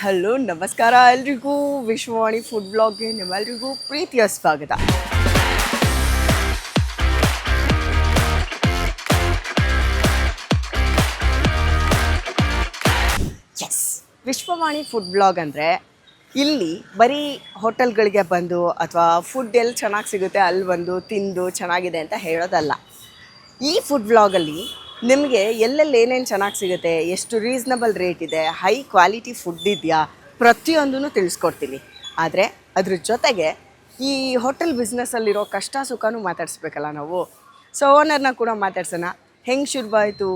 Hello ನಮಸ್ಕಾರ ಎಲ್ರಿಗೂ Vishwavani food ಬ್ಲಾಗ್ಗೆ ನಿಮ್ಮೆಲ್ರಿಗೂ ಪ್ರೀತಿಯ ಸ್ವಾಗತ. ಎಸ್, ವಿಶ್ವವಾಣಿ ಫುಡ್ ಬ್ಲಾಗ್ ಅಂದರೆ ಇಲ್ಲಿ ಬರೀ ಹೋಟೆಲ್ಗಳಿಗೆ ಬಂದು ಅಥವಾ ಫುಡ್ ಎಲ್ಲಿ ಚೆನ್ನಾಗಿ ಸಿಗುತ್ತೆ ಅಲ್ಲಿ ಬಂದು ತಿಂದು ಚೆನ್ನಾಗಿದೆ ಅಂತ ಹೇಳೋದಲ್ಲ. ಈ ಫುಡ್ ಬ್ಲಾಗಲ್ಲಿ ನಿಮಗೆ ಎಲ್ಲೆಲ್ಲಿ ಏನೇನು ಚೆನ್ನಾಗಿ ಸಿಗುತ್ತೆ, ಎಷ್ಟು ರೀಸ್ನಬಲ್ ರೇಟ್ ಇದೆ, ಹೈ ಕ್ವಾಲಿಟಿ ಫುಡ್ ಇದೆಯಾ, ಪ್ರತಿಯೊಂದೂ ತಿಳಿಸ್ಕೊಡ್ತೀನಿ. ಆದರೆ ಅದ್ರ ಜೊತೆಗೆ ಈ ಹೋಟೆಲ್ ಬಿಸ್ನೆಸ್ಸಲ್ಲಿರೋ ಕಷ್ಟ ಸುಖನೂ ಮಾತಾಡಿಸ್ಬೇಕಲ್ಲ ನಾವು. ಸೊ ಓನರ್ನ ಕೂಡ ಮಾತಾಡ್ಸೋಣ. ಹೆಂಗೆ ಶುರುವಾಯಿತು,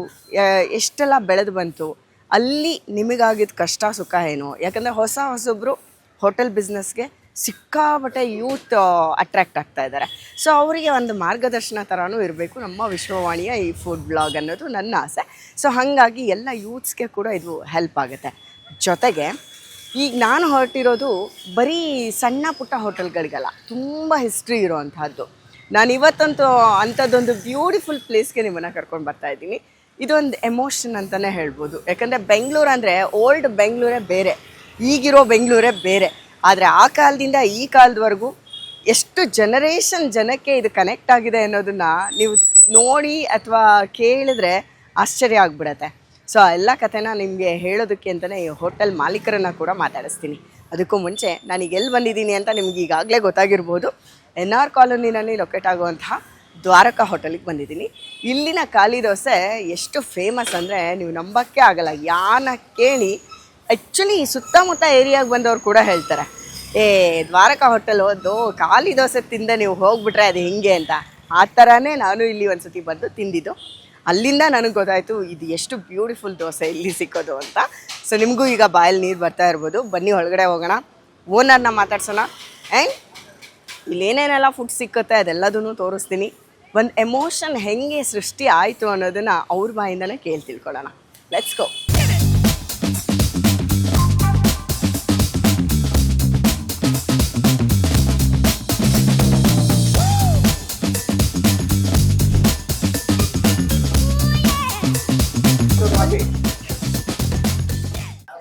ಎಷ್ಟೆಲ್ಲ ಬೆಳೆದು ಬಂತು, ಅಲ್ಲಿ ನಿಮಗಾಗಿದ್ದ ಕಷ್ಟ ಸುಖ ಏನು. ಯಾಕಂದರೆ ಹೊಸೊಬ್ಬರು ಹೋಟೆಲ್ ಬಿಸ್ನೆಸ್ಗೆ ಸಿಕ್ಕಾಪಟ್ಟೆ ಯೂತ್ ಅಟ್ರ್ಯಾಕ್ಟ್ ಆಗ್ತಾ ಇದ್ದಾರೆ. ಸೊ ಅವರಿಗೆ ಒಂದು ಮಾರ್ಗದರ್ಶನ ಥರನೂ ಇರಬೇಕು ನಮ್ಮ ವಿಶ್ವವಾಣಿಯ ಈ ಫುಡ್ ಬ್ಲಾಗ್ ಅನ್ನೋದು ನನ್ನ ಆಸೆ. ಸೊ ಹಾಗಾಗಿ ಎಲ್ಲ ಯೂತ್ಸ್ಗೆ ಕೂಡ ಇದು ಹೆಲ್ಪ್ ಆಗುತ್ತೆ. ಜೊತೆಗೆ ಈಗ ನಾನು ಹೊರಟಿರೋದು ಬರೀ ಸಣ್ಣ ಪುಟ್ಟ ಹೋಟೆಲ್ಗಳಿಗಲ್ಲ, ತುಂಬ ಹಿಸ್ಟ್ರಿ ಇರೋವಂಥದ್ದು. ನಾನು ಇವತ್ತಂತೂ ಅಂಥದ್ದೊಂದು ಬ್ಯೂಟಿಫುಲ್ ಪ್ಲೇಸ್ಗೆ ನಿಮ್ಮನ್ನು ಕರ್ಕೊಂಡು ಬರ್ತಾಯಿದ್ದೀನಿ. ಇದೊಂದು ಎಮೋಷನ್ ಅಂತಲೇ ಹೇಳ್ಬೋದು. ಯಾಕಂದರೆ ಬೆಂಗಳೂರು ಅಂದರೆ ಓಲ್ಡ್ ಬೆಂಗಳೂರೇ ಬೇರೆ, ಈಗಿರೋ ಬೆಂಗಳೂರೇ ಬೇರೆ. ಆದರೆ ಆ ಕಾಲದಿಂದ ಈ ಕಾಲದವರೆಗೂ ಎಷ್ಟು ಜನಕ್ಕೆ ಇದು ಕನೆಕ್ಟ್ ಆಗಿದೆ ಅನ್ನೋದನ್ನು ನೀವು ನೋಡಿ ಅಥವಾ ಕೇಳಿದ್ರೆ ಆಶ್ಚರ್ಯ ಆಗಿಬಿಡತ್ತೆ. ಸೊ ಆ ಎಲ್ಲ ಕಥೆನ ನಿಮಗೆ ಹೇಳೋದಕ್ಕೆ ಅಂತಲೇ ಈ ಹೋಟೆಲ್ ಮಾಲೀಕರನ್ನು ಕೂಡ ಮಾತಾಡಿಸ್ತೀನಿ. ಅದಕ್ಕೂ ಮುಂಚೆ ನಾನೀಗ ಎಲ್ಲಿ ಬಂದಿದ್ದೀನಿ ಅಂತ ನಿಮ್ಗೆ ಈಗಾಗಲೇ ಗೊತ್ತಾಗಿರ್ಬೋದು. NR ಕಾಲೋನಿನಲ್ಲಿ ಲೊಕೇಟ್ ಆಗುವಂತಹ ದ್ವಾರಕಾ ಹೋಟೆಲಿಗೆ ಬಂದಿದ್ದೀನಿ. ಇಲ್ಲಿನ ಖಾಲಿ ದೋಸೆ ಎಷ್ಟು ಫೇಮಸ್ ಅಂದರೆ ನೀವು ನಂಬೋಕ್ಕೆ ಆಗಲ್ಲ. ಯಾನ ಕೇಳಿ ಆ್ಯಕ್ಚುಲಿ ಸುತ್ತಮುತ್ತ ಏರಿಯಾಗೆ ಬಂದವ್ರು ಕೂಡ ಹೇಳ್ತಾರೆ, ದ್ವಾರಕಾ ಹೋಟೆಲ್ ಹೋದ್ದು ಖಾಲಿ ದೋಸೆ ತಿಂದೆ ನೀವು ಹೋಗ್ಬಿಟ್ರೆ ಅದು ಹೆಂಗೆ ಅಂತ. ಆ ಥರನೇ ನಾನು ಇಲ್ಲಿ ಒಂದು ಸತಿ ಬಂದು ತಿಂದಿದ್ದು. ಅಲ್ಲಿಂದ ನನಗೆ ಗೊತ್ತಾಯಿತು ಇದು ಎಷ್ಟು ಬ್ಯೂಟಿಫುಲ್ ದೋಸೆ ಇಲ್ಲಿ ಸಿಕ್ಕೋದು ಅಂತ. ಸೊ ನಿಮಗೂ ಈಗ ಬಾಯಲ್ಲಿ ನೀರು ಬರ್ತಾ ಇರ್ಬೋದು. ಬನ್ನಿ ಒಳಗಡೆ ಹೋಗೋಣ, ಓನರ್ನ ಮಾತಾಡ್ಸೋಣ. ಆ್ಯಂಡ್ ಇಲ್ಲೇನೇನೆಲ್ಲ ಫುಡ್ ಸಿಕ್ಕುತ್ತೆ ಅದೆಲ್ಲದೂ ತೋರಿಸ್ತೀನಿ. ಒಂದು ಎಮೋಷನ್ ಹೆಂಗೆ ಸೃಷ್ಟಿ ಆಯಿತು ಅನ್ನೋದನ್ನು ಅವ್ರ ಬಾಯಿಂದಲೇ ಕೇಳಿ ತಿಳ್ಕೊಳ್ಳೋಣ. Let's go.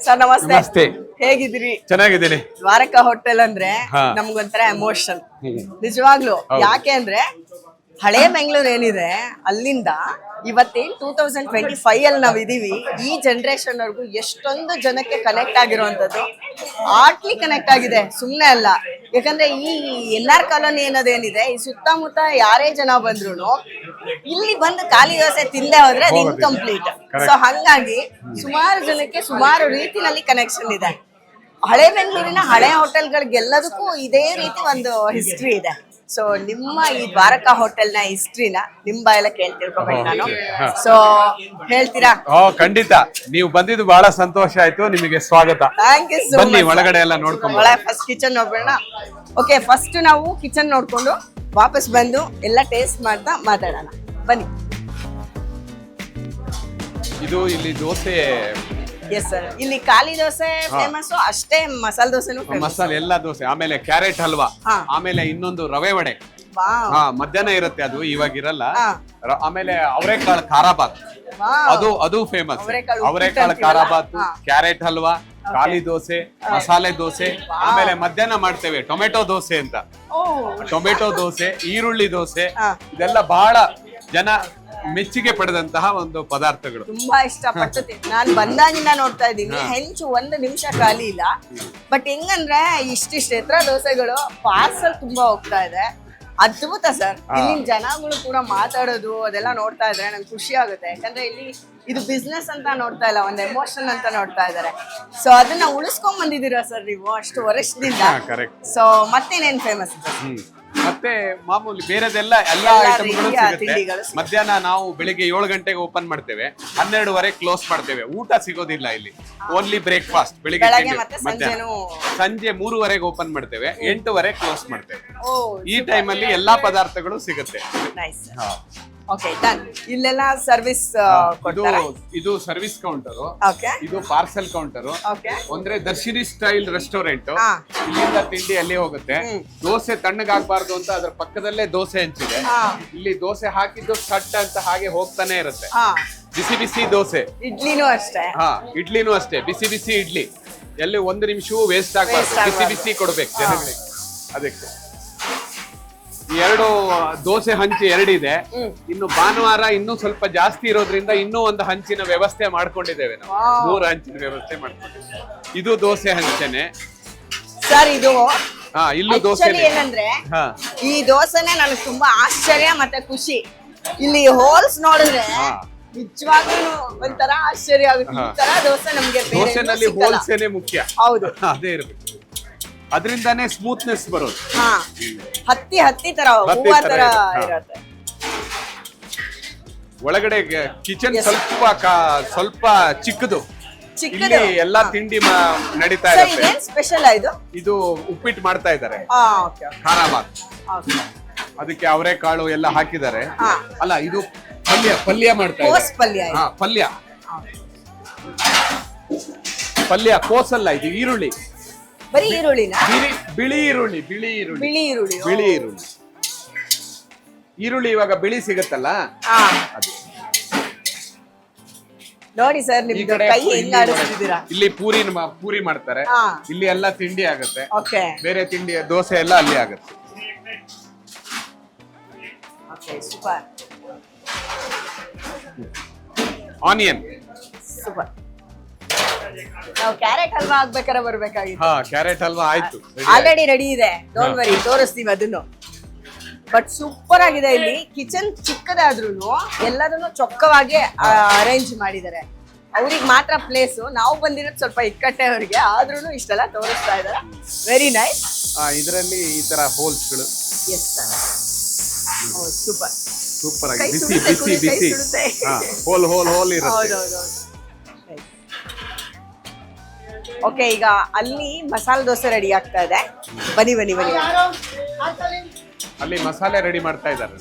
ಸರ್ ನಮಸ್ತೆ. ನಮಸ್ತೆ. ಹೇಗಿದ್ದೀರಿ? ಚೆನ್ನಾಗಿದ್ದೀನಿ. ದ್ವಾರಕಾ ಹೋಟೆಲ್ ಅಂದ್ರೆ ನಮ್ಗೊಂಥರ ಎಮೋಷನ್ ನಿಜವಾಗ್ಲು. ಯಾಕೆ ಅಂದ್ರೆ ಹಳೆ ಬೆಂಗಳೂರು ಏನಿದೆ ಅಲ್ಲಿಂದ ಇವತ್ತೇನು 2025 ಅಲ್ಲಿ ನಾವು ಇದೀವಿ, ಈ ಜನರೇಷನ್ ವರ್ಗು ಎಷ್ಟೊಂದು ಜನಕ್ಕೆ ಕನೆಕ್ಟ್ ಆಗಿರುವಂಥದ್ದು, ಆರ್ಟ್ಲಿ ಕನೆಕ್ಟ್ ಆಗಿದೆ, ಸುಮ್ಮನೆ ಅಲ್ಲ. ಯಾಕಂದ್ರೆ ಈ NR ಕಾಲೋನಿ ಅನ್ನೋದೇನಿದೆ, ಈ ಸುತ್ತಮುತ್ತ ಯಾರೇ ಜನ ಬಂದ್ರು ಇಲ್ಲಿ ಬಂದು ಖಾಲಿ ದೋಸೆ ತಿಂದೆ ಹೋದ್ರೆ ಅದು ಇನ್ಕಂಪ್ಲೀಟ್. ಸೊ ಹಂಗಾಗಿ ಸುಮಾರು ಜನಕ್ಕೆ ಸುಮಾರು ರೀತಿನಲ್ಲಿ ಕನೆಕ್ಷನ್ ಇದೆ. ಹಳೆ ಬೆಂಗಳೂರಿನ ಹಳೆ ಹೋಟೆಲ್ಗಳಿಗೆಲ್ಲದಕ್ಕೂ ಇದೇ ರೀತಿ ಒಂದು ಹಿಸ್ಟ್ರಿ ಇದೆ. ಸೊ ನಿಮ್ಮ ಈ ದ್ವಾರಕಾ ಹೋಟೆಲ್ನ ಹಿಸ್ಟ್ರಿನ ನಿಮ್ಮ ಬಾಯೆಲ್ಲ ಕೇಳ್ತಿರ್ಕೋಬೇಕು ನಾನು. ಸೊ ಹೇಳ್ತೀರಾ? ಖಂಡಿತ. ನೀವು ಬಂದಿದ್ದು ಬಹಳ ಸಂತೋಷ ಆಯ್ತು. ನಿಮಗೆ ಸ್ವಾಗತ. ಥ್ಯಾಂಕ್ ಯು ಸೊ ಬನ್ನಿ ಮಚ್. ಒಳಗಡೆ ಎಲ್ಲ ನೋಡ್ಕೊಂಡು. ಫಸ್ಟ್ ಕಿಚನ್ ನೋಡ್ಬೇಡ. ಓಕೆ, ಫಸ್ಟ್ ನಾವು ಕಿಚನ್ ನೋಡ್ಕೊಂಡು ವಾಪಸ್ ಬಂದು ಎಲ್ಲ ಟೇಸ್ಟ್ ಮಾಡ್ತಾ ಮಾತಾಡೋಣ. ಬನ್ನಿ. ಇದು ಇಲ್ಲಿ ದೋಸೆ, ಎಸ್ ಸರ್, ಇಲ್ಲಿ ಖಾಲಿ ದೋಸೆ ಫೇಮಸ್, ಅಷ್ಟೇ ಮಸಾಲೆ ದೋಸೆನೂ ಫೇಮಸ್. ಮಸಾಲೆ ಎಲ್ಲ ದೋಸೆ, ಆಮೇಲೆ ಕ್ಯಾರೆಟ್ ಹಲ್ವಾ, ಆಮೇಲೆ ಇನ್ನೊಂದು ರವೆ ವಡೆ. ಮಧ್ಯಾಹ್ನ ಇರುತ್ತೆ, ಅದು ಇವಾಗ ಇರಲ್ಲ. ಆಮೇಲೆ ಅವರೆಕಾಳು ಖಾರಾಬಾತ್, ಅದು ಫೇಮಸ್. ಅವರೆಕಾಳು ಖಾರಾಬಾತ್, ಕ್ಯಾರೆಟ್ ಹಲ್ವಾ, ಖಾಲಿ ದೋಸೆ, ಮಸಾಲೆ ದೋಸೆ. ಆಮೇಲೆ ಮಧ್ಯಾಹ್ನ ಮಾಡ್ತೇವೆ ಟೊಮೆಟೊ ದೋಸೆ ಅಂತ. ಟೊಮೆಟೊ ದೋಸೆ, ಈರುಳ್ಳಿ ದೋಸೆ, ಇದೆಲ್ಲ ಬಹಳ ಜನ ಮೆಚ್ಚುಗೆ ಪಡೆದಂತಹ ಒಂದು ಪದಾರ್ಥಗಳು. ತುಂಬಾ ಇಷ್ಟಪಟ್ಟು ನಾನು ಬಂದಾಗಿಂದ ನೋಡ್ತಾ ಇದ್ದೀನಿ. ಹೆಂಚು ಒಂದು ನಿಮಿಷ ಖಾಲಿ ಇಲ್ಲ. ಬಟ್ ಹೆಂಗಂದ್ರೆ ಇಷ್ಟಿಷ್ಟು ಎತ್ತರ ದೋಸೆಗಳು ಪಾರ್ಸಲ್ ತುಂಬಾ ಹೋಗ್ತಾ ಇದೆ. ಅದ್ಭುತ ಸರ್. ಇಲ್ಲಿನ ಜನಗಳು ಕೂಡ ಮಾತಾಡೋದು ಅದೆಲ್ಲ ನೋಡ್ತಾ ಇದ್ರೆ ನಂಗೆ ಖುಷಿ ಆಗುತ್ತೆ. ಯಾಕಂದ್ರೆ ಇಲ್ಲಿ ಇದು ಬಿಸ್ನೆಸ್ ಅಂತ ನೋಡ್ತಾ ಇಲ್ಲ, ಒಂದು ಎಮೋಷನ್ ಅಂತ ನೋಡ್ತಾ ಇದಾರೆ. ಸೊ ಅದನ್ನ ಉಳಿಸ್ಕೊಂಡ್ ಬಂದಿದ್ದೀರಾ ಸರ್ ನೀವು ಅಷ್ಟು ವರ್ಷದಿಂದ. ಸೊ ಮತ್ತೇನೇನ್ ಫೇಮಸ್ ಇದೆ? ಮತ್ತೆ ಮಾಮೂಲಿ ಬೇರೆದೆಲ್ಲ ಎಲ್ಲ ಐಟಮ್ಗಳು ಸಿಗುತ್ತೆ. ಮಧ್ಯಾಹ್ನ ನಾವು ಬೆಳಿಗ್ಗೆ 7 ಗಂಟೆಗೆ ಓಪನ್ ಮಾಡ್ತೇವೆ, 12ವರೆಗೆ ಕ್ಲೋಸ್ ಮಾಡ್ತೇವೆ. ಊಟ ಸಿಗೋದಿಲ್ಲ ಇಲ್ಲಿ, ಓನ್ಲಿ ಬ್ರೇಕ್ಫಾಸ್ಟ್. ಬೆಳಿಗ್ಗೆ ಸಂಜೆ 3ವರೆಗೆ ಓಪನ್ ಮಾಡ್ತೇವೆ, 8ವರೆಗೆ ಕ್ಲೋಸ್ ಮಾಡ್ತೇವೆ. ಈ ಟೈಮಲ್ಲಿ ಎಲ್ಲಾ ಪದಾರ್ಥಗಳು ಸಿಗುತ್ತೆ. Okay, done. ಇಲ್ಲೆಲ್ಲ ಸರ್ವಿಸ್ ಕೊಡ್ತಾರಾ? ಇದು ಸರ್ವಿಸ್ ಕೌಂಟರ್, ಓಕೆ. ಇದು ಪಾರ್ಸೆಲ್ ಕೌಂಟರ್. ಓಕೆ. ಅಂದ್ರೆ ದರ್ಶಿನಿ ಸ್ಟೈಲ್ ರೆಸ್ಟೋರೆಂಟ್. ಇಲ್ಲಿಂದ ತಿಂಡಿ ಅಲ್ಲಿ ಹೋಗುತ್ತೆ. ದೋಸೆ ತಣ್ಣಗಾಗಬಾರ್ದು ಅಂತ ಅದ್ರ ಪಕ್ಕದಲ್ಲೇ ದೋಸೆ ಹಂಚಿದೆ. ಇಲ್ಲಿ ದೋಸೆ ಹಾಕಿದ್ದು ಸಟ್ ಅಂತ ಹಾಗೆ ಹೋಗ್ತಾನೆ ಇರುತ್ತೆ. ಬಿಸಿ ಬಿಸಿ ದೋಸೆ. ಇಡ್ಲಿನೂ ಅಷ್ಟೇ. ಇಡ್ಲಿನೂ ಅಷ್ಟೇ, ಬಿಸಿ ಬಿಸಿ ಇಡ್ಲಿ. ಎಲ್ಲಿ ಒಂದು ನಿಮಿಷವೂ ವೇಸ್ಟ್ ಆಗಬಾರ್ದು, ಬಿಸಿ ಬಿಸಿ ಕೊಡ್ಬೇಕು ಜನಗಳಿಗೆ. ಅದಕ್ಕೆ ಎರಡು ದೋಸೆ ಹಂಚು ಎರಡಿದೆ. ಇನ್ನು ಭಾನುವಾರ ಇನ್ನೂ ಸ್ವಲ್ಪ ಜಾಸ್ತಿ ಇರೋದ್ರಿಂದ ಇನ್ನೂ ಒಂದು ಹಂಚಿನ ವ್ಯವಸ್ಥೆ ಮಾಡ್ಕೊಂಡಿದ್ದೇವೆ ನಾವು. 3 ಹಂಚಿನ ವ್ಯವಸ್ಥೆ ಮಾಡ್ಕೊಂಡಿದ್ದೇವೆ. ಇದು ದೋಸೆ ಹಂಚನೆ ಸರ್. ಇದು ಇಲ್ಲೂ ದೋಸೆ ಏನಂದ್ರೆ ಈ ದೋಸೆನೆ ನನಗೆ ತುಂಬಾ ಆಶ್ಚರ್ಯ ಮತ್ತೆ ಖುಷಿ. ಇಲ್ಲಿ ಹೋಲ್ಸ್ ನೋಡಿದ್ರೆ ನಿಜವಾಗ್ಲೂ ಒಂಥರ ಆಶ್ಚರ್ಯ ಆಗುತ್ತೆ. ಈ ತರ ದೋಸೆ ನಮ್ಗೆ ದೋಸೆನಲ್ಲಿ ಹೋಲ್ಸೇನೆ ಮುಖ್ಯ. ಹೌದು, ಅದೇ ಇರ್ಬೇಕು. ಅದರಿಂದಾನೇ ಸ್ಮೂತ್ನೆಸ್ ಬರೋದು. ಹತ್ತಿ ತರ ಹೂವ ತರ ಇರುತ್ತೆ. ಒಳಗಡೆ ಕಿಚನ್ ಸ್ವಲ್ಪ ಚಿಕ್ಕದು. ಇಲ್ಲಿ ಎಲ್ಲಾ ತಿಂಡಿ ನಡೀತಾ ಇರುತ್ತೆ. ಸ್ಪೆಷಲ್ ಇದು ಉಪ್ಪಿಟ್ಟು ಮಾಡ್ತಾ ಇದ್ದಾರೆ, ಖಾರಾಬಾತ್. ಅದಕ್ಕೆ ಅವರೆಕಾಳು ಎಲ್ಲ ಹಾಕಿದ್ದಾರೆ. ಅಲ್ಲ, ಇದು ಪಲ್ಯ ಮಾಡ್ತಾ ಇದ್ದಾರೆ. ಪಲ್ಯ ಕೋಸಲ್ಲ, ಇದು ಈರುಳ್ಳಿ. ಬರೀ ಈರುಳ್ಳಿನ? ಬಿಳಿ ಈರುಳ್ಳಿ. ಈರುಳ್ಳಿ ಇವಾಗ ಬಿಳಿ ಸಿಗತ್ತಲ್ಲ, ಅದು. ನೋಡಿ ಸರ್, ನಿಮ್ಗೆ ಕೈ ಹೆಂಗ್ ಆಡಿಸ್ತಿದ್ದೀರಾ. ಇಲ್ಲಿ ಪೂರಿ ಮಾಡ್ತಾರೆ. ಇಲ್ಲಿ ಎಲ್ಲ ತಿಂಡಿ ಆಗುತ್ತೆ. ಬೇರೆ ತಿಂಡಿ ದೋಸೆ ಎಲ್ಲ ಅಲ್ಲಿ ಆಗುತ್ತೆ. ಸೂಪರ್. Onion super. ನಾವು ಕ್ಯಾರೆಟ್ ಹಲ್ವಾ ಆಗ್ಬೇಕಾದ್ರೆ ಬರ್ಬೇಕಾಗಿತ್ತು. ಕ್ಯಾರೆಟ್ ಹಲ್ವಾ ಆಯ್ತು, ಆಲ್ರೆಡಿ ರೆಡಿ ಇದೆ. ಡೋಂಟ್ ವರಿ, ತೋರಿಸ್ತೀವಿ ಅದನ್ನು. ಬಟ್ ಸೂಪರ್ ಆಗಿದೆ. ಇಲ್ಲಿ ಕಿಚನ್ ಚಿಕ್ಕದಾದ್ರೂ ಎಲ್ಲದನ್ನು ಚೊಕ್ಕವಾಗಿ ಅರೇಂಜ್ ಮಾಡಿದ್ದಾರೆ. ಅವ್ರಿಗೆ ಮಾತ್ರ ಪ್ಲೇಸು, ನಾವು ಬಂದಿರೋದು ಸ್ವಲ್ಪ ಇಕ್ಕಟ್ಟೆ ಅವ್ರಿಗೆ, ಆದ್ರೂ ಇಷ್ಟೆಲ್ಲ ತೋರಿಸ್ತಾ ಇದ್ದಾರೆ. Very nice. ಇದರಲ್ಲಿ ಈ ತರ ಹೋಲ್ಸ್ಗಳು. ಎಸ್ ಸರ್, ಸೂಪರ್ ಸೂಪರ್ ಆಗಿ ಬಿಸಿ ಹೋಲ್ ಇರುತ್ತೆ. ಓಕೆ, ಈಗ ಅಲ್ಲಿ ಮಸಾಲೆ ದೋಸೆ ರೆಡಿ ಆಗ್ತಾ ಇದೆ. ಬನ್ನಿ. ಅಲ್ಲಿ ಮಸಾಲೆ ರೆಡಿ ಮಾಡ್ತಾ ಇದ್ದಾರೆ.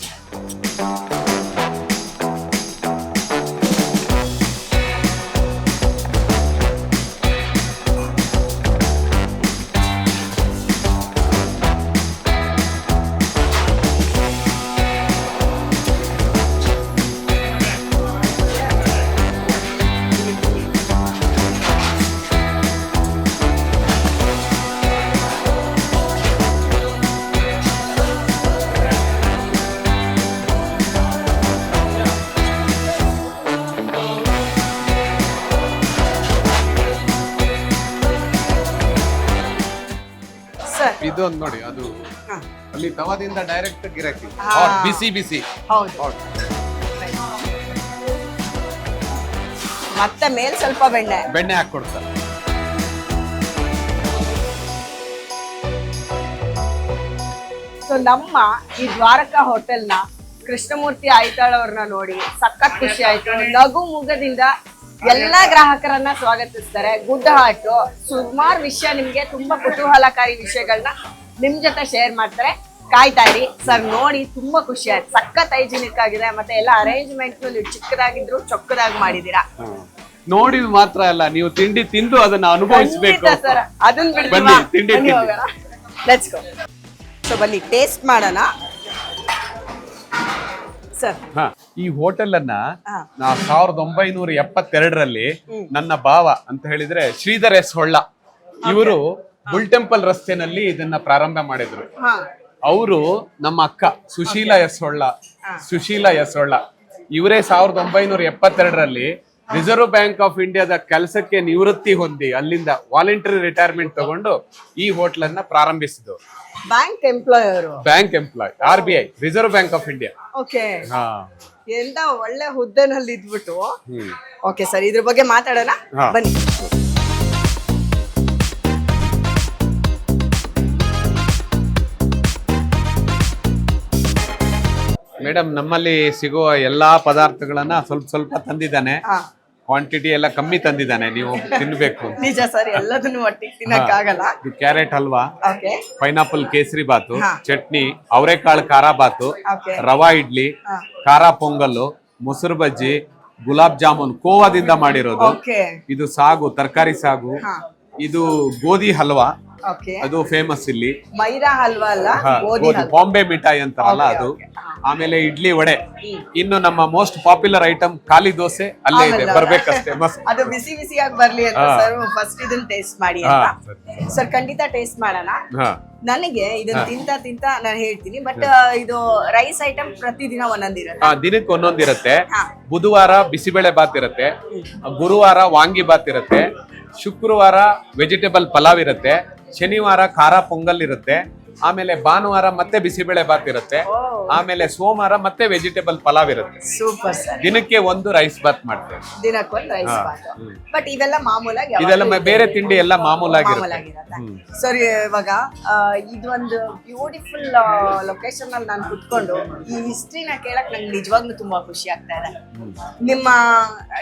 ಇದೊಂದು ನೋಡಿ, ಅದು ಅಲ್ಲಿ ತವಾದಿಂದ ಡೈರೆಕ್ಟ್ ಗಿರಾಕಿ, ಬಿಸಿ. ಮತ್ತೆ ಮೇಲ್ ಸ್ವಲ್ಪ ಬೆಣ್ಣೆ ಹಾಕೊಡ್ತಾರೆ. ಸೊ ನಮ್ಮ ಈ ದ್ವಾರಕಾ ಹೋಟೆಲ್ನ ಕೃಷ್ಣಮೂರ್ತಿ ಆಯ್ತಾಳ್ ಅವ್ರನ್ನ ನೋಡಿ ಸಖತ್ ಖುಷಿ ಆಯ್ತು. ನಗು ಮುಗದಿಂದ ಎಲ್ಲಾ ಗ್ರಾಹಕರನ್ನ ಸ್ವಾಗತಿಸ್ತಾರೆ. ಗುಡ್ ಹಾರ್ಟ್ ಸುಮಾರು ವಿಷಯ, ನಿಮ್ಗೆ ತುಂಬಾ ಕುತೂಹಲಕಾರಿ ವಿಷಯಗಳನ್ನ ನಿಮ್ ಜೊತೆ ಶೇರ್ ಮಾಡ್ತಾರೆ. ಕಾಯ್ತಾ ಇರಿ ಸರ್. ನೋಡಿ ತುಂಬಾ ಖುಷಿ ಆಯ್ತು. ಸಖತ್ ಹೈಜಿನಿಕ್ ಆಗಿದೆ. ಮತ್ತೆ ಎಲ್ಲ ಅರೇಂಜ್ಮೆಂಟ್ ನೀವು ಚಿಕ್ಕದಾಗಿದ್ರು ಚೊಕ್ಕದಾಗಿ ಮಾಡಿದೀರಾ. ನೋಡಿ ಮಾತ್ರ ಅಲ್ಲ, ನೀವು ತಿಂಡಿ ತಿಂದು ಅದನ್ನ ಅನುಭವಿಸಬೇಕು ಸರ್. ಅದನ್ನ ಲೆಟ್ಸ್ ಗೋ. ಸೊ ಬನ್ನಿ ಟೇಸ್ಟ್ ಮಾಡೋಣ ಸರ್. ಈ ಹೋಟೆಲ್ ಅನ್ನ 1972ರಲ್ಲಿ ನನ್ನ ಭಾವ ಅಂತ ಹೇಳಿದ್ರೆ ಶ್ರೀಧರ್ ಎಸ್ ಹೊಳ್ಳ, ಇವರು ಬುಲ್ ಟೆಂಪಲ್ ರಸ್ತೆನಲ್ಲಿ ಇದನ್ನ ಪ್ರಾರಂಭ ಮಾಡಿದ್ರು. ಅವರು ನಮ್ಮ ಅಕ್ಕ ಸುಶೀಲಾ ಎಸ್ ಹೊಳ್ಳ ಇವರೇ 1972ರಲ್ಲಿ ರಿಸರ್ವ್ ಬ್ಯಾಂಕ್ ಆಫ್ ಇಂಡಿಯಾದ ಕೆಲಸಕ್ಕೆ ನಿವೃತ್ತಿ ಹೊಂದಿ ಅಲ್ಲಿಂದ ವಾಲಂಟರಿ ರಿಟೈರ್ಮೆಂಟ್ ತಗೊಂಡು ಈ ಹೋಟೆಲ್ ಅನ್ನ ಪ್ರಾರಂಭಿಸಿದ್ರು. Bank employee RBI, reserve bank of India. Okay, ಎಂತ ಒಳ್ಳೆ ಹುದ್ದೆನಲ್ಲಿ ಇದ್ಬಿಟ್ಟು. ಓಕೆ ಸರ್, ಇದ್ರ ಬಗ್ಗೆ ಮಾತಾಡೋಣ ಬನ್ನಿ. ಮೇಡಮ್, ನಮ್ಮಲ್ಲಿ ಸಿಗುವ ಎಲ್ಲಾ ಪದಾರ್ಥಗಳನ್ನ ಸ್ವಲ್ಪ ತಂದಿದ್ದಾನೆ. ಕ್ವಾಂಟಿಟಿ ಎಲ್ಲ ಕಮ್ಮಿ ತಂದಿದ್ದಾನೆ, ನೀವು ತಿನ್ಬೇಕು. ನಿಜ ಸರ್, ಎಲ್ಲದನ್ನು ಒಟ್ಟಿಗೆ ತಿನ್ನಕ್ಕಾಗಲ್ಲ. ಕ್ಯಾರೆಟ್ ಹಲ್ವಾ, ಪೈನಾಪಲ್ ಕೇಸರಿ ಬಾತು, ಚಟ್ನಿ, ಅವರೆಕಾಳು ಖಾರ ಬಾತು, ರವಾ ಇಡ್ಲಿ, ಖಾರ ಪೊಂಗಲ್ಲು, ಮೊಸರು ಬಜ್ಜಿ, ಗುಲಾಬ್ ಜಾಮೂನ್ ಕೋವಾದಿಂದ ಮಾಡಿರೋದು. ಇದು ಸಾಗು, ತರಕಾರಿ ಸಾಗು, ಇದು ಗೋಧಿ ಹಲ್ವಾ, ಓಕೆ ಅದು ಫೇಮಸ್ ಇಲ್ಲಿ. ಮೈರಾ ಹಲ್ವಾ ಅಲ್ಲ, ಗೋಧಿ ಗೋಧಿ ಹಲ್ವಾ. ಬಾಂಬೆ ಮಿಠಾಯಿ ಅಂತಾರಲ್ಲ ಅದು. ಆಮೇಲೆ ಇಡ್ಲಿ ವಡೆ. ಇನ್ನು ನಮ್ಮ ಮೋಸ್ಟ್ ಪಾಪ್ಯುಲರ್ ಐಟಮ್ ಖಾಲಿ ದೋಸೆ ಅಲ್ಲೇ ಇದೆ, ಬರ್ಬೇಕಷ್ಟೇ. ಮಸ್ತ್. ಅದು ಬಿಸಿ ಬಿಸಿಯಾಗಿ ಬರ್ಲಿ ಅಂತ ಸರ್ ಫಸ್ಟ್ ಇದನ್ನ ಟೇಸ್ಟ್ ಮಾಡಿ ಅಂತ. ಸರ್ ಖಂಡಿತ ಟೇಸ್ಟ್ ಮಾಡೋಣ. ನನಗೆ ಇದನ್ನ ತಿಂತ ನಾನು ಹೇಳ್ತೀನಿ, ಬಟ್ ಇದು ರೈಸ್ ಐಟಮ್ ಪ್ರತಿದಿನ ಒಂದೊಂದಿರುತ್ತೆ. ದಿನಕ್ಕೆ ಒಂದೊಂದಿರುತ್ತೆ. ಬುಧವಾರ ಬಿಸಿಬೇಳೆ ಬಾತ್ ಇರುತ್ತೆ, ಗುರುವಾರ ವಾಂಗಿ ಬಾತ್ ಇರುತ್ತೆ, ಶುಕ್ರವಾರ ವೆಜಿಟೇಬಲ್ ಪಲಾವ್ ಇರುತ್ತೆ, ಶನಿವಾರ ಖಾರ ಪೊಂಗಲ್ ಇರುತ್ತೆ, ಆಮೇಲೆ ಭಾನುವಾರ ಮತ್ತೆ ಬಿಸಿಬೇಳೆ ಬಾತ್ ಇರುತ್ತೆ, ಆಮೇಲೆ ಸೋಮವಾರ ಮತ್ತೆ ವೆಜಿಟೇಬಲ್ ಪಲಾವ್ ಇರುತ್ತೆ. Super sir. ದಿನಕ್ಕೆ ಒಂದು ರೈಸ್ ಬಾತ್ ಮಾಡ್ತೇವೆ. ದಿನಕ್ಕೊಂದು ರೈಸ್ ಬಾತ್. ಬಟ್ ಇವೆಲ್ಲ ಮಾಮೂಲಾಗಿ ಇದೆಲ್ಲ ಬೇರೆ ತಿಂಡಿ ಎಲ್ಲ ಮಾಮೂಲಾಗಿರುತ್ತೆ. ಸರಿ, ಇವಾಗ ಇದೊಂದು ಬ್ಯೂಟಿಫುಲ್ ಲೊಕೇಶನ್ ಅಲ್ಲಿ ನಾನು ಕುತ್ಕೊಂಡು ಈ ಹಿಸ್ಟ್ರಿನ ಕೇಳಕ್ ನಂಗೆ ನಿಜವಾಗ್ಲೂ ತುಂಬಾ ಖುಷಿ ಆಗ್ತಾ ಇದೆ.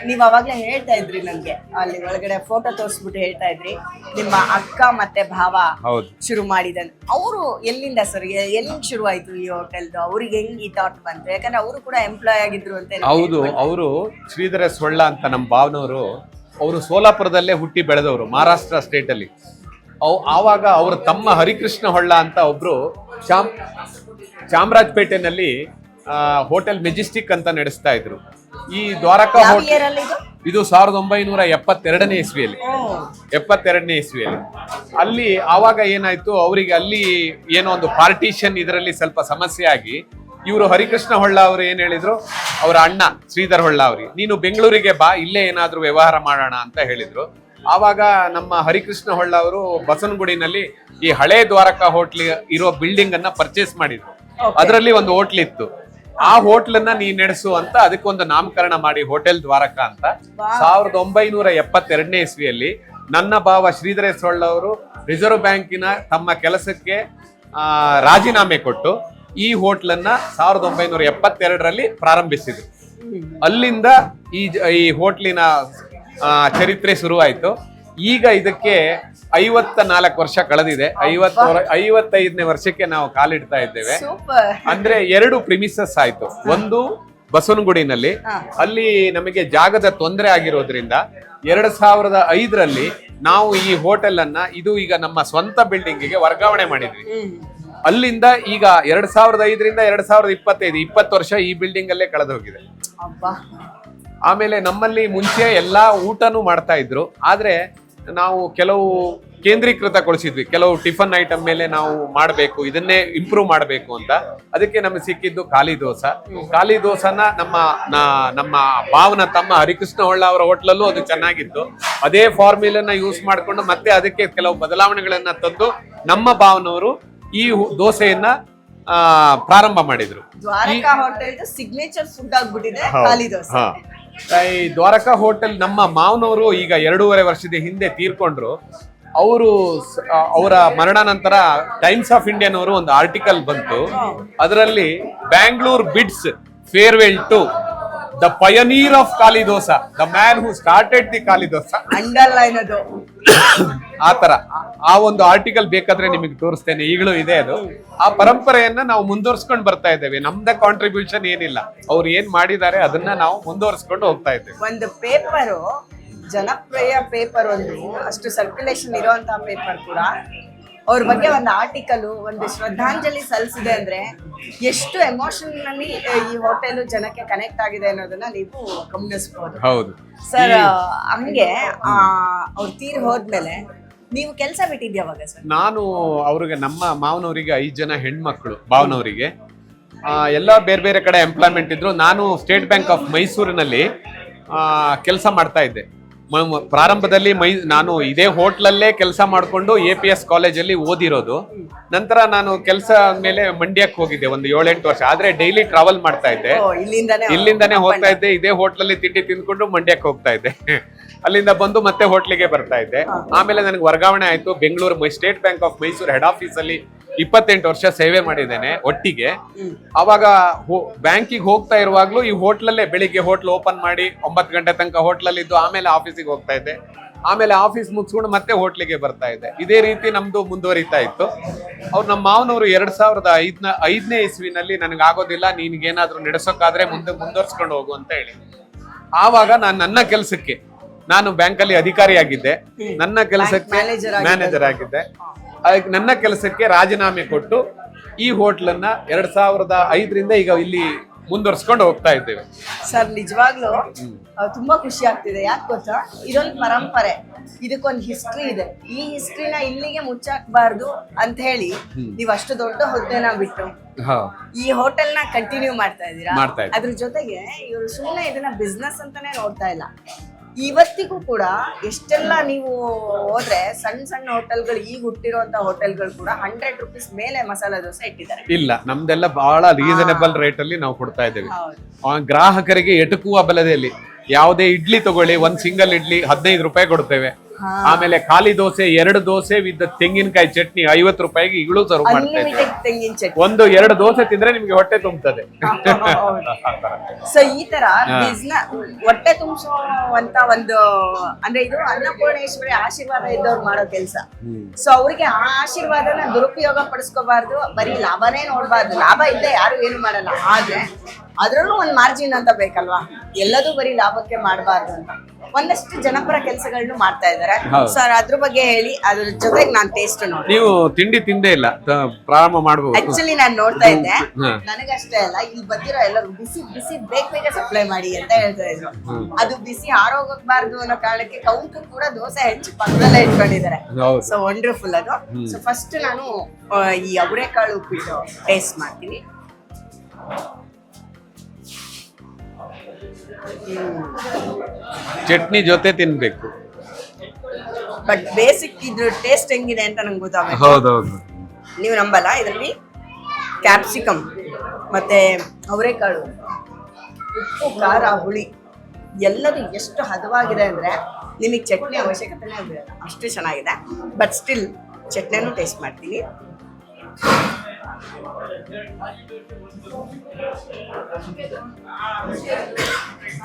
ನೀವ್ ಅವಾಗ್ಲೇ ಹೇಳ್ತಾ ಇದ್ರಿ ನನ್ಗೆ, ಅಲ್ಲಿ ಒಳಗಡೆ ಫೋಟೋ ತೋರಿಸ್ಬಿಟ್ಟು ಹೇಳ್ತಾ ಇದ್ರಿ ನಿಮ್ಮ ಅಕ್ಕ ಮತ್ತೆ ಭಾವ ಶುರು ಮಾಡಿದ. ಅವರು ಎಲ್ಲಿಂದ ಸರ್, ಎಲ್ಲಿಂದ ಶುರು ಆಯ್ತು ಈ ಹೋಟೆಲ್ದು? ಅವ್ರಿಗೆ ಹೆಂಗ್ ಈ ಥಾಟ್ ಬಂತು? ಯಾಕಂದ್ರೆ ಅವರು ಕೂಡ ಎಂಪ್ಲಾಯ್ ಆಗಿದ್ರು ಅಂತ. ಹೌದು, ಅವರು ಶ್ರೀಧರ ಸೊಳ್ಳ ಅಂತ ನಮ್ಮ ಭಾವನವರು. ಅವರು ಸೋಲಾಪುರದಲ್ಲೇ ಹುಟ್ಟಿ ಬೆಳೆದವರು, ಮಹಾರಾಷ್ಟ್ರ ಸ್ಟೇಟ್ ಅಲ್ಲಿ. ಆವಾಗ ಅವ್ರ ತಮ್ಮ ಹರಿಕೃಷ್ಣ ಹೊಳ್ಳ ಅಂತ ಒಬ್ರು ಚಾಮರಾಜಪೇಟೆನಲ್ಲಿ ಹೋಟೆಲ್ ಮೆಜೆಸ್ಟಿಕ್ ಅಂತ ನಡೆಸ್ತಾ ಇದ್ರು. ಈ ದ್ವಾರಕಾ ಹೋಟೆಲ್ ಇದು 1972ನೇ ಇಸ್ವಿಯಲ್ಲಿ. 72ನೇ ಇಸ್ವಿಯಲ್ಲಿ ಅಲ್ಲಿ ಆವಾಗ ಏನಾಯ್ತು, ಅವರಿಗೆ ಅಲ್ಲಿ ಏನೋ ಒಂದು ಪಾರ್ಟಿಷನ್ ಇದರಲ್ಲಿ ಸ್ವಲ್ಪ ಸಮಸ್ಯೆ ಆಗಿ ಇವರು ಹರಿಕೃಷ್ಣ ಹೊಳ್ಳ ಅವರು ಏನ್ ಹೇಳಿದ್ರು, ಅವರ ಅಣ್ಣ ಶ್ರೀಧರ್ ಹೊಳ್ಳ ಅವ್ರಿಗೆ, ನೀನು ಬೆಂಗಳೂರಿಗೆ ಬಾ, ಇಲ್ಲೇ ಏನಾದ್ರೂ ವ್ಯವಹಾರ ಮಾಡೋಣ ಅಂತ ಹೇಳಿದ್ರು. ಆವಾಗ ನಮ್ಮ ಹರಿಕೃಷ್ಣ ಹೊಳ್ಳ ಅವರು ಬಸವನಗುಡಿನಲ್ಲಿ ಈ ಹಳೆ ದ್ವಾರಕಾ ಹೋಟ್ಲ್ ಇರೋ ಬಿಲ್ಡಿಂಗ್ ಅನ್ನ ಪರ್ಚೇಸ್ ಮಾಡಿದ್ರು. ಅದರಲ್ಲಿ ಒಂದು ಹೋಟ್ಲ್ ಇತ್ತು. ಆ ಹೋಟ್ಲನ್ನ ನೀ ನಡೆಸು ಅಂತ ಅದಕ್ಕೊಂದು ನಾಮಕರಣ ಮಾಡಿ ಹೋಟೆಲ್ ದ್ವಾರಕಾ ಅಂತ 1972ನೇ ಇಸ್ವಿಯಲ್ಲಿ ನನ್ನ ಭಾವ ಶ್ರೀಧರ ಸೊಳ್ಳ ಅವರು ರಿಸರ್ವ್ ಬ್ಯಾಂಕಿನ ತಮ್ಮ ಕೆಲಸಕ್ಕೆ ರಾಜೀನಾಮೆ ಕೊಟ್ಟು ಈ ಹೋಟ್ಲನ್ನ 1972ರಲ್ಲಿ ಪ್ರಾರಂಭಿಸಿದ್ರು. ಅಲ್ಲಿಂದ ಈ ಹೋಟ್ಲಿನ ಚರಿತ್ರೆ ಶುರುವಾಯಿತು. ಈಗ ಇದಕ್ಕೆ 54 ವರ್ಷ ಕಳೆದಿದೆ. 55ನೇ ವರ್ಷಕ್ಕೆ ನಾವು ಕಾಲಿಡ್ತಾ ಇದ್ದೇವೆ. ಅಂದ್ರೆ 2 ಪ್ರಿಮಿಸಸ್ ಆಯ್ತು. ಒಂದು ಬಸವನಗುಡಿನಲ್ಲಿ, ಅಲ್ಲಿ ನಮಗೆ ಜಾಗದ ತೊಂದರೆ ಆಗಿರೋದ್ರಿಂದ 2005ರಲ್ಲಿ ನಾವು ಈ ಹೋಟೆಲ್ ಅನ್ನ ಇದು ಈಗ ನಮ್ಮ ಸ್ವಂತ ಬಿಲ್ಡಿಂಗಿಗೆ ವರ್ಗಾವಣೆ ಮಾಡಿದ್ವಿ. ಅಲ್ಲಿಂದ ಈಗ 2005ರಿಂದ 2025 20 ವರ್ಷ ಈ ಬಿಲ್ಡಿಂಗ್ ಅಲ್ಲೇ ಕಳೆದು ಹೋಗಿದೆ. ಆಮೇಲೆ ನಮ್ಮಲ್ಲಿ ಮುಂಚೆ ಎಲ್ಲಾ ಊಟನೂ ಮಾಡ್ತಾ ಇದ್ರು, ಆದ್ರೆ ನಾವು ಕೆಲವು ಕೇಂದ್ರೀಕೃತಗೊಳಿಸಿದ್ವಿ. ಕೆಲವು ಟಿಫನ್ ಐಟಮ್ ಮೇಲೆ ನಾವು ಮಾಡಬೇಕು, ಇದನ್ನೇ ಇಂಪ್ರೂವ್ ಮಾಡಬೇಕು ಅಂತ. ಅದಕ್ಕೆ ನಮಗೆ ಸಿಕ್ಕಿದ್ದು ಖಾಲಿ ದೋಸೆ. ಖಾಲಿ ದೋಸೆನ ನಮ್ಮ ಭಾವನ ತಮ್ಮ ಹರಿಕೃಷ್ಣ ಹೊಳ್ಳ ಅವರ ಹೋಟ್ಲಲ್ಲೂ ಅದು ಚೆನ್ನಾಗಿತ್ತು. ಅದೇ ಫಾರ್ಮ್ಯುಲನ್ನ ಯೂಸ್ ಮಾಡ್ಕೊಂಡು ಮತ್ತೆ ಅದಕ್ಕೆ ಕೆಲವು ಬದಲಾವಣೆಗಳನ್ನ ತಂದು ನಮ್ಮ ಭಾವನವರು ಈ ದೋಸೆಯನ್ನ ಪ್ರಾರಂಭ ಮಾಡಿದ್ರು. ಸಿಗ್ನೇಚರ್ ಫುಡ್ ಆಗ್ಬಿಟ್ಟಿದೆ ಖಾಲಿ ದೋಸೆ. ಈ ದ್ವಾರಕಾ ಹೋಟೆಲ್ ನಮ್ಮ ಮಾವನವರು ಈಗ 2.5 ವರ್ಷದ ಹಿಂದೆ ತೀರ್ಕೊಂಡ್ರು. ಅವರ ಮರಣ ನಂತರ ಟೈಮ್ಸ್ ಆಫ್ ಇಂಡಿಯನ್ ಅವರು ಒಂದು ಆರ್ಟಿಕಲ್ ಬಂತು. ಅದರಲ್ಲಿ Bangalore bids farewell to the pioneer of khali dosa, the man who started the khali dosa underline. ಅದು ಆತರ ಆ ಒಂದು ಆರ್ಟಿಕಲ್ ಬೇಕಾದ್ರೆ ನಿಮಗೆ ತೋರಿಸ್ತೇನೆ, ಈಗಲೂ ಇದೆ ಅದು. ಆ ಪರಂಪರೆಯನ್ನ ನಾವು ಮುಂದುವರ್ಸ್ಕೊಂಡು ಬರ್ತಾ ಇದ್ದೇವೆ. ನಮ್ದೇ ಕಾಂಟ್ರಿಬ್ಯೂಷನ್ ಏನಿಲ್ಲ, ಅವ್ರು ಏನ್ ಮಾಡಿದ್ದಾರೆ ಅದನ್ನ ನಾವು ಮುಂದುವರ್ಸ್ಕೊಂಡು ಹೋಗ್ತಾ ಇದ್ದೇವೆ. ಒಂದು ಪೇಪರು, ಜನಪ್ರಿಯ ಪೇಪರ್, ಒಂದು ಅಷ್ಟು ಸರ್ಕ್ಯುಲೇಷನ್ ಇರುವಂತಹ ಪೇಪರ್ ಕೂಡ ಅವ್ರ ಬಗ್ಗೆ ಒಂದು ಆರ್ಟಿಕಲ್, ಒಂದು ಶ್ರದ್ಧಾಂಜಲಿ ಸಲ್ಲಿಸಿದೆ ಅಂದ್ರೆ ಎಷ್ಟು ಎಮೋಷನಲಿ ಈ ಹೋಟೆಲ್ ಜನಕ್ಕೆ ಕನೆಕ್ಟ್ ಆಗಿದೆ ಅನ್ನೋದನ್ನ ನೀವು ಗಮನಿಸಬಹುದು. ಹೌದು ಸರ್, ಹಂಗೆ ಅವ್ರು ತೀರ್ ಹೋದ್ಮೇಲೆ ನೀವು ಕೆಲಸ ಬಿಟ್ಟಿದ್ಯಾವಾಗ ಸರ್? ನಾನು ಅವ್ರಿಗೆ, ನಮ್ಮ ಮಾವನವರಿಗೆ 5 ಜನ ಹೆಣ್ಮಕ್ಳು, ಭಾವನವರಿಗೆ ಎಲ್ಲ ಬೇರೆ ಬೇರೆ ಕಡೆ ಎಂಪ್ಲಾಯ್ಮೆಂಟ್ ಇದ್ರು. ನಾನು ಸ್ಟೇಟ್ ಬ್ಯಾಂಕ್ ಆಫ್ ಮೈಸೂರಿನಲ್ಲಿ ಕೆಲಸ ಮಾಡ್ತಾ ಇದ್ದೆ. ಪ್ರಾರಂಭದಲ್ಲಿ ನಾನು ಇದೇ ಹೋಟ್ಲಲ್ಲೇ ಕೆಲಸ ಮಾಡಿಕೊಂಡು APS ಕಾಲೇಜಲ್ಲಿ ಓದಿರೋದು. ನಂತರ ನಾನು ಕೆಲಸ ಮೇಲೆ ಮಂಡ್ಯಕ್ಕೆ ಹೋಗಿದ್ದೆ ಒಂದು 7-8 ವರ್ಷ. ಆದ್ರೆ ಡೈಲಿ ಟ್ರಾವೆಲ್ ಮಾಡ್ತಾ ಇದ್ದೆ, ಇಲ್ಲಿಂದಾನೇ ಹೋಗ್ತಾ ಇದ್ದೆ. ಇದೇ ಹೋಟ್ಲಲ್ಲಿ ತಿಂಡಿ ತಿಂದ್ಕೊಂಡು ಮಂಡ್ಯಕ್ಕೆ ಹೋಗ್ತಾ ಇದ್ದೆ. ಅಲ್ಲಿಂದ ಬಂದು ಮತ್ತೆ ಹೋಟ್ಲಿಗೆ ಬರ್ತಾ ಇದ್ದೆ. ಆಮೇಲೆ ನನಗೆ ವರ್ಗಾವಣೆ ಆಯ್ತು Bengaluru state bank of Mysuru head office ಅಲ್ಲಿ 28 ವರ್ಷ ಸೇವೆ ಮಾಡಿದ್ದೇನೆ ಒಟ್ಟಿಗೆ. ಅವಾಗ ಬ್ಯಾಂಕಿಗೆ ಹೋಗ್ತಾ ಇರುವಾಗ್ಲೂ ಈ ಹೋಟ್ಲಲ್ಲೇ ಬೆಳಿಗ್ಗೆ ಹೋಟ್ಲ್ ಓಪನ್ ಮಾಡಿ 9 ಗಂಟೆ ತನಕ ಹೋಟ್ಲಲ್ಲಿ ಇದ್ದು ಆಮೇಲೆ ಆಫೀಸಿಗೆ ಹೋಗ್ತಾ ಇದ್ದೆ. ಆಮೇಲೆ ಆಫೀಸ್ ಮುಗಿಸ್ಕೊಂಡು ಮತ್ತೆ ಹೋಟ್ಲಿಗೆ ಬರ್ತಾ ಇದ್ದೆ. ಇದೇ ರೀತಿ ನಮ್ದು ಮುಂದುವರಿತಾ ಇತ್ತು. ಅವ್ರು ನಮ್ಮ ಮಾವನವರು 2005ನೇ ಇಸ್ವಿನಲ್ಲಿ ನನಗಾಗೋದಿಲ್ಲ, ನಿನ್ಗೇನಾದ್ರೂ ನಡೆಸೋಕಾದ್ರೆ ಮುಂದುವರ್ಸ್ಕೊಂಡು ಹೋಗು ಅಂತ ಹೇಳಿ. ಆವಾಗ ನನ್ನ ಕೆಲಸಕ್ಕೆ, ನಾನು ಬ್ಯಾಂಕಲ್ಲಿ ಅಧಿಕಾರಿಯಾಗಿದ್ದೆ, ನನ್ನ ಕೆಲಸಕ್ಕೆ ಮ್ಯಾನೇಜರ್ ಆಗಿದ್ದೆ. ಅದಕ್ಕೆ ನನ್ನ ಕೆಲಸಕ್ಕೆ ರಾಜೀನಾಮೆ ಕೊಟ್ಟು ಈ ಹೋಟ್ಲನ್ನ 2005ರಿಂದ ಈಗ ಇಲ್ಲಿ ಮುಂದುವರ್ಸ್ಕೊಂಡು ಹೋಗ್ತಾ ಇದ್ದೇವೆ. ಸರ್ ನಿಜವಾಗ್ಲೂ ತುಂಬಾ ಖುಷಿ ಆಗ್ತಿದೆ. ಯಾಕೆ ಗೊತ್ತಾ, ಇದೊಂದು ಪರಂಪರೆ, ಇದಕ್ಕೊಂದು ಹಿಸ್ಟ್ರಿ ಇದೆ. ಈ ಹಿಸ್ಟ್ರಿನ ಇಲ್ಲಿಗೆ ಮುಚ್ಚಾಕ್ಬಾರ್ದು ಅಂತ ಹೇಳಿ ನೀವು ಅಷ್ಟು ದೊಡ್ಡ ಹುದ್ದೆನ ಬಿಟ್ಟು ಈ ಹೋಟೆಲ್ ನ ಕಂಟಿನ್ಯೂ ಮಾಡ್ತಾ ಇದ್ದೀರಾ. ಅದ್ರ ಜೊತೆಗೆ ಇವರು ಸುಮ್ಮನೆ ಇದನ್ನ ಬಿಸ್ನೆಸ್ ಅಂತಾನೆ ನೋಡ್ತಾ ಇಲ್ಲ. ಇವತ್ತಿಗೂ ಕೂಡ ಎಷ್ಟೆಲ್ಲ ನೀವು ಹೋದ್ರೆ ಸಣ್ಣ ಸಣ್ಣ ಹೋಟೆಲ್ಗಳು, ಈಗ ಹುಟ್ಟಿರುವಂತ ಹೋಟೆಲ್ಗಳು ಕೂಡ 100 ರೂಪೀಸ್ ಮೇಲೆ ಮಸಾಲಾ ದೋಸೆ ಇಟ್ಟಿದ್ದಾರೆ. ಇಲ್ಲ, ನಮ್ದೆಲ್ಲ ಬಹಳ ರೀಸನಬಲ್ ರೇಟ್ ಅಲ್ಲಿ ನಾವು ಕೊಡ್ತಾ ಇದ್ದೇವೆ. ಗ್ರಾಹಕರಿಗೆ ಎಟುಕುವ ಬೆಲೆಯಲ್ಲಿ ಯಾವುದೇ ಇಡ್ಲಿ ತಗೊಳ್ಳಿ, ಒಂದ್ ಸಿಂಗಲ್ ಇಡ್ಲಿ 15 ರೂಪಾಯಿ ಕೊಡ್ತೇವೆ. ಆಮೇಲೆ ಖಾಲಿ ದೋಸೆ 2 ದೋಸೆ ವಿತ್ ತೆಂಗಿನಕಾಯಿ ಚಟ್ನಿ 50 ರೂಪಾಯಿಗೆ ಈಗಲೂ ಸರ್ವ್ ಮಾಡ್ತಾ ಇದ್ದೇವೆ. ತೆಂಗಿನ ಚಟ್ನಿ 1-2 ದೋಸೆ ತಿಂದ್ರೆ ನಿಮ್ಗೆ ಹೊಟ್ಟೆ ತುಂಬುತ್ತದೆ. ಸೊ ಈ ತರ ಬಿಸ್ನೆಸ್ ಹೊಟ್ಟೆ ತುಂಬಿಸುವಂತ ಒಂದು, ಅಂದ್ರೆ ಇದು ಅನ್ನಪೂರ್ಣೇಶ್ವರಿ ಆಶೀರ್ವಾದ ಇದ್ದವ್ರು ಮಾಡೋ ಕೆಲಸ. ಸೊ ಅವ್ರಿಗೆ ಆ ಆಶೀರ್ವಾದನ ದುರುಪಯೋಗ ಪಡಿಸ್ಕೋಬಾರ್ದು, ಬರೀ ಲಾಭನೇ ನೋಡ್ಬಾರ್ದು. ಲಾಭ ಇದ್ದೇ ಯಾರು ಏನು ಮಾಡಲ್ಲ, ಆದ್ರೆ ಅದ್ರಲ್ಲೂ ಒಂದು ಮಾರ್ಜಿನ್ ಅಂತ ಬೇಕಲ್ವಾ. ಎಲ್ಲದೂ ಬರೀ ಲಾಭಕ್ಕೆ ಮಾಡಬಾರ್ದು ಅಂತ ಒಂದಷ್ಟು ಜನಪರ ಕೆಲಸಗಳನ್ನು ಮಾಡ್ತಾ ಇದ್ದಾರೆ. ಸರ್ ಅದ್ರ ಬಗ್ಗೆ ಹೇಳಿ, ಅದ್ರ ಜೊತೆಗೆ ನಾನು ಟೇಸ್ಟ್ ನೋಡಿ. ನೀವು ತಿಂಡಿ ತಿಂದೇ ಇಲ್ಲ, ಪ್ರಾರಂಭ ಮಾಡಬಹುದು. ಆಕ್ಚುಲಿ ನಾನು ನೋಡ್ತಾ ಇದ್ದೆ, ನನಗಷ್ಟೇ ಅಲ್ಲ ಇಲ್ಲಿ ಬಂದಿರೋ ಎಲ್ಲರೂ ಬಿಸಿ ಬಿಸಿ ಬೇಗ ಸಪ್ಲೈ ಮಾಡಿ ಅಂತ ಹೇಳ್ತಾ ಇದ್ರು. ಅದು ಬಿಸಿ ಆರೋಗಬಾರ್ದು ಅನ್ನೋ ಕಾರಣಕ್ಕೆ ಕೌಂಟರ್ ಕೂಡ ದೋಸೆ ಹೆಚ್ಚು ಪಕ್ಕದಲ್ಲೇ ಇಟ್ಕೊಂಡಿದ್ದಾರೆ. ಸೊ ವಂಡರ್ಫುಲ್ ಅದು. ಸೊ ಫಸ್ಟ್ ನಾನು ಈ ಅವರೆಕಾಳು ಉಪ್ಪಿಟ್ಟು ಟೇಸ್ಟ್ ಮಾಡ್ತೀನಿ. ಚಟ್ನಿ ಜೊತೆ ತಿನ್ಬೇಕು. ಬಟ್ ಬೇಸಿಕ್ ಇದ್ರ ಟೇಸ್ಟ್ ಹೆಂಗಿದೆ ಅಂತ ನಂಗೆ ಗೊತ್ತಾಗಬೇಕು. ಹೌದೌದು, ನೀವು ನಂಬಲ್ಲ, ಇದರಲ್ಲಿ ಕ್ಯಾಪ್ಸಿಕಮ್ ಮತ್ತೆ ಅವರೆಕಾಳು, ಉಪ್ಪು, ಖಾರ, ಹುಳಿ ಎಲ್ಲದು ಎಷ್ಟು ಹದವಾಗಿದೆ ಅಂದ್ರೆ ನಿಮಗೆ ಚಟ್ನಿ ಅವಶ್ಯಕತೆನೇ ಇರಲ್ಲ, ಅಷ್ಟು ಚೆನ್ನಾಗಿದೆ. ಬಟ್ ಸ್ಟಿಲ್ ಚಟ್ನಿನೂ ಟೇಸ್ಟ್ ಮಾಡ್ತೀನಿ.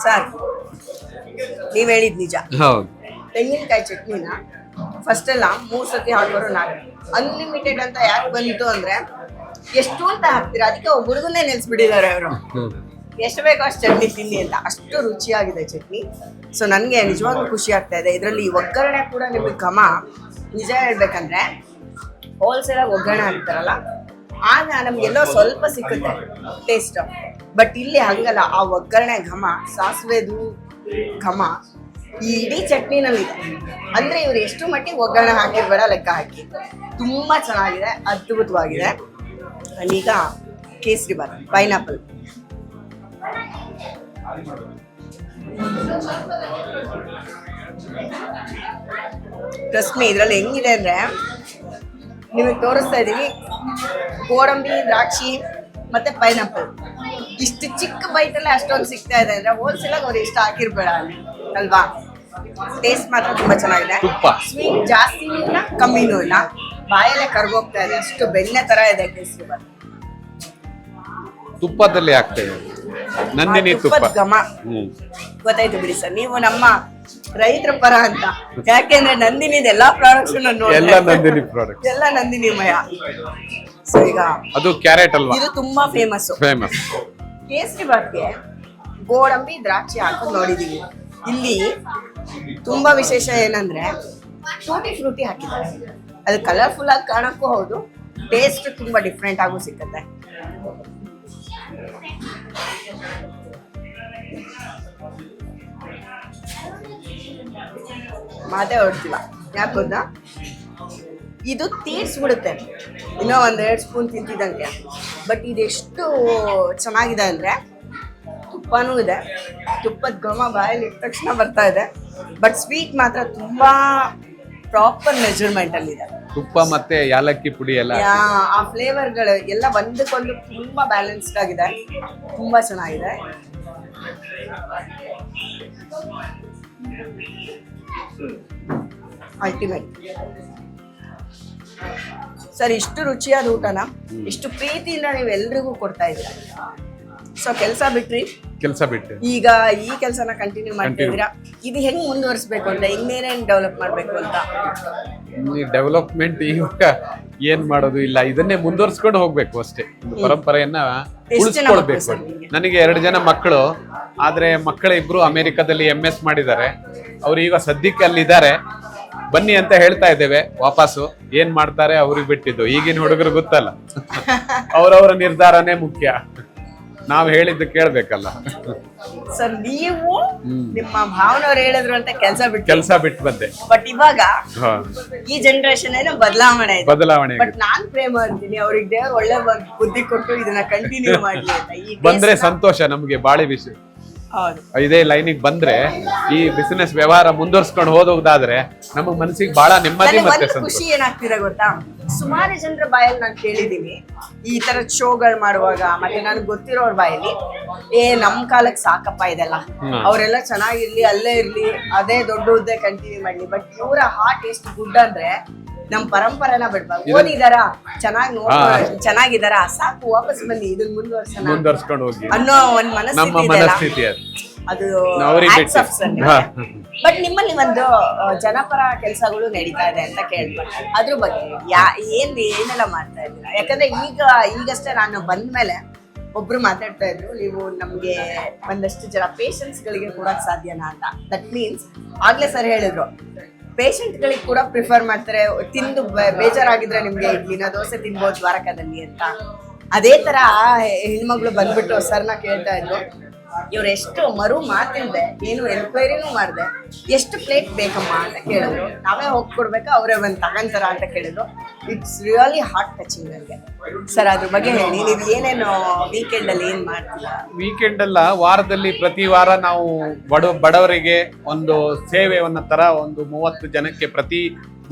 ಸರ್ ನೀವ್ ಹೇಳಿದ್ ನಿಜ. ತೆಂಗಿನಕಾಯಿ ಚಟ್ನಿನ ಫಸ್ಟ್ ಎಲ್ಲ 3 ಸತಿ ಹಾಕೋರು ನಾನು ಅನ್ಲಿಮಿಟೆಡ್ ಅಂತ ಯಾಕೆ ಬಂತು ಅಂದ್ರೆ ಎಷ್ಟು ಅಂತ ಹಾಕ್ತೀರಾ, ಅದಕ್ಕೆ ಒಬ್ಬ ಹುಡುಗನ್ನೇ ನೆನ್ಸ್ಬಿಟ್ಟಿದ್ದಾರೆ ಅವರು. ಎಷ್ಟು ಬೇಕೋ ಅಷ್ಟು ಚಟ್ನಿ ತಿನ್ನಿ ಅಂತ, ಅಷ್ಟು ರುಚಿಯಾಗಿದೆ ಚಟ್ನಿ. ಸೊ ನನಗೆ ನಿಜವಾಗ್ಲೂ ಖುಷಿ ಆಗ್ತಾ ಇದೆ. ಇದರಲ್ಲಿ ಒಗ್ಗರಣೆ ಕೂಡ ನಿಮಗೆ ಘಮ, ನಿಜ ಹೇಳ್ಬೇಕಂದ್ರೆ ಹೋಲ್ಸೇಲಾಗಿ ಒಗ್ಗರಣೆ ಹಾಕ್ತಾರಲ್ಲ ಆಗ ನಮ್ಗೆಲ್ಲೋ ಸ್ವಲ್ಪ ಸಿಕ್ಕುತ್ತೆ ಟೇಸ್ಟ್. ಬಟ್ ಇಲ್ಲಿ ಹಂಗಲ್ಲ, ಆ ಒಗ್ಗರಣೆ ಘಮ, ಸಾಸಿವೆದು ಘಮ ಈ ಇಡೀ ಚಟ್ನಿನಲ್ಲಿದೆ. ಅಂದ್ರೆ ಇವ್ರು ಎಷ್ಟು ಮಟ್ಟಿಗೆ ಒಗ್ಗರಣೆ ಹಾಕಿರ್ಬೇಡ ಲೆಕ್ಕ ಹಾಕಿ, ತುಂಬಾ ಚೆನ್ನಾಗಿದೆ, ಅದ್ಭುತವಾಗಿದೆ. ಈಗ ಕೇಸರಿ ಬಾತ್, ಪೈನಾಪಲ್. ರಶ್ಮಿ ಇದರಲ್ಲಿ ಹೆಂಗಿದೆ ಅಂದ್ರೆ ನಿಮಗೆ ತೋರಿಸ್ತಾ ಇದೀವಿ, ಗೋಡಂಬಿ, ದ್ರಾಕ್ಷಿ ಮತ್ತೆ ಪೈನಾಪಲ್ ಇಷ್ಟು ಚಿಕ್ಕ ಬೈಟಲ್ಲೇ ಅಷ್ಟೊಂದು ಸಿಗ್ತಾ ಇದೆ ಅಂದ್ರೆ ಹೋಲ್ಸೇಲಾಗಿ ಅವ್ರು ಇಷ್ಟ ಹಾಕಿರ್ಬೇಡ ಅಲ್ವಾ. ಟೇಸ್ಟ್ ಮಾತ್ರ ತುಂಬಾ ಚೆನ್ನಾಗಿದೆ. ಸ್ವೀಟ್ ಜಾಸ್ತಿನೂ ಇಲ್ಲ, ಕಮ್ಮಿನೂ ಇಲ್ಲ, ಬಾಯಲ್ಲೇ ಕರ್ಗೋಗ್ತಾ ಇದೆ, ಅಷ್ಟು ಬೆಣ್ಣೆ ತರ ಇದೆ ಕೇಸರಿ ಬಾತ್. ತುಪ್ಪದಲ್ಲಿ ಹಾಕ್ತೇವೆ, ನಂದಿನಿ ತುಪ್ಪ ಘಮ ಗೊತ್ತಾಯ್ತು ಬಿಡಿ ಸರ್, ನೀವು ನಮ್ಮ ರೈತರ ಪರ ಅಂತ. ಯಾಕೆಂದ್ರೆ ನಂದಿನಿದ ಎಲ್ಲಾ ಪ್ರಾಡಕ್ಟ್ಸ್ ಎಲ್ಲ ನಂದಿನಿಮಯ. ಸೊ ಈಗ ಅದು ಕ್ಯಾರೆಟ್ ಅಲ್ವಾ, ಇದು ತುಂಬಾ ಫೇಮಸ್. ಕೇಸರಿ ಬಾತ್ಗೆ ಗೋಡಂಬಿ, ದ್ರಾಕ್ಷಿ ಹಾಕೋದು ನೋಡಿದೀವಿ. ಇಲ್ಲಿ ತುಂಬಾ ವಿಶೇಷ ಏನಂದ್ರೆ ಟೂಟಿ ಫ್ರೂಟಿ ಹಾಕಿದ್ದಾರೆ. ಅದು ಕಲರ್ಫುಲ್ ಆಗಿ ಕಾಣಕ್ಕೂ ಹೌದು, ಟೇಸ್ಟ್ ತುಂಬಾ ಡಿಫ್ರೆಂಟ್ ಆಗೂ ಸಿಕ್ಕತ್ತೆ. ಮಾತೇ ಹೊಡ್ತಿಲ್ಲ, ಯಾಕೆ ಗೊತ್ತಾ, ಇದು ತೀರ್ಸ್ಬಿಡುತ್ತೆ ಇನ್ನೂ 1-2 ಸ್ಪೂನ್ ತಿಂತಿದ್ದಂಗೆ. ಬಟ್ ಇದೆಷ್ಟು ಚೆನ್ನಾಗಿದೆ ಅಂದ್ರೆ ತುಪ್ಪನೂ ಇದೆ, ತುಪ್ಪದ ಘಮ ಬಾಯಲ್ಲಿ ಇಟ್ಟ ತಕ್ಷಣ ಬರ್ತಾ ಇದೆ. ಬಟ್ ಸ್ವೀಟ್ ಮಾತ್ರ ತುಂಬಾ ಪ್ರಾಪರ್ ಮೆಜರ್ಮೆಂಟ್ ಅಲ್ಲಿ ಇದೆ. ತುಪ್ಪ ಮತ್ತೆ ಯಾಲಕ್ಕಿ ಪುಡಿ ಎಲ್ಲ, ಆ ಫ್ಲೇವರ್ಗಳು ಎಲ್ಲ ಒಂದಕ್ಕೊಂದು ತುಂಬಾ ಬ್ಯಾಲೆನ್ಸ್ಡ್ ಆಗಿದೆ, ತುಂಬಾ ಚೆನ್ನಾಗಿದೆ. Ultimate sir. ಇಷ್ಟು ರುಚಿಯಾದ ಊಟನ ಇಷ್ಟು ಪ್ರೀತಿಯಿಂದ ನೀವು ಎಲ್ರಿಗೂ ಕೊಡ್ತಾ ಇದ್ದೀರಾ. ಸೊ ಕೆಲಸ ಬಿಟ್ಟು ಈಗ ಈ ಕೆಲಸನ ಕಂಟಿನ್ಯೂ ಮಾಡ್ತಿದ್ದೀರಾ. ಇದು ಹೆಂಗ್ ಮುಂದುವರಿಸಬೇಕು ಅಂತ, ಇನ್ನೇನೇನ್ ಡೆವಲಪ್ ಮಾಡ್ಬೇಕು ಅಂತ? ಡೆವಲಪ್ಮೆಂಟ್ ಇವಾಗ ಏನ್ ಮಾಡೋದು ಇಲ್ಲ, ಇದನ್ನೇ ಮುಂದುವರ್ಸ್ಕೊಂಡು ಹೋಗ್ಬೇಕು ಅಷ್ಟೇ. ಪರಂಪರೆಯನ್ನ ಉಳಿಸ್ಕೊಳ್ಬೇಕು. ನನಗೆ 2 ಜನ ಮಕ್ಕಳು, ಆದ್ರೆ ಮಕ್ಕಳ ಇಬ್ರು ಅಮೆರಿಕದಲ್ಲಿ MS ಮಾಡಿದ್ದಾರೆ. ಅವ್ರು ಈಗ ಸದ್ಯಕ್ಕೆ ಅಲ್ಲಿದ್ದಾರೆ. ಬನ್ನಿ ಅಂತ ಹೇಳ್ತಾ ಇದ್ದೇವೆ ವಾಪಸ್ಸು. ಏನ್ ಮಾಡ್ತಾರೆ ಅವ್ರಿಗೆ ಬಿಟ್ಟಿದ್ದು, ಈಗಿನ ಹುಡುಗರು ಗೊತ್ತಲ್ಲ, ಅವರವರ ನಿರ್ಧಾರನೇ ಮುಖ್ಯ, ನಾವ್ ಹೇಳಿದ್ದು ಕೇಳ್ಬೇಕಲ್ಲ. ಸರ್ ನೀವು ನಿಮ್ಮ ಭಾವನವ್ರು ಹೇಳಿದ್ರು ಅಂತ ಕೆಲಸ ಬಿಟ್ಟು ಬಂದೆ. ಬಟ್ ಇವಾಗ ಈ ಜನರೇಷನ್ ಏನೋ ಬದಲಾವಣೆ ಬಟ್ ನಾನ್ ಪ್ರೇಮ ಅಂತೀನಿ, ಅವ್ರಿಗೆ ದೇವ್ರು ಒಳ್ಳೆ ಬುದ್ಧಿ ಕೊಟ್ಟು ಇದನ್ನ ಕಂಟಿನ್ಯೂ ಮಾಡ್ಲಿ ಅಂತ. ಬಂದ್ರೆ ಸಂತೋಷ ನಮ್ಗೆ, ಬಾಳಿ ವಿಷಯ ಹೌದು. ಇದೇ ಲೈನಿಗೆ ಬಂದ್ರೆ ಈ ಬಿಸಿನೆಸ್ ವ್ಯವಹಾರ ಮುಂದುವರ್ಸ್ಕೊಂಡು ಹೋಗೋದಾದ್ರೆ ನಮಗ್ ಮನಸ್ಸಿಗೆ ಬಹಳ ನೆಮ್ಮದಿ ಮತ್ತೆ ಖುಷಿ ಏನಾಗ್ತಿರ ಗೊತ್ತಾ, ಸುಮಾರು ಜನರ ಬಾಯಲ್ಲಿ ನಾನು ಕೇಳಿದೀನಿ ಈ ತರ ಶೋಗಳು ಮಾಡುವಾಗ, ಮತ್ತೆ ನನಗೆ ಗೊತ್ತಿರೋರ್ ಬಾಯಲ್ಲಿ, ನಮ್ ಕಾಲಕ್ಕೆ ಸಾಕಪ್ಪ ಇದೆಲ್ಲ, ಅವರೆಲ್ಲ ಚೆನ್ನಾಗಿರ್ಲಿ, ಅಲ್ಲೇ ಇರ್ಲಿ, ಅದೇ ದೊಡ್ಡ ಹುದ್ದೆ ಕಂಟಿನ್ಯೂ ಮಾಡ್ಲಿ. ಬಟ್ ಇವರ ಹಾರ್ಟ್ ಎಷ್ಟು ಗುಡ್ ಅಂದ್ರೆ ನಮ್ ಪರಂಪರೆನ ಬಿಡ್ಬಾರ್ದು, ಓದಿದಾರ, ಚೆನ್ನಾಗಿದಾರ, ಸಾಕು ವಾಪಸ್ ಬನ್ನಿ, ಇದನ್ನ ಮುಂದುವರ್ಸ್ಕೊಂಡು ಹೋಗಿ ಅನ್ನೋ ಒಂದ್ ಮನಸ್ಥಿತಿ ಅದು. ಬಟ್ ನಿಮ್ಮಲ್ಲಿ ಒಂದು ಜನಪರ ಕೆಲಸಗಳು ನಡೀತಾ ಇದೆ ಅಂತ ಕೇಳ್ಪಟ್ಟೆ, ಅದ್ರ ಬಗ್ಗೆ ಏನೆಲ್ಲ ಮಾಡ್ತಾ ಇದ್ದೀರಾ? ಯಾಕಂದ್ರೆ ಈಗಷ್ಟೇ ನಾನು ಬಂದ್ಮೇಲೆ ಒಬ್ರು ಮಾತಾಡ್ತಾ ಇದ್ರು, ನೀವು ನಮ್ಗೆ ಒಂದಷ್ಟು ಜನ ಪೇಷಂಟ್ಸ್ ಗಳಿಗೆ ಕೊಡಕ್ ಸಾಧ್ಯನಾ ಅಂತ. ದಟ್ ಮೀನ್ಸ್ ಆಗ್ಲೇ ಸರ್ ಹೇಳಿದ್ರು, ಪೇಷಂಟ್ ಗಳಿಗೆ ಕೂಡ ಪ್ರಿಫರ್ ಮಾಡ್ತಾರೆ, ತಿಂದು ಬೇಜಾರಾಗಿದ್ರೆ ನಿಮ್ಗೆ ಇಡ್ಲಿನ ದೋಸೆ ತಿನ್ಬೋದು ದ್ವಾರಕದಲ್ಲಿ ಅಂತ. ಅದೇ ತರ ಹೆಣ್ಮಗಳು ಬಂದ್ಬಿಟ್ಟು ಸರ್ನ ಕೇಳ್ತಾ ಇದ್ರು, ಇವ್ರು ಎಷ್ಟು ಮರು ಮಾತಿಲ್ದೆ, ಏನು ಎನ್ಕ್ವೈರಿನೂ ಮಾಡ್ದೆ, ಎಷ್ಟು ಪ್ಲೇಟ್ ಬೇಕಮ್ಮ ಅಂತ ಕೇಳಿದ್ರು. ನಾವೇ ಹೋಗಿ ಕೊಡ್ಬೇಕಾ, ಅವರೇ ಬಂದು ತಗೊಂತಾರ ಅಂತ ಕೇಳಿದ್ರು. ಇಟ್ಸ್ ರಿಯಲಿ ಹಾರ್ಟ್ ಟಚಿಂಗ್ ನನಗೆ. ಸರ್ ಅದ್ರ ಬಗ್ಗೆ ಹೇಳಿ, ನೀವು ಏನೇನು ವೀಕೆಂಡ್ ಅಲ್ಲಿ ಏನ್ ಮಾಡ್ತೀರಾ? ವೀಕೆಂಡ್ ಅಲ್ಲ, ವಾರದಲ್ಲಿ ಪ್ರತಿ ವಾರ ನಾವು ಬಡವರಿಗೆ ಒಂದು ಸೇವೆಯನ್ನ ತರ ಒಂದು 30 ಜನಕ್ಕೆ ಪ್ರತಿ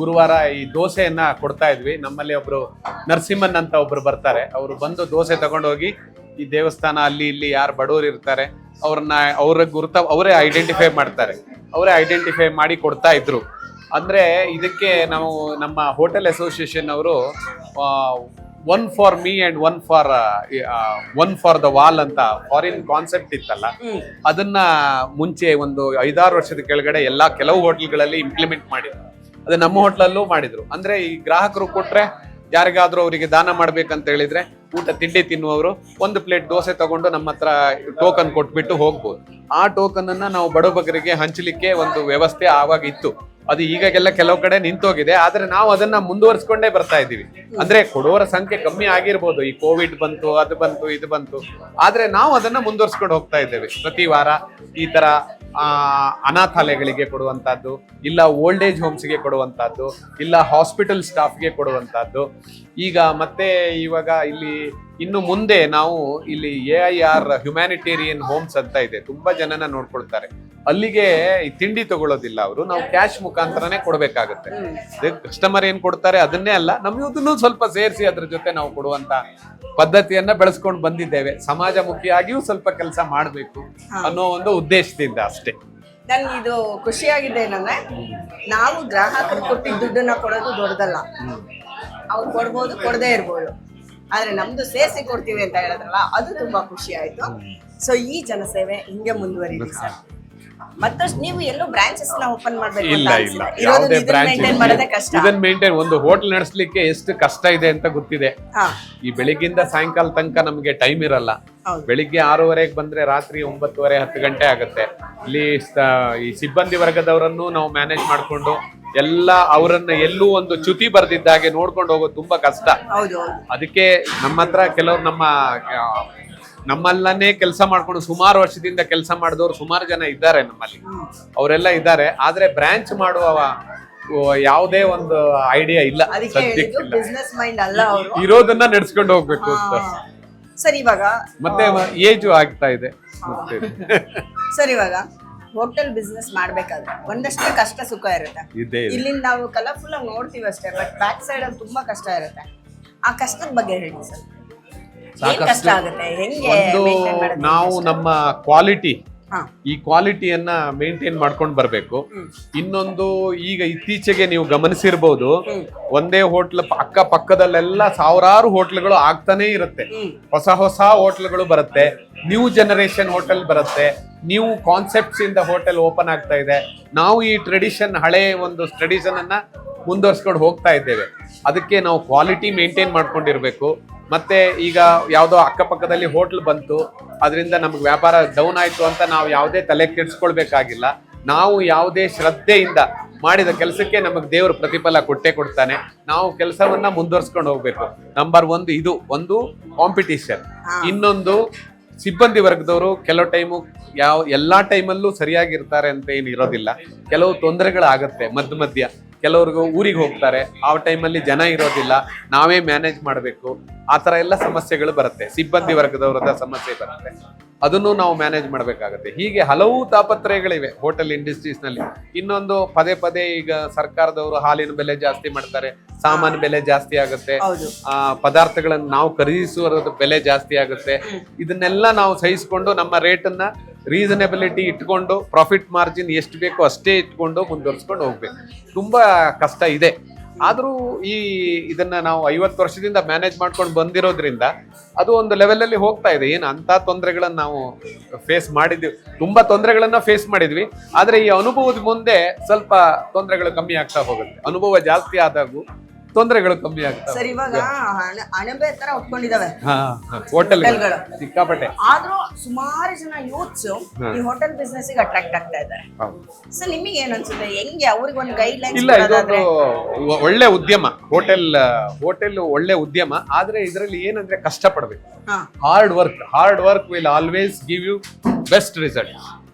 ಗುರುವಾರ ಈ ದೋಸೆಯನ್ನ ಕೊಡ್ತಾ ಇದ್ವಿ. ನಮ್ಮಲ್ಲಿ ಒಬ್ರು ನರಸಿಂಹನ್ ಅಂತ ಒಬ್ರು ಬರ್ತಾರೆ, ಅವರು ಬಂದು ದೋಸೆ ತಗೊಂಡೋಗಿ ಈ ದೇವಸ್ಥಾನ ಅಲ್ಲಿ ಇಲ್ಲಿ ಯಾರು ಬಡವರು ಇರ್ತಾರೆ ಅವ್ರ ಗುರುತ ಅವರೇ ಐಡೆಂಟಿಫೈ ಮಾಡ್ತಾರೆ, ಅವರೇ ಐಡೆಂಟಿಫೈ ಮಾಡಿ ಕೊಡ್ತಾ ಇದ್ರು. ಅಂದ್ರೆ ಇದಕ್ಕೆ ನಾವು ನಮ್ಮ ಹೋಟೆಲ್ ಅಸೋಸಿಯೇಷನ್ ಅವರು one for me and one for the wall ಅಂತ ಫಾರಿನ್ ಕಾನ್ಸೆಪ್ಟ್ ಇತ್ತಲ್ಲ, ಅದನ್ನ ಮುಂಚೆ ಒಂದು 5-6 ವರ್ಷದ ಕೆಳಗಡೆ ಕೆಲವು ಹೋಟೆಲ್ಗಳಲ್ಲಿ ಇಂಪ್ಲಿಮೆಂಟ್ ಮಾಡಿದ್ರು. ಅದು ನಮ್ಮ ಹೋಟ್ಲಲ್ಲೂ ಮಾಡಿದ್ರು. ಅಂದ್ರೆ ಈ ಗ್ರಾಹಕರು ಕೊಟ್ರೆ ಯಾರಿಗಾದ್ರೂ ಅವರಿಗೆ ದಾನ ಮಾಡ್ಬೇಕಂತ ಹೇಳಿದ್ರೆ, ಊಟ ತಿಂಡಿ ತಿನ್ನುವವರು ಒಂದು ಪ್ಲೇಟ್ ದೋಸೆ ತಗೊಂಡು ನಮ್ಮ ಹತ್ರ ಟೋಕನ್ ಕೊಟ್ಬಿಟ್ಟು ಹೋಗ್ಬೋದು. ಆ ಟೋಕನ್ ಅನ್ನ ನಾವು ಬಡಬಗರಿಗೆ ಹಂಚಲಿಕ್ಕೆ ಒಂದು ವ್ಯವಸ್ಥೆ ಆವಾಗ ಇತ್ತು. ಅದು ಈಗಾಗೆಲ್ಲ ಕೆಲವು ಕಡೆ ನಿಂತೋಗಿದೆ, ಆದ್ರೆ ನಾವು ಅದನ್ನ ಮುಂದುವರಿಸ್ಕೊಂಡೇ ಬರ್ತಾ ಇದ್ದೀವಿ. ಅಂದ್ರೆ ಕೊಡುವರ ಸಂಖ್ಯೆ ಕಮ್ಮಿ ಆಗಿರ್ಬೋದು, ಈ ಕೋವಿಡ್ ಬಂತು, ಅದು ಬಂತು, ಇದು ಬಂತು, ಆದ್ರೆ ನಾವು ಅದನ್ನ ಮುಂದುವರ್ಸ್ಕೊಂಡು ಹೋಗ್ತಾ ಇದ್ದೇವೆ. ಪ್ರತಿ ವಾರ ಈ ತರ ಅನಾಥಾಲಯಗಳಿಗೆ ಕೊಡುವಂತಹದ್ದು, ಇಲ್ಲ ಓಲ್ಡ್ ಏಜ್ ಹೋಮ್ಸ್ಗೆ ಕೊಡುವಂತಹದ್ದು, ಇಲ್ಲ ಹಾಸ್ಪಿಟಲ್ ಸ್ಟಾಫ್ಗೆ ಕೊಡುವಂತಹದ್ದು. ಈಗ ಮತ್ತೆ ಇವಾಗ ಇಲ್ಲಿ ಇನ್ನು ಮುಂದೆ ನಾವು ಇಲ್ಲಿ AIR ಹ್ಯುಮ್ಯಾನಿಟೇರಿಯನ್ ಹೋಮ್ಸ್ ಅಂತ ಇದೆ, ತುಂಬಾ ಜನನ ನೋಡ್ಕೊಳ್ತಾರೆ. ಅಲ್ಲಿಗೆ ಈ ತಿಂಡಿ ತಗೊಳ್ಳೋದಿಲ್ಲ ಅವರು, ನಾವು ಕ್ಯಾಶ್ ಮುಖಾಂತರನೇ ಕೊಡ್ಬೇಕಾಗತ್ತೆ. ಕಸ್ಟಮರ್ ಏನ್ ಕೊಡ್ತಾರೆ ಅದನ್ನೇ ಅಲ್ಲ, ನಮ್ಗೂ ಸ್ವಲ್ಪ ಸೇರಿಸಿ ಅದ್ರ ಜೊತೆ ನಾವು ಕೊಡುವಂತ ಪದ್ಧತಿಯನ್ನ ಬೆಳೆಸ್ಕೊಂಡು ಬಂದಿದ್ದೇವೆ. ಸಮಾಜಮುಖಿಯಾಗಿಯೂ ಸ್ವಲ್ಪ ಕೆಲಸ ಮಾಡ್ಬೇಕು ಅನ್ನೋ ಒಂದು ಉದ್ದೇಶದಿಂದ ಅಷ್ಟೇ. ನನ್ಗೆ ಇದು ಖುಷಿಯಾಗಿದೆ ಏನಂದ್ರೆ, ನಾವು ಗ್ರಾಹಕರು ಕೊಟ್ಟಿದ್ದ ದುಡ್ಡನ್ನ ಕೊಡೋದು ದೊಡ್ಡದಲ್ಲ, ಅವ್ರು ಕೊಡ್ಬೋದು, ಕೊಡದೇ ಇರ್ಬೋದು, ಆದ್ರೆ ನಮ್ದು ಸೇರಿಸಿ ಕೊಡ್ತೀವಿ ಅಂತ ಹೇಳಿದ್ರಲ್ಲ, ಅದು ತುಂಬಾ ಖುಷಿ ಆಯ್ತು. ಸೊ ಈ ಜನಸೇವೆ ಹಿಂಗೆ ಮುಂದುವರಿಲಿ ಸರ್. ಮತ್ತಷ್ಟು ನೀವು ಎಲ್ಲೋ ಬ್ರಾಂಚಸ್ ನ ಓಪನ್ ಮಾಡ್ಬೇಕು? ಇಲ್ಲ, ಯಾವುದೇ ಬ್ರಾಂಚ್ ಇದನ್ನ ಮೇಂಟೈನ್, ಒಂದು ಹೋಟೆಲ್ ನಡೆಸಲಿಕ್ಕೆ ಎಷ್ಟು ಕಷ್ಟ ಇದೆ ಅಂತ ಗೊತ್ತಿದೆ. ಈ ಬೆಳಿಗ್ಗಿಂದ ಸಾಯಂಕಾಲ ತನಕ ನಮ್ಗೆ ಟೈಮ್ ಇರಲ್ಲ. ಬೆಳಿಗ್ಗೆ 6:30 ಬಂದ್ರೆ ರಾತ್ರಿ 9:30-10 ಗಂಟೆ ಆಗುತ್ತೆ. ಇಲ್ಲಿ ಈ ಸಿಬ್ಬಂದಿ ವರ್ಗದವರನ್ನು ನಾವು ಮ್ಯಾನೇಜ್ ಮಾಡ್ಕೊಂಡು ಅವರನ್ನ ಎಲ್ಲೂ ಒಂದು ಚ್ಯುತಿ ಬರ್ದಿದ್ದ ಹಾಗೆ ನೋಡ್ಕೊಂಡು ಹೋಗೋದು ತುಂಬಾ ಕಷ್ಟ. ಅದಕ್ಕೆ ನಮ್ಮ ಹತ್ರ ಕೆಲವರು ನಮ್ಮಲ್ಲೇ ಕೆಲಸ ಮಾಡ್ಕೊಂಡು ಸುಮಾರು ವರ್ಷದಿಂದ ಕೆಲಸ ಮಾಡಿದವರು ಸುಮಾರು ಜನ ಇದ್ದಾರೆ ನಮ್ಮಲ್ಲಿ, ಅವರೆಲ್ಲ ಇದ್ದಾರೆ. ಆದ್ರೆ ಬ್ರಾಂಚ್ ಮಾಡುವ ಯಾವುದೇ ಒಂದು ಐಡಿಯಾ ಇಲ್ಲ ಸದ್ಯಕ್ಕೆ. ಇರೋದನ್ನ ನಡೆಸ್ಕೊಂಡು ಹೋಗ್ಬೇಕು ಅಂತ ಸರ್. ಇವಾಗ ಮತ್ತೆ ಏಜು ಆಗ್ತಾ ಇದೆ ಸರ್. ಇವಾಗ ಹೋಟೆಲ್ ಬಿಸ್ನೆಸ್ ಮಾಡ್ಬೇಕಾದ್ರೆ ಒಂದಷ್ಟು ಕಷ್ಟ ಸುಖ ಇರುತ್ತೆ. ಇಲ್ಲಿಂದ ನಾವು ಕಲರ್ಫುಲ್ ಆಗಿ ನೋಡ್ತೀವಿ ಅಷ್ಟೇ, ಬಟ್ ಬ್ಯಾಕ್ ಸೈಡ್ ಅಲ್ಲಿ ತುಂಬಾ ಕಷ್ಟ ಇರುತ್ತೆ. ಆ ಕಷ್ಟದ ಬಗ್ಗೆ ಹೇಳಿ ಸರ್. ನಾವು ನಮ್ಮ ಕ್ವಾಲಿಟಿ, ಈ ಕ್ವಾಲಿಟಿಯನ್ನ ಮೇಂಟೈನ್ ಮಾಡ್ಕೊಂಡು ಬರ್ಬೇಕು. ಇನ್ನೊಂದು, ಈಗ ಇತ್ತೀಚೆಗೆ ನೀವು ಗಮನಿಸಿರ್ಬೋದು, ಒಂದೇ ಹೋಟ್ಲ್ ಅಕ್ಕ ಪಕ್ಕದಲ್ಲೆಲ್ಲ ಸಾವಿರಾರು ಹೋಟ್ಲ್ಗಳು ಆಗ್ತಾನೆ ಇರುತ್ತೆ. ಹೊಸ ಹೊಸ ಹೋಟ್ಲ್ಗಳು ಬರುತ್ತೆ, ನ್ಯೂ ಜನರೇಷನ್ ಹೋಟೆಲ್ ಬರುತ್ತೆ, ನ್ಯೂ ಕಾನ್ಸೆಪ್ಟ್ಸ್ ಇಂದ ಹೋಟೆಲ್ ಓಪನ್ ಆಗ್ತಾ ಇದೆ. ನಾವು ಈ ಹಳೆ ಒಂದು ಟ್ರೆಡಿಷನ್ ಅನ್ನ ಮುಂದುವರ್ಸ್ಕೊಂಡು ಹೋಗ್ತಾ ಇದ್ದೇವೆ. ಅದಕ್ಕೆ ನಾವು ಕ್ವಾಲಿಟಿ ಮೇಂಟೈನ್ ಮಾಡ್ಕೊಂಡಿರ್ಬೇಕು. ಮತ್ತೆ ಈಗ ಯಾವುದೋ ಅಕ್ಕಪಕ್ಕದಲ್ಲಿ ಹೋಟ್ಲ್ ಬಂತು, ಅದರಿಂದ ನಮ್ಗೆ ವ್ಯಾಪಾರ ಡೌನ್ ಆಯ್ತು ಅಂತ ನಾವು ಯಾವುದೇ ತಲೆ ಕೆಡಿಸ್ಕೊಳ್ಬೇಕಾಗಿಲ್ಲ. ನಾವು ಯಾವುದೇ ಶ್ರದ್ಧೆಯಿಂದ ಮಾಡಿದ ಕೆಲಸಕ್ಕೆ ನಮಗೆ ದೇವರು ಪ್ರತಿಫಲ ಕೊಟ್ಟೇ ಕೊಡ್ತಾನೆ. ನಾವು ಕೆಲಸವನ್ನ ಮುಂದುವರ್ಸ್ಕೊಂಡು ಹೋಗ್ಬೇಕು. ನಂಬರ್ 1 ಇದು ಒಂದು ಕಾಂಪಿಟಿಷನ್. ಇನ್ನೊಂದು ಸಿಬ್ಬಂದಿ ವರ್ಗದವರು ಕೆಲವು ಟೈಮು ಎಲ್ಲಾ ಟೈಮಲ್ಲೂ ಸರಿಯಾಗಿರ್ತಾರೆ ಅಂತ ಏನು ಇರೋದಿಲ್ಲ. ಕೆಲವು ತೊಂದರೆಗಳಾಗತ್ತೆ ಮಧ್ಯ. ಕೆಲವ್ರಿಗೂ ಊರಿಗೆ ಹೋಗ್ತಾರೆ, ಆ ಟೈಮಲ್ಲಿ ಜನ ಇರೋದಿಲ್ಲ, ನಾವೇ ಮ್ಯಾನೇಜ್ ಮಾಡಬೇಕು. ಆ ಥರ ಎಲ್ಲ ಸಮಸ್ಯೆಗಳು ಬರುತ್ತೆ. ಸಿಬ್ಬಂದಿ ವರ್ಗದವರದ ಸಮಸ್ಯೆ ಬರುತ್ತೆ, ಅದನ್ನು ನಾವು ಮ್ಯಾನೇಜ್ ಮಾಡಬೇಕಾಗತ್ತೆ. ಹೀಗೆ ಹಲವು ತಾಪತ್ರಯಗಳಿವೆ ಹೋಟೆಲ್ ಇಂಡಸ್ಟ್ರೀಸ್ ನಲ್ಲಿ. ಇನ್ನೊಂದು ಪದೇ ಈಗ ಸರ್ಕಾರದವರು ಹಾಲಿನ ಬೆಲೆ ಜಾಸ್ತಿ ಮಾಡ್ತಾರೆ, ಸಾಮಾನು ಬೆಲೆ ಜಾಸ್ತಿ ಆಗುತ್ತೆ, ಪದಾರ್ಥಗಳನ್ನು ನಾವು ಖರೀದಿಸುವ ಬೆಲೆ ಜಾಸ್ತಿ ಆಗುತ್ತೆ. ಇದನ್ನೆಲ್ಲ ನಾವು ಸಹಿಸಿಕೊಂಡು ನಮ್ಮ ರೇಟನ್ನ ರೀಸನಬಿಲಿಟಿ ಇಟ್ಕೊಂಡು ಪ್ರಾಫಿಟ್ ಮಾರ್ಜಿನ್ ಎಷ್ಟು ಬೇಕೋ ಅಷ್ಟೇ ಇಟ್ಕೊಂಡು ಮುಂದುವರ್ಸ್ಕೊಂಡು ಹೋಗ್ಬೇಕು. ತುಂಬಾ ಕಷ್ಟ ಇದೆ. ಆದ್ರೂ ಇದನ್ನ ನಾವು 50 ವರ್ಷದಿಂದ ಮ್ಯಾನೇಜ್ ಮಾಡ್ಕೊಂಡು ಬಂದಿರೋದ್ರಿಂದ ಅದು ಒಂದು ಲೆವೆಲ್ ಅಲ್ಲಿ ಹೋಗ್ತಾ ಇದೆ. ಏನು ಅಂತ ತೊಂದರೆಗಳನ್ನ ನಾವು ಫೇಸ್ ಮಾಡಿದ್ವಿ, ತುಂಬಾ ತೊಂದರೆಗಳನ್ನ ಫೇಸ್ ಮಾಡಿದ್ವಿ. ಆದ್ರೆ ಈ ಅನುಭವದ ಮುಂದೆ ಸ್ವಲ್ಪ ತೊಂದರೆಗಳು ಕಮ್ಮಿ ಆಗ್ತಾ ಹೋಗುತ್ತೆ. ಅನುಭವ ಜಾಸ್ತಿ ಆದಾಗೂ ತೊಂದರೆಗಳು ಕಮ್ಮಿ ಆಗ್ತವೆ. ಸರ್, ಇವಾಗ ಅಣಬೆ ತರ ಉಟ್ಕೊಂಡಿದಾವೆ ಹೋಟೆಲ್ ಸಿಕ್ಕಾಪಟ್ಟೆ. ಆದ್ರೂ ಸುಮಾರು ಜನ ಯೂತ್ಸ್ ಈ ಹೋಟೆಲ್ ಬಿಸ್ನೆಸ್ ಗೆ ಅಟ್ರಾಕ್ಟ್ ಆಗ್ತಾ ಇದ್ದಾರೆ. ಸರ್, ನಿಮಗೆ ಏನ್ ಅನ್ಸುತ್ತೆ? ಹೆಂಗೆ ಅವ್ರಿಗೆ ಒಂದು ಗೈಡ್ ಲೈನ್ಸ್? ಇಲ್ಲ, ಇದೊಂದು ಒಳ್ಳೆ ಉದ್ಯಮ. ಹೋಟೆಲ್ ಒಳ್ಳೆ ಉದ್ಯಮ. ಆದ್ರೆ ಇದರಲ್ಲಿ ಏನಂದ್ರೆ ಕಷ್ಟ ಪಡ್ಬೇಕು. Hard work will always give you best result.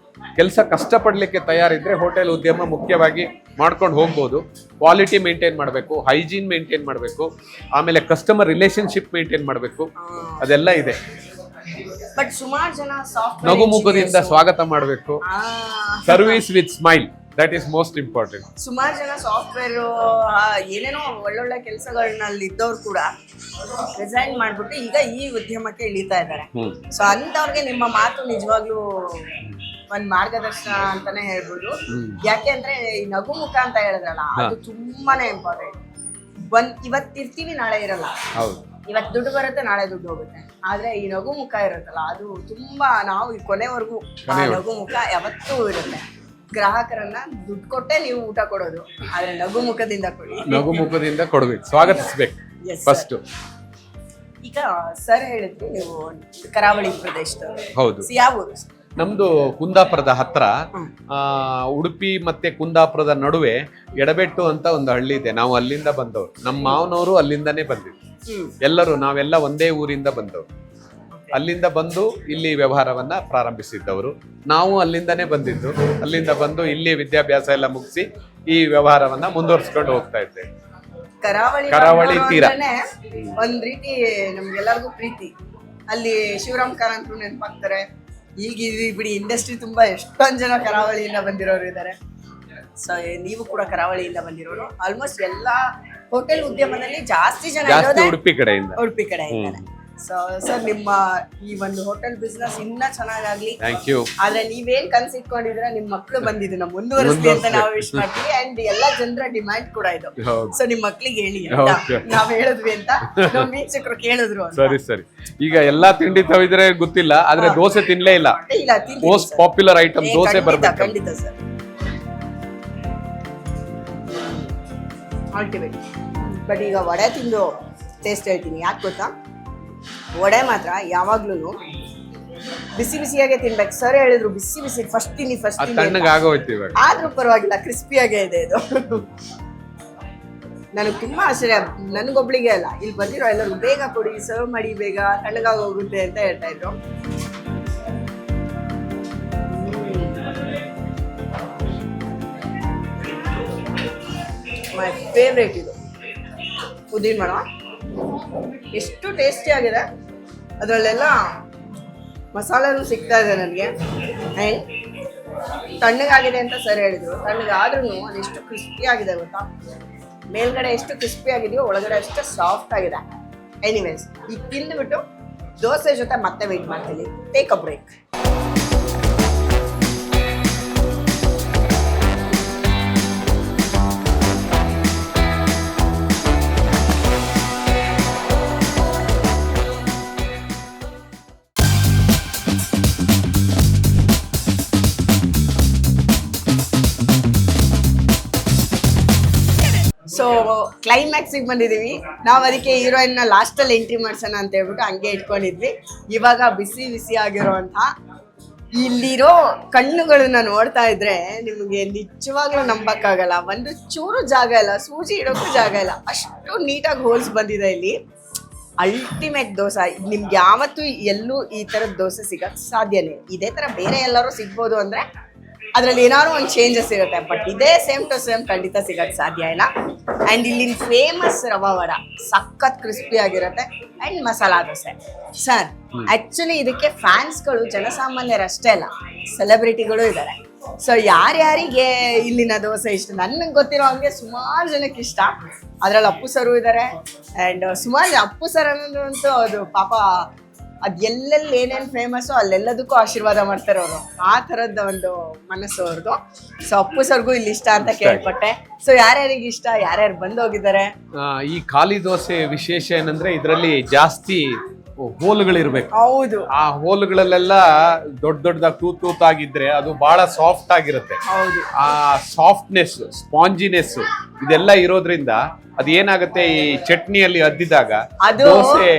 ಕೆಲಸ ಕಷ್ಟಪಡ್ಲಿಕ್ಕೆ ತಯಾರಿದ್ರೆ ಹೋಟೆಲ್ ಉದ್ಯಮ ಮುಖ್ಯವಾಗಿ ಮಾಡ್ಕೊಂಡು ಹೋಗ್ಬೋದು. ಕ್ವಾಲಿಟಿ ಮೇಂಟೈನ್ ಮಾಡಬೇಕು, ಹೈಜೀನ್ ಮೇಂಟೈನ್ ಮಾಡಬೇಕು, ಆಮೇಲೆ ಕಸ್ಟಮರ್ ರಿಲೇಶನ್ಶಿಪ್ ಮೇಂಟೈನ್ ಮಾಡಬೇಕು, ಅದೆಲ್ಲ ಇದೆ. ಬಟ್ ಸುಮಾರು ಜನ ನಗುಮುಖದಿಂದ ಸ್ವಾಗತ ಮಾಡಬೇಕು. Service with smile, that is most important. ಸುಮಾರು ಜನ ಸಾಫ್ಟ್ವೇರ್ ಏನೇನೋ ಒಳ್ಳೊಳ್ಳೆ ಕೆಲಸಗಳಲ್ಲಿ ಇದ್ದವ್ರು ಕೂಡ ರಿಸೈನ್ ಮಾಡ್ಬಿಟ್ಟು ಈಗ ಈ ಉದ್ಯಮಕ್ಕೆ ಇಳಿತಾ ಇದ್ದಾರೆ. ಸೊ ಅಂತವ್ರಿಗೆ ನಿಮ್ಮ ಮಾತು ನಿಜವಾಗ್ಲೂ ಒಂದ್ ಮಾರ್ಗದರ್ಶನ ಅಂತಾನೆ ಹೇಳ್ಬೋದು. ಯಾಕೆ ಅಂದ್ರೆ ಈ ನಗುಮುಖ ಅಂತ ಹೇಳಿದ್ರಲ್ಲ, ಅದು ತುಂಬಾನೇ ಇಂಪಾರ್ಟೆಂಟ್. ಇವತ್ತಿರ್ತೀವಿ, ನಾಳೆ ಇರಲ್ಲ. ಇವತ್ತು ದುಡ್ಡು ಬರುತ್ತೆ, ನಾಳೆ ದುಡ್ಡು ಹೋಗುತ್ತೆ. ಆದ್ರೆ ಈ ನಗುಮುಖ ಇರುತ್ತಲ್ಲ, ಅದು ತುಂಬಾ, ನಾವು ಈ ಕೊನೆವರೆಗೂ ಆ ನಗುಮುಖ ಯಾವತ್ತೂ ಇರುತ್ತೆ. ಗ್ರಾಹಕರನ್ನ ದುಡ್ಡು ಕೊಟ್ಟೆ ನೀವು ಊಟ ಕೊಡೋದು, ಆದ್ರೆ ನಗುಮುಖದಿಂದ ಕೊಡಿ. ನಗುಮುಖದಿಂದ ಕೊಡ್ಬೇಕು, ಸ್ವಾಗತಿಸ್ಬೇಕು ಫಸ್ಟ್. ಈಗ ಸರ್ ಹೇಳಿದ್ವಿ ನೀವು ಕರಾವಳಿ ಪ್ರದೇಶದವರು. ಹೌದು. ಯಾವ ಊರು? ನಮ್ದು ಕುಂದಾಪುರದ ಹತ್ರ, ಉಡುಪಿ ಮತ್ತೆ ಕುಂದಾಪುರದ ನಡುವೆ ಎಡಬೆಟ್ಟು ಅಂತ ಒಂದು ಹಳ್ಳಿ ಇದೆ. ನಾವು ಅಲ್ಲಿಂದ ಬಂದವರು. ನಮ್ಮ ಮಾವನವರು ಅಲ್ಲಿಂದಾನೇ ಬಂದಿದ್ರು. ನಾವೆಲ್ಲ ಒಂದೇ ಊರಿಂದ ಬಂದವರು. ಅಲ್ಲಿಂದ ಬಂದು ಇಲ್ಲಿ ವ್ಯವಹಾರವನ್ನ ಪ್ರಾರಂಭಿಸಿದ್ದವರು. ನಾವು ಅಲ್ಲಿಂದಾನೇ ಬಂದಿದ್ದು. ಅಲ್ಲಿಂದ ಬಂದು ಇಲ್ಲಿ ವಿದ್ಯಾಭ್ಯಾಸ ಎಲ್ಲ ಮುಗಿಸಿ ಈ ವ್ಯವಹಾರವನ್ನ ಮುಂದುವರ್ಸ್ಕೊಂಡು ಹೋಗ್ತಾ ಇದ್ದೇವೆ. ಕರಾವಳಿ ತೀರ ಒಂದ್ ರೀತಿ ನಮ್ಗೆಲ್ಲರಿಗೂ ಪ್ರೀತಿ. ಅಲ್ಲಿ ಶಿವರಾಮ್ ಕಾರಂತರು ನೆನಪಾಗ್ತಾರೆ. ಈಗ ಬಿಡಿ, ಇಂಡಸ್ಟ್ರಿ ತುಂಬಾ ಎಷ್ಟೊಂದ್ ಜನ ಕರಾವಳಿಯಿಂದ ಬಂದಿರೋರು ಇದ್ದಾರೆ. ಸೊ ನೀವು ಕೂಡ ಕರಾವಳಿಯಿಂದ ಬಂದಿರೋರು. ಆಲ್ಮೋಸ್ಟ್ ಎಲ್ಲಾ ಹೋಟೆಲ್ ಉದ್ಯಮದಲ್ಲಿ ಜಾಸ್ತಿ ಜನ ಉಡುಪಿ ಕಡೆಯಿಂದ ಸೊ ಸರ್, ನಿಮ್ಮ ಈ ಒಂದು ಹೋಟೆಲ್ ಬಿಸ್ನೆಸ್ ಇನ್ನ ಚೆನ್ನಾಗಾಗ್ಲಿ. Thank you. ಆದ್ರೆ ನೀವೇನ್ ಕನ್ಸಿಟ್ಕೊಂಡಿದ್ರೆ ನಿಮ್ ಮಕ್ಳು ಬಂದಿದ್ದು ಮುಂದುವರಿಸ್ಲಿ ಅಂತ ನಾವು ವಿಶ್ ಮಾಡ್ತೀವಿ. ಅಂಡ್ ಎಲ್ಲಾ ಜನರ ಡಿಮ್ಯಾಂಡ್ ಕೂಡ ಇದು. ಸೊ ನಿಮ್ ಮಕ್ಳಿಗೆ ಹೇಳಿ ಅಂತ ನಾವ್ ಹೇಳಿದ್ವಿ ಅಂತ ನಮ್ ವೀಕ್ಷಕರು ಕೇಳಿದ್ರು. ಸರಿ. ಈಗ ಎಲ್ಲಾ ತಿಂಡಿ ತವಿದ್ರೆ ಗೊತ್ತಿಲ್ಲ, ಆದ್ರೆ ದೋಸೆ ತಿನ್ಲೇ ಇಲ್ಲ. ಮೋಸ್ಟ್ ಪಾಪ್ಯುಲರ್ ಐಟಮ್ ದೋಸೆ ಬರ್ಬೇಕು. ಖಂಡಿತ ಸರ್. ಅಲ್ಟಿಮೇಟ್. ಬಟ್ ಈಗ ವಡೆ ತಿಂದು ಟೇಸ್ಟ್ ಹೇಳ್ತೀನಿ. ಯಾಕೆ ಗೊತ್ತಾ? ವಡೆ ಮಾತ್ರ ಯಾವಾಗ್ಲೂ ಬಿಸಿ ಬಿಸಿಯಾಗೆ ತಿನ್ಬೇಕು. ಸರ್ ಹೇಳಿದ್ರು ಬಿಸಿ ಫಸ್ಟ್ ತಿನ್ನಿ. ಆದ್ರೂ ಪರವಾಗಿಲ್ಲ, ಕ್ರಿಸ್ಪಿಯಾಗೇ ಇದೆ ಇದು. ನನಗೆ ತುಂಬಾ ಆಶ್ಚರ್ಯ, ನನ್ಗೊಬ್ಳಿಗೆ ಅಲ್ಲ, ಇಲ್ಲಿ ಬಂದಿರೋ ಎಲ್ಲರೂ ಬೇಗ ಕೊಡಿ, ಸರ್ವ್ ಮಾಡಿ, ಬೇಗ ತಣ್ಣಗಾಗಿ ಹೋಗುತ್ತೆ ಅಂತ ಹೇಳ್ತಾ ಇದ್ರು. ಮೈ ಫೇವ್ರೇಟ್ ಇದು ಉದ್ದಿನ ವಡ. ಎಷ್ಟು ಟೇಸ್ಟಿ ಆಗಿದೆ. ಅದರಲ್ಲೆಲ್ಲ ಮಸಾಲೆನೂ ಸಿಗ್ತಾ ಇದೆ ನನಗೆ. ಆ್ಯಂಡ್ ತಣ್ಣಗಾಗಿದೆ ಅಂತ ಸರ್ ಹೇಳಿದ್ರು. ತಣ್ಣಗಾದ್ರೂ ಅದೆಷ್ಟು ಕ್ರಿಸ್ಪಿ ಆಗಿದೆ ಗೊತ್ತಾ? ಮೇಲ್ಗಡೆ ಎಷ್ಟು ಕ್ರಿಸ್ಪಿ ಆಗಿದೆಯೋ ಒಳಗಡೆ ಅಷ್ಟು ಸಾಫ್ಟ್ ಆಗಿದೆ. ಎನಿವೇಸ್, ಈಗ ತಿಂದುಬಿಟ್ಟು ದೋಸೆ ಜೊತೆ ಮತ್ತೆ ವೇಟ್ ಮಾಡ್ತೀನಿ. Take a break. ಸೊ ಕ್ಲೈಮ್ಯಾಕ್ಸಿಗೆ ಬಂದಿದ್ದೀವಿ ನಾವು. ಅದಕ್ಕೆ ಹೀರೋಯಿನ್ನ ಲಾಸ್ಟಲ್ಲಿ ಎಂಟ್ರಿ ಮಾಡ್ಸೋಣ ಅಂತ ಹೇಳ್ಬಿಟ್ಟು ಹಂಗೆ ಇಟ್ಕೊಂಡಿದ್ವಿ. ಇವಾಗ ಬಿಸಿ ಆಗಿರೋಂಥ ಇಲ್ಲಿರೋ ಕಣ್ಣುಗಳನ್ನ ನೋಡ್ತಾ ಇದ್ರೆ ನಿಮಗೆ ನಿಜವಾಗ್ಲೂ ನಂಬಕ್ಕಾಗಲ್ಲ. ಒಂದು ಚೂರು ಜಾಗ ಇಲ್ಲ, ಸೂಜಿ ಇಡೋಕ್ಕೂ ಜಾಗ ಇಲ್ಲ, ಅಷ್ಟು ನೀಟಾಗಿ ಹೋಲ್ಸ್ ಬಂದಿದೆ ಇಲ್ಲಿ. ಅಲ್ಟಿಮೇಟ್ ದೋಸೆ. ನಿಮ್ಗೆ ಯಾವತ್ತೂ ಎಲ್ಲೂ ಈ ಥರದ ದೋಸೆ ಸಿಗಕ್ಕೆ ಸಾಧ್ಯನೇ. ಇದೇ ಥರ ಬೇರೆ ಎಲ್ಲರೂ ಸಿಗ್ಬೋದು ಅಂದರೆ ಅದರಲ್ಲಿ ಏನಾದ್ರು ಒಂದು ಚೇಂಜಸ್ ಇರುತ್ತೆ, ಬಟ್ ಇದೇ ಸೇಮ್ ಟು ಸೇಮ್ ಖಂಡಿತ ಸಿಗಕ್ಕೆ ಸಾಧ್ಯ ಇಲ್ಲ. ಆ್ಯಂಡ್ ಇಲ್ಲಿನ ಫೇಮಸ್ ರವಾ ವಡ ಸಖತ್ ಕ್ರಿಸ್ಪಿ ಆಗಿರುತ್ತೆ. And masala dosa. Sir, actually ಇದಕ್ಕೆ ಫ್ಯಾನ್ಸ್ಗಳು ಜನಸಾಮಾನ್ಯರಷ್ಟೇ ಅಲ್ಲ, ಸೆಲೆಬ್ರಿಟಿಗಳು ಇದ್ದಾರೆ. ಸೊ ಯಾರ್ಯಾರಿಗೆ ಇಲ್ಲಿನ ದೋಸೆ ಇಷ್ಟ? ನನಗೆ ಗೊತ್ತಿರೋ ಹಂಗೆ ಸುಮಾರು ಜನಕ್ಕೆ ಇಷ್ಟ. ಅದರಲ್ಲಿ ಅಪ್ಪು ಸರು ಇದ್ದಾರೆ. ಆ್ಯಂಡ್ ಸುಮಾರು ಅಪ್ಪು ಸರ್ ಅನ್ನೋದಂತೂ ಅದು ಪಾಪ ಅದು ಎಲ್ಲೆಲ್ಲಿ ಏನೇನು ಫೇಮಸ್ಸು ಅಲ್ಲೆಲ್ಲದಕ್ಕೂ ಆಶೀರ್ವಾದ ಮಾಡ್ತಾರೆ ಅವರು. ಆ ಥರದ ಒಂದು ಮನಸ್ಸು ಅವ್ರದ್ದು. ಸೊ ಅಪ್ಪು ಸರ್ಗೂ ಇಲ್ಲಿ ಇಷ್ಟ ಅಂತ ಕೇಳ್ಪಟ್ಟೆ. ಸೊ ಯಾರ್ಯಾರಿಗೆ ಇಷ್ಟ, ಯಾರ್ಯಾರು ಬಂದೋಗಿದ್ದಾರೆ? ಈ ಖಾಲಿ ದೋಸೆ ವಿಶೇಷ ಏನಂದ್ರೆ ಇದರಲ್ಲಿ ಜಾಸ್ತಿ ಹೋಲ್ಗಳಿರ್ಬೇಕು. ಹೌದು. ಆ ಹೋಲ್ಗಳಲ್ಲೆಲ್ಲ ದೊಡ್ಡ ದೊಡ್ಡದಾಗಿ ತೂತಾಗಿದ್ರೆ ಅದು ಬಹಳ ಸಾಫ್ಟ್ ಆಗಿರುತ್ತೆ. ಹೌದು. ಆ ಸಾಫ್ಟ್ನೆಸ್, ಸ್ಪಾಂಜಿನೆಸ್ ಇದೆಲ್ಲ ಇರೋದ್ರಿಂದ ಅದು ಏನಾಗುತ್ತೆ, ಈ ಚಟ್ನಿಯಲ್ಲಿ ಅದ್ದಿದಾಗ ಅದು ದೋಸೆ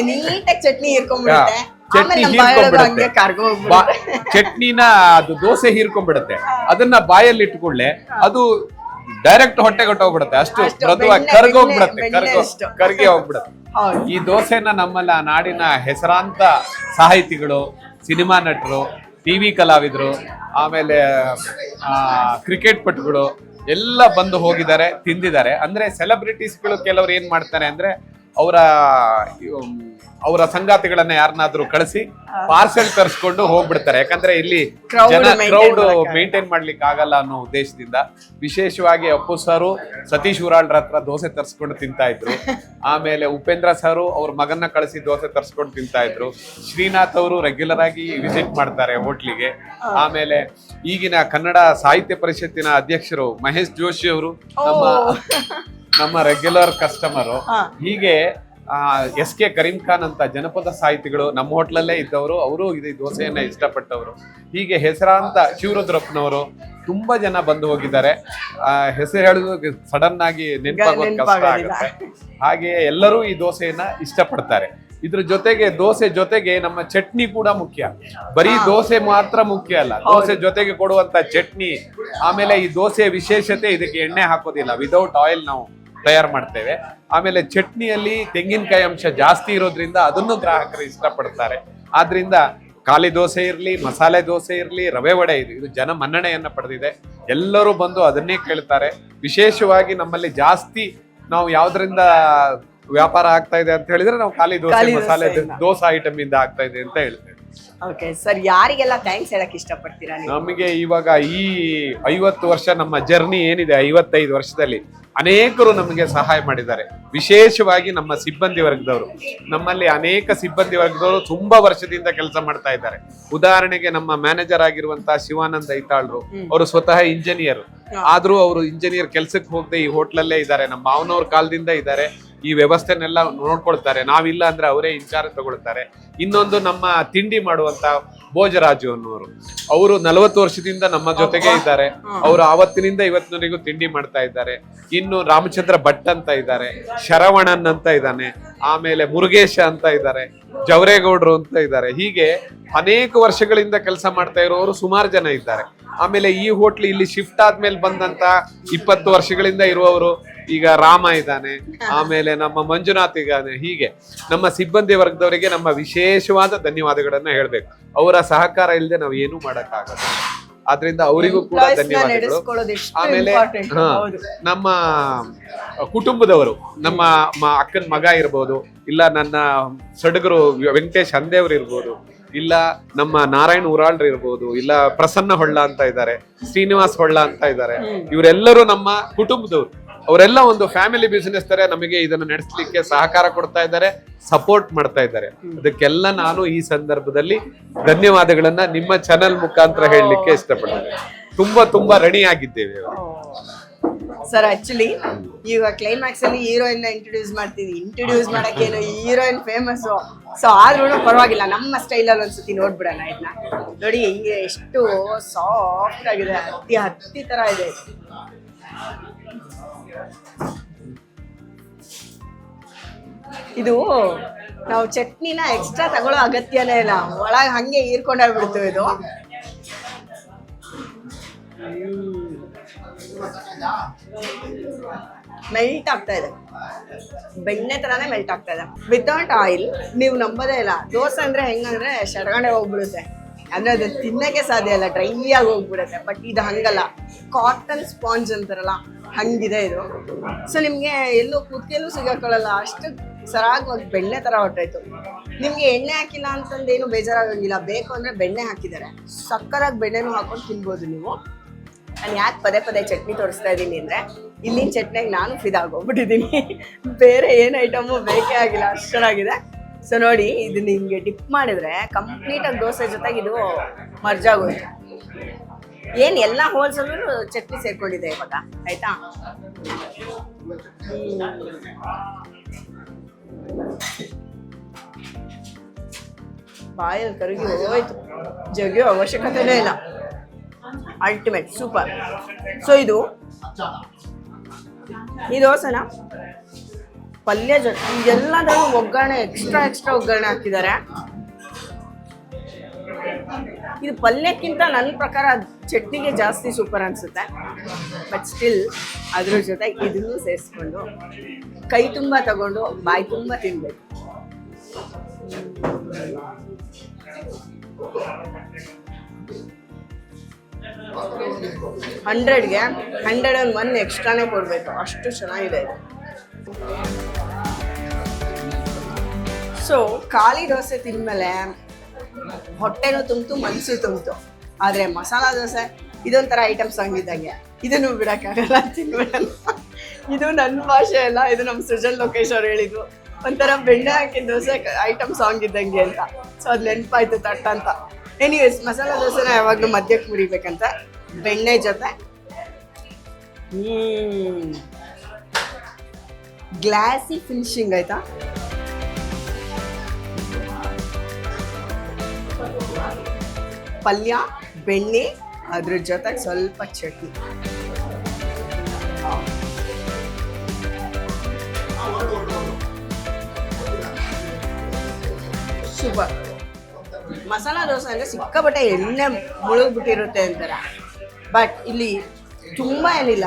ನೀಟಾಗಿ ಚಟ್ನಿ ಹೀರ್ಕೊಂಡ್ಬಿಡುತ್ತೆ. ಚಟ್ನಿ ಹೀರ್ಕೊಂಡ್ಬಿಡುತ್ತೆ. ಚಟ್ನಿನ ಅದು ದೋಸೆ ಹೀರ್ಕೊಂಡ್ಬಿಡುತ್ತೆ. ಅದನ್ನ ಬಾಯಲ್ಲಿ ಇಟ್ಕೊಳ್ಳೆ ಅದು ಡೈರೆಕ್ಟ್ ಹೊಟ್ಟೆಗೆ ಹೋಗ್ಬಿಡುತ್ತೆ. ಅಷ್ಟು ಮೃದುವಾಗಿ ಕರ್ಗೋಗ್ಬಿಡುತ್ತೆ, ಕರ್ಗೆ ಹೋಗ್ಬಿಡುತ್ತೆ. ಈ ದೋಸೆನ ನಮ್ಮಲ್ಲ ನಾಡಿನ ಹೆಸರಾಂತ ಸಾಹಿತಿಗಳು, ಸಿನಿಮಾ ನಟರು, ಟಿವಿ ಕಲಾವಿದರು, ಆಮೇಲೆ ಕ್ರಿಕೆಟ್ ಪಟುಗಳು ಎಲ್ಲ ಬಂದು ಹೋಗಿದ್ದಾರೆ, ತಿಂದಿದ್ದಾರೆ. ಅಂದ್ರೆ ಸೆಲೆಬ್ರಿಟೀಸ್ಗಳು ಕೆಲವರು ಏನ್ ಮಾಡ್ತಾರೆ ಅಂದ್ರೆ ಅವರ ಸಂಗಾತಿಗಳನ್ನ ಯಾರನ್ನಾದ್ರೂ ಕಳಿಸಿ ಪಾರ್ಸೆಲ್ ತರಿಸ್ಕೊಂಡು ಹೋಗ್ಬಿಡ್ತಾರೆ. ಯಾಕಂದ್ರೆ ಇಲ್ಲಿ ಕ್ರೌಡ್ ಮೇಂಟೈನ್ ಮಾಡ್ಲಿಕ್ಕೆ ಆಗಲ್ಲ ಅನ್ನೋ ಉದ್ದೇಶದಿಂದ ವಿಶೇಷವಾಗಿ ಅಪ್ಪು ಸಾರು ಸತೀಶ್ ಊರಾಳ್ರ ಹತ್ರ ದೋಸೆ ತರಿಸ್ಕೊಂಡು ತಿಂತಾ ಇದ್ರು. ಆಮೇಲೆ ಉಪೇಂದ್ರ ಸಾರು ಅವ್ರ ಮಗನ್ನ ಕಳಿಸಿ ದೋಸೆ ತರಿಸ್ಕೊಂಡು ತಿಂತಾ ಇದ್ರು. ಶ್ರೀನಾಥ್ ಅವರು ರೆಗ್ಯುಲರ್ ಆಗಿ ವಿಸಿಟ್ ಮಾಡ್ತಾರೆ ಹೋಟ್ಲಿಗೆ. ಆಮೇಲೆ ಈಗಿನ ಕನ್ನಡ ಸಾಹಿತ್ಯ ಪರಿಷತ್ತಿನ ಅಧ್ಯಕ್ಷರು ಮಹೇಶ್ ಜೋಶಿ ಅವರು ನಮ್ಮ ರೆಗ್ಯುಲರ್ ಕಸ್ಟಮರು. ಹೀಗೆ SK ಕರೀಂ ಖಾನ್ ಅಂತ ಜನಪದ ಸಾಹಿತಿಗಳು ನಮ್ಮ ಹೋಟ್ಲಲ್ಲೇ ಇದ್ದವರು, ಅವರು ಇದು ದೋಸೆಯನ್ನ ಇಷ್ಟಪಟ್ಟವರು. ಹೀಗೆ ಹೆಸರಾಂತ ಶಿವರುದ್ರಪ್ಪನವರು ತುಂಬಾ ಜನ ಬಂದು ಹೋಗಿದ್ದಾರೆ. ಹೆಸರು ಹೇಳೋದು ಸಡನ್ ಆಗಿ ನೆನಪಾಗೋದು ಕಷ್ಟ ಆಗುತ್ತೆ. ಹಾಗೆ ಎಲ್ಲರೂ ಈ ದೋಸೆಯನ್ನ ಇಷ್ಟಪಡ್ತಾರೆ. ಇದ್ರ ಜೊತೆಗೆ ದೋಸೆ ಜೊತೆಗೆ ನಮ್ಮ ಚಟ್ನಿ ಕೂಡ ಮುಖ್ಯ. ಬರೀ ದೋಸೆ ಮಾತ್ರ ಮುಖ್ಯ ಅಲ್ಲ, ದೋಸೆ ಜೊತೆಗೆ ಕೊಡುವಂತ ಚಟ್ನಿ. ಆಮೇಲೆ ಈ ದೋಸೆ ವಿಶೇಷತೆ ಇದಕ್ಕೆ ಎಣ್ಣೆ ಹಾಕೋದಿಲ್ಲ, ವಿದೌಟ್ ಆಯಿಲ್ ನಾವು ತಯಾರು ಮಾಡ್ತೇವೆ. ಆಮೇಲೆ ಚಟ್ನಿಯಲ್ಲಿ ತೆಂಗಿನಕಾಯಿ ಅಂಶ ಜಾಸ್ತಿ ಇರೋದ್ರಿಂದ ಅದನ್ನು ಗ್ರಾಹಕರು ಇಷ್ಟಪಡ್ತಾರೆ. ಆದ್ರಿಂದ ಖಾಲಿ ದೋಸೆ ಇರಲಿ, ಮಸಾಲೆ ದೋಸೆ ಇರಲಿ, ರವೆ ವಡೆ ಇದು ಜನ ಮನ್ನಣೆಯನ್ನ ಪಡೆದಿದೆ. ಎಲ್ಲರೂ ಬಂದು ಅದನ್ನೇ ಕೇಳ್ತಾರೆ. ವಿಶೇಷವಾಗಿ ನಮ್ಮಲ್ಲಿ ಜಾಸ್ತಿ ನಾವು ಯಾವ್ದ್ರಿಂದ ವ್ಯಾಪಾರ ಆಗ್ತಾ ಇದೆ ಅಂತ ಹೇಳಿದ್ರೆ ನಾವು ಖಾಲಿ ದೋಸೆ, ಮಸಾಲೆ ದೋಸೆ ಐಟಮ್ ಇಂದ ಆಗ್ತಾ ಇದೆ ಅಂತ ಹೇಳ್ತೇವೆ. ಓಕೆ ಸರ್, ಯಾರಿಗೆಲ್ಲ ಥ್ಯಾಂಕ್ಸ್ ಹೇಳಕ್ ಇಷ್ಟಪಡ್ತೀರಾ? ನಮಗೆ ಇವಾಗ ಈ 50 ವರ್ಷ ನಮ್ಮ ಜರ್ನಿ ಏನಿದೆ, 55 ವರ್ಷದಲ್ಲಿ ಅನೇಕರು ನಮಗೆ ಸಹಾಯ ಮಾಡಿದ್ದಾರೆ. ವಿಶೇಷವಾಗಿ ನಮ್ಮ ಸಿಬ್ಬಂದಿ ವರ್ಗದವರು. ನಮ್ಮಲ್ಲಿ ಅನೇಕ ಸಿಬ್ಬಂದಿ ವರ್ಗದವರು ತುಂಬಾ ವರ್ಷದಿಂದ ಕೆಲಸ ಮಾಡ್ತಾ ಇದ್ದಾರೆ. ಉದಾಹರಣೆಗೆ ನಮ್ಮ ಮ್ಯಾನೇಜರ್ ಆಗಿರುವಂತಹ ಶಿವಾನಂದ ಐತಾಳ್ರು, ಅವರು ಸ್ವತಃ ಇಂಜಿನಿಯರ್. ಆದ್ರೂ ಅವರು ಇಂಜಿನಿಯರ್ ಕೆಲ್ಸಕ್ಕೆ ಹೋಗದೆ ಈ ಹೋಟ್ಲಲ್ಲೇ ಇದ್ದಾರೆ. ನಮ್ಮ ಮಾವನವ್ರ ಕಾಲದಿಂದ ಇದ್ದಾರೆ. ಈ ವ್ಯವಸ್ಥೆನೆಲ್ಲ ನೋಡ್ಕೊಳ್ತಾರೆ. ನಾವಿಲ್ಲ ಅಂದ್ರೆ ಅವರೇ ಇನ್ಚಾರ್ಜ್ ತಗೊಳ್ತಾರೆ. ಇನ್ನೊಂದು ನಮ್ಮ ತಿಂಡಿ ಮಾಡುವಂತ ಭೋಜರಾಜು ಅನ್ನೋರು, ಅವರು 40 ವರ್ಷದಿಂದ ನಮ್ಮ ಜೊತೆಗೆ ಇದ್ದಾರೆ. ಅವರು ಆವತ್ತಿನಿಂದ ಇವತ್ತಿನವರೆಗೂ ತಿಂಡಿ ಮಾಡ್ತಾ ಇದ್ದಾರೆ. ಇನ್ನು ರಾಮಚಂದ್ರ ಭಟ್ ಅಂತ ಇದ್ದಾರೆ, ಶರವಣನ್ ಅಂತ ಇದ್ದಾನೆ, ಆಮೇಲೆ ಮುರುಗೇಶ ಅಂತ ಇದ್ದಾರೆ, ಜವರೇಗೌಡರು ಅಂತ ಇದ್ದಾರೆ. ಹೀಗೆ ಅನೇಕ ವರ್ಷಗಳಿಂದ ಕೆಲಸ ಮಾಡ್ತಾ ಇರೋರು ಸುಮಾರು ಜನ ಇದ್ದಾರೆ. ಆಮೇಲೆ ಈ ಹೋಟ್ಲ್ ಇಲ್ಲಿ ಶಿಫ್ಟ್ ಆದ್ಮೇಲೆ ಬಂದಂತ 20 ವರ್ಷಗಳಿಂದ ಇರುವವರು ಈಗ ರಾಮ ಇದ್ದಾನೆ, ಆಮೇಲೆ ನಮ್ಮ ಮಂಜುನಾಥ್ ಇದ್ದಾನೆ. ಹೀಗೆ ನಮ್ಮ ಸಿಬ್ಬಂದಿ ವರ್ಗದವರಿಗೆ ನಮ್ಮ ವಿಶೇಷವಾದ ಧನ್ಯವಾದಗಳನ್ನ ಹೇಳ್ಬೇಕು. ಅವರ ಸಹಕಾರ ಇಲ್ಲದೆ ನಾವು ಏನೂ ಮಾಡಕ್ಕಾಗಲ್ಲ. ಆದ್ರಿಂದ ಅವರಿಗೂ ಕೂಡ ಧನ್ಯವಾದಗಳು. ಆಮೇಲೆ ನಮ್ಮ ಕುಟುಂಬದವರು, ನಮ್ಮ ಅಕ್ಕನ ಮಗ ಇರ್ಬೋದು, ಇಲ್ಲ ನನ್ನ ಸಡಗರು ವೆಂಕಟೇಶ್ ಹಂದೇವ್ರು ಇರ್ಬೋದು, ಇಲ್ಲ ನಮ್ಮ ನಾರಾಯಣ ಉರಾಳ್ರು ಇರ್ಬೋದು, ಇಲ್ಲ ಪ್ರಸನ್ನ ಹೊಳ್ಳ ಅಂತ ಇದ್ದಾರೆ, ಶ್ರೀನಿವಾಸ್ ಹೊಳ್ಳ ಅಂತ ಇದ್ದಾರೆ. ಇವರೆಲ್ಲರೂ ನಮ್ಮ ಕುಟುಂಬದವರು. ಅವರೆಲ್ಲ ಒಂದು ಫ್ಯಾಮಿಲಿ ಬಿಸಿನೆಸ್ ತರ ನಮಗೆ ಇದನ್ನು ನಡೆಸಲಿಕ್ಕೆ ಸಹಕಾರ ಕೊಡ್ತಾ ಇದ್ದಾರೆ, ಸಪೋರ್ಟ್ ಮಾಡ್ತಾ ಇದ್ದಾರೆ. ಅದಕ್ಕೆಲ್ಲ ನಾನು ಈ ಸಂದರ್ಭದಲ್ಲಿ ಧನ್ಯವಾದಗಳನ್ನ ನಿಮ್ಮ ಚಾನೆಲ್ ಮುಖಾಂತರ ಹೇಳಲಿಕ್ಕೆ ಇಷ್ಟಪಡ್ತೇನೆ. ತುಂಬಾ ರೆಡಿ ಆಗಿದ್ದೇವೆ ಸರ್. ಆಕ್ಚುಲಿ ಈಗ ಕ್ಲೈಮ್ಯಾಕ್ಸ್ ಅಲ್ಲಿ ಹೀರೋಯಿನ್ ಇಂಟ್ರೊಡ್ಯೂಸ್ ಮಾಡ್ತೀವಿ. ಇಂಟ್ರೊಡ್ಯೂಸ್ ಮಾಡಕ್ಕೇನು ಹೀರೋಯಿನ್ ಫೇಮಸ್. ಸೊ ಆದ್ರೂ ಪರವಾಗಿಲ್ಲ, ನಮ್ಮ ಸ್ಟೈಲಲ್ಲಿ ಒಂದ್ಸತಿ ನೋಡ್ಬಿಡೋಣ ಇದನ್ನ. ನೋಡಿ ಹಿಂಗೆ ಎಷ್ಟು ಸಾಫ್ಟ್ ಆಗಿದೆ, ಹತ್ತಿ ತರ ಇದೆ. ಇದು ನಾವು ಚಟ್ನಿನ ಎಕ್ಸ್ಟ್ರಾ ತಗೊಳ್ಳೋ ಅಗತ್ಯನೇ ಇಲ್ಲ, ಒಳಗೆ ಹಂಗೆ ಹೀರ್ಕೊಂಡೋಗ್ಬಿಡ್ತು ಇದು. ಮೆಲ್ಟ್ ಆಗ್ತಾ ಇದೆ, ಬೆಣ್ಣೆ ಥರನೇ ಮೆಲ್ಟ್ ಆಗ್ತಾ ಇದೆ ವಿತೌಟ್ ಆಯಿಲ್. ನೀವು ನಂಬೋದೇ ಇಲ್ಲ, ದೋಸೆ ಅಂದರೆ ಹೆಂಗಂದ್ರೆ ಸೆಡ್ಗಡೆ ಹೋಗ್ಬಿಡುತ್ತೆ, ಅಂದರೆ ಅದು ತಿನ್ನೋಕ್ಕೆ ಸಾಧ್ಯ ಇಲ್ಲ, ಡ್ರೈ ಆಗಿ ಹೋಗ್ಬಿಡುತ್ತೆ. ಬಟ್ ಇದು ಹಂಗಲ್ಲ, ಕಾಟನ್ ಸ್ಪಾಂಜ್ ಅಂತಾರಲ್ಲ ಹಂಗಿದೆ ಇದು. ಸೊ ನಿಮಗೆ ಎಲ್ಲೂ ಕುತ್ತಿಗೆಲ್ಲೂ ಸಿಗಾಕೊಳ್ಳಲ್ಲ, ಅಷ್ಟು ಸರಾಗವಾಗಿ ಬೆಣ್ಣೆ ಥರ ಹೊಟ್ಟಾಯ್ತು. ನಿಮಗೆ ಎಣ್ಣೆ ಹಾಕಿಲ್ಲ ಅಂತಂದೇನು ಬೇಜಾರಾಗಂಗಿಲ್ಲ, ಬೇಕು ಅಂದರೆ ಬೆಣ್ಣೆ ಹಾಕಿದ್ದಾರೆ, ಸಕ್ಕರಾಗಿ ಬೆಣ್ಣೆನೂ ಹಾಕೊಂಡು ತಿನ್ಬೋದು ನೀವು. ನಾನು ಯಾಕೆ ಪದೇ ಪದೇ ಚಟ್ನಿ ತೋರಿಸ್ತಾ ಇದ್ದೀನಿ ಅಂದರೆ ಇಲ್ಲಿನ ಚಟ್ನಿಗೆ ನಾನು ಫಿದಾಗೋಗ್ಬಿಟ್ಟಿದ್ದೀನಿ, ಬೇರೆ ಏನು ಐಟಮು ಬೇಕೇ ಆಗಿಲ್ಲ, ಅಷ್ಟು ಚೆನ್ನಾಗಿದೆ. ಸೊ ನೋಡಿ, ಇದು ನಿಮಗೆ ಡಿಪ್ ಮಾಡಿದ್ರೆ ಕಂಪ್ಲೀಟಾಗಿ ದೋಸೆ ಜೊತೆಗೆ ಇದು ಮರ್ಜ್ ಆಗೋಯ್ತು. ಏನು ಎಲ್ಲ ಹೋಲ್ಸಲ್ಲೂ ಚಟ್ನಿ ಸೇರ್ಕೊಂಡಿದೆ ಇವಾಗ, ಆಯ್ತಾ? ಬಾಯಲ್ಲಿ ಕರಗಿ ಹೋಯ್ತು, ಜಗಿಯೋ ಅವಶ್ಯಕತೆನೇ ಇಲ್ಲ. Ultimate, super. ಸೊ ಇದು ಈ ದೋಸೆನ ಪಲ್ಯ ಜೊತೆ ಎಲ್ಲದರಲ್ಲೂ ಒಗ್ಗರಣೆ ಎಕ್ಸ್ಟ್ರಾ ಒಗ್ಗರಣೆ ಹಾಕಿದ್ದಾರೆ. ಇದು ಪಲ್ಯಕ್ಕಿಂತ ನನ್ನ ಪ್ರಕಾರ ಚಟ್ನಿಗೆ ಜಾಸ್ತಿ ಸೂಪರ್ ಅನಿಸುತ್ತೆ. ಬಟ್ ಸ್ಟಿಲ್ ಅದ್ರ ಜೊತೆ ಇದನ್ನು ಸೇರಿಸ್ಕೊಂಡು ಕೈ ತುಂಬ ತಗೊಂಡು ಬಾಯಿ ತುಂಬ ತಿನ್ಬೇಕು. 100ಗೆ 101 ಎಕ್ಸ್ಟ್ರಾನೇ ಕೊಡಬೇಕು, ಅಷ್ಟು ಚೆನ್ನಾಗಿದೆ. ಸೊ ಖಾಲಿ ದೋಸೆ ತಿಂದಮೇಲೆ ಹೊಟ್ಟೆನೂ ತುಂಬಿತು, ಮನಸ್ಸು ತುಂಬಿತು. ಆದರೆ ಮಸಾಲ ದೋಸೆ ಇದೊಂಥರ ಐಟಮ್ ಸಾಂಗ್ ಇದ್ದಂಗೆ, ಇದನ್ನು ಬಿಡೋಕ್ಕಾಗಲ್ಲ, ತಿನ್ಬಿಡಲ್ಲ. ಇದು ನನ್ನ ಭಾಷೆ ಅಲ್ಲ, ಇದು ನಮ್ಮ ಸೃಜನ್ ಲೋಕೇಶ್ ಅವ್ರು ಹೇಳಿದ್ರು, ಒಂಥರ ಬೆಣ್ಣೆ ಹಾಕಿದ ದೋಸೆ ಐಟಮ್ ಸಾಂಗ್ ಇದ್ದಂಗೆ ಅಂತ. ಸೊ ಅದು ನೆನಪಾಯ್ತು ತಟ್ಟ ಅಂತ. ಎನಿವೇಸ್, ಮಸಾಲ ದೋಸೆನ ಯಾವಾಗಲೂ ಮಧ್ಯಕ್ಕೆ ಮುರಿಬೇಕಂತ ಬೆಣ್ಣೆ ಜೊತೆ ಗ್ಲಾಸಿ ಫಿನಿಶಿಂಗ್ ಆಯ್ತಾ. ಪಲ್ಯ, ಬೆಣ್ಣೆ, ಅದ್ರ ಜೊತೆಗೆ ಸ್ವಲ್ಪ ಚಟ್ನಿ. ಸೂಪರ್. ಮಸಾಲ ದೋಸೆ ಅಂದರೆ ಸಿಕ್ಕಾಪಟ್ಟೆ ಎಣ್ಣೆ ಮುಳುಗ್ಬಿಟ್ಟಿರುತ್ತೆ ಅಂತಾರೆ, ಬಟ್ ಇಲ್ಲಿ ತುಂಬ ಏನಿಲ್ಲ,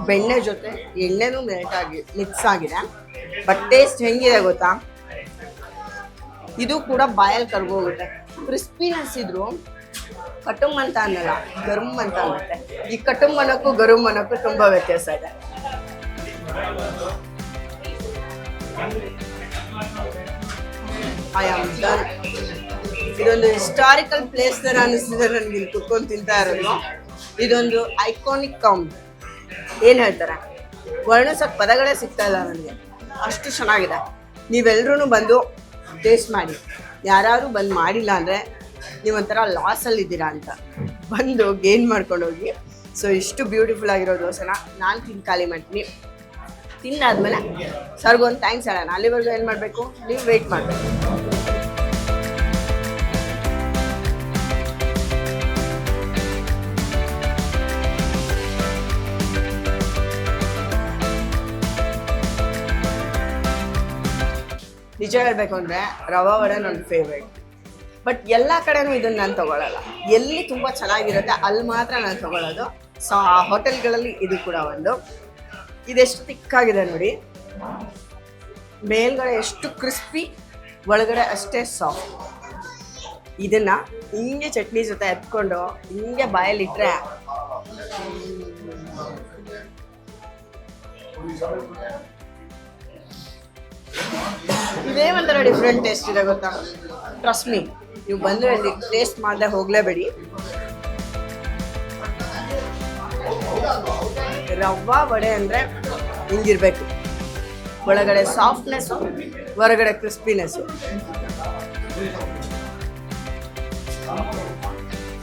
ಬೆಣ್ಣೆ ಜೊತೆ ಎಣ್ಣೆನೂ ಮಿಕ್ಸ್ ಆಗಿದೆ. ಬಟ್ ಟೇಸ್ಟ್ ಹೆಂಗಿದೆ ಗೊತ್ತಾ, ಇದು ಕೂಡ ಬಾಯಲ್ಲಿ ಕರ್ಗೋಗುತ್ತೆ. ಕ್ರಿಸ್ಪಿನೆಸ್ ಇದ್ರು ಕಟುಂಬ ಅಂತ ಅನ್ನಲ್ಲ, ಗರುಮ್ ಅಂತ ಅನ್ನತ್ತೆ. ಈ ಕಟುಂಬನಕ್ಕೂ ಗರುಮ್ ಅನ್ನೋಕ್ಕೂ ತುಂಬ ವ್ಯತ್ಯಾಸ ಇದೆ. I am done. ಇದೊಂದು ಹಿಸ್ಟಾರಿಕಲ್ ಪ್ಲೇಸ್ ಥರ ಅನ್ನಿಸ್ತಿದೆ ನನಗೆ, ಇಲ್ಲಿ ಕುತ್ಕೊಂಡು ತಿಂತಾ ಇರೋದು. ಇದೊಂದು ಐಕಾನಿಕ್ ಕೌಂಟ್, ಏನು ಹೇಳ್ತಾರೆ, ವರ್ಣಿಸೋಕ್ಕೆ ಪದಗಳೇ ಸಿಗ್ತಾ ಇಲ್ಲ ನನಗೆ, ಅಷ್ಟು ಚೆನ್ನಾಗಿದೆ. ನೀವೆಲ್ಲರೂ ಬಂದು ಟೇಸ್ಟ್ ಮಾಡಿ. ಯಾರು ಬಂದು ಮಾಡಿಲ್ಲ ಅಂದರೆ ನೀವೊಂಥರ ಲಾಸಲ್ಲಿದ್ದೀರಾ ಅಂತ, ಬಂದು ಗೇನ್ ಮಾಡ್ಕೊಂಡು ಹೋಗಿ. ಸೊ ಇಷ್ಟು ಬ್ಯೂಟಿಫುಲ್ ಆಗಿರೋ ದೋಸೆನ ನಾನು ತಿಂದು ಖಾಲಿ ಮಾಡ್ತೀನಿ. ತಿಂದಾದ್ಮೇಲೆ ಸರ್ಗೊಂದು ಥ್ಯಾಂಕ್ಸ್ ಹೇಳೋಣ. ಅಲ್ಲಿವರೆಗೂ ಏನು ಮಾಡಬೇಕು, ನೀವು ವೆಯ್ಟ್ ಮಾಡಬೇಕು. ನಿಜ ಹೇಳಬೇಕು ಅಂದರೆ ರವಾ ವಡೆ ನನ್ನ ಫೇವ್ರೇಟ್. ಬಟ್ ಎಲ್ಲ ಕಡೆನೂ ಇದನ್ನು ನಾನು ತೊಗೊಳ್ಳಲ್ಲ, ಎಲ್ಲಿ ತುಂಬ ಚೆನ್ನಾಗಿರುತ್ತೆ ಅಲ್ಲಿ ಮಾತ್ರ ನಾನು ತೊಗೊಳ್ಳೋದು. ಸೊ ಆ ಹೋಟೆಲ್ಗಳಲ್ಲಿ ಇದು ಕೂಡ ಒಂದು. ಇದೆಷ್ಟು ತಿಕ್ಕಾಗಿದೆ ನೋಡಿ, ಮೇಲ್ಗಡೆ ಎಷ್ಟು ಕ್ರಿಸ್ಪಿ, ಒಳಗಡೆ ಅಷ್ಟೇ ಸಾಫ್ಟ್. ಇದನ್ನು ಹಿಂಗೆ ಚಟ್ನಿ ಜೊತೆ ಎತ್ಕೊಂಡು ಹಿಂಗೆ ಬಾಯಲ್ಲಿಟ್ಟರೆ ಇದೇ ಒಂಥರ ಡಿಫ್ರೆಂಟ್ ಟೇಸ್ಟ್ ಇದೆ ಗೊತ್ತಾ. ಟ್ರಸ್ಟ್ ಮೀ, ನೀವು ಬಂದರೆ ಅಲ್ಲಿ ಟೇಸ್ಟ್ ಮಾಡದೆ ಹೋಗಲೇಬೇಡಿ. ರವಾ ವಡೆ ಅಂದರೆ ಹಿಂಗಿರ್ಬೇಕು, ಒಳಗಡೆ ಸಾಫ್ಟ್ನೆಸ್ಸು, ಹೊರಗಡೆ ಕ್ರಿಸ್ಪಿನೆಸ್ಸು.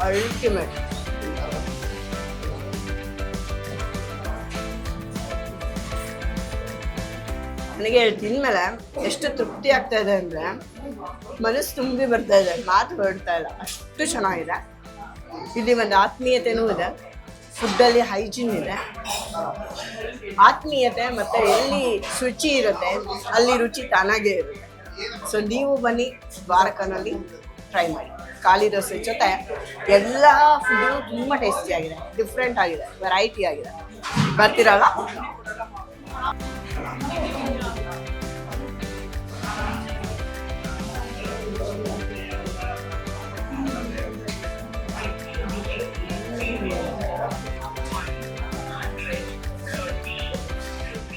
ಅಲ್ಟಿಮೇಟ್. ನನಗೆ ತಿಂದಮೇಲೆ ಎಷ್ಟು ತೃಪ್ತಿ ಆಗ್ತಾ ಇದೆ ಅಂದರೆ ಮನಸ್ಸು ತುಂಬಿ ಬರ್ತಾ ಇದೆ, ಮಾತು ಹೊರಡ್ತಾ ಇಲ್ಲ, ಅಷ್ಟು ಚೆನ್ನಾಗಿದೆ. ಇಲ್ಲಿ ಒಂದು ಆತ್ಮೀಯತೆನೂ ಇದೆ, ಫುಡ್ಡಲ್ಲಿ ಹೈಜೀನ್ ಇದೆ, ಆತ್ಮೀಯತೆ, ಮತ್ತು ಎಲ್ಲಿ ಶುಚಿ ಇರುತ್ತೆ ಅಲ್ಲಿ ರುಚಿ ತಾನಾಗೇ ಇರುತ್ತೆ. ಸೊ ನೀವು ಬನ್ನಿ, ದ್ವಾರಕನಲ್ಲಿ ಟ್ರೈ ಮಾಡಿ. ಖಾಲಿ ದೋಸೆ ಜೊತೆ ಎಲ್ಲ ಫುಡ್ಡು ತುಂಬ ಟೇಸ್ಟಿ ಆಗಿದೆ, ಡಿಫ್ರೆಂಟ್ ಆಗಿದೆ, ವೆರೈಟಿ ಆಗಿದೆ. ಬರ್ತೀರಲ್ಲ?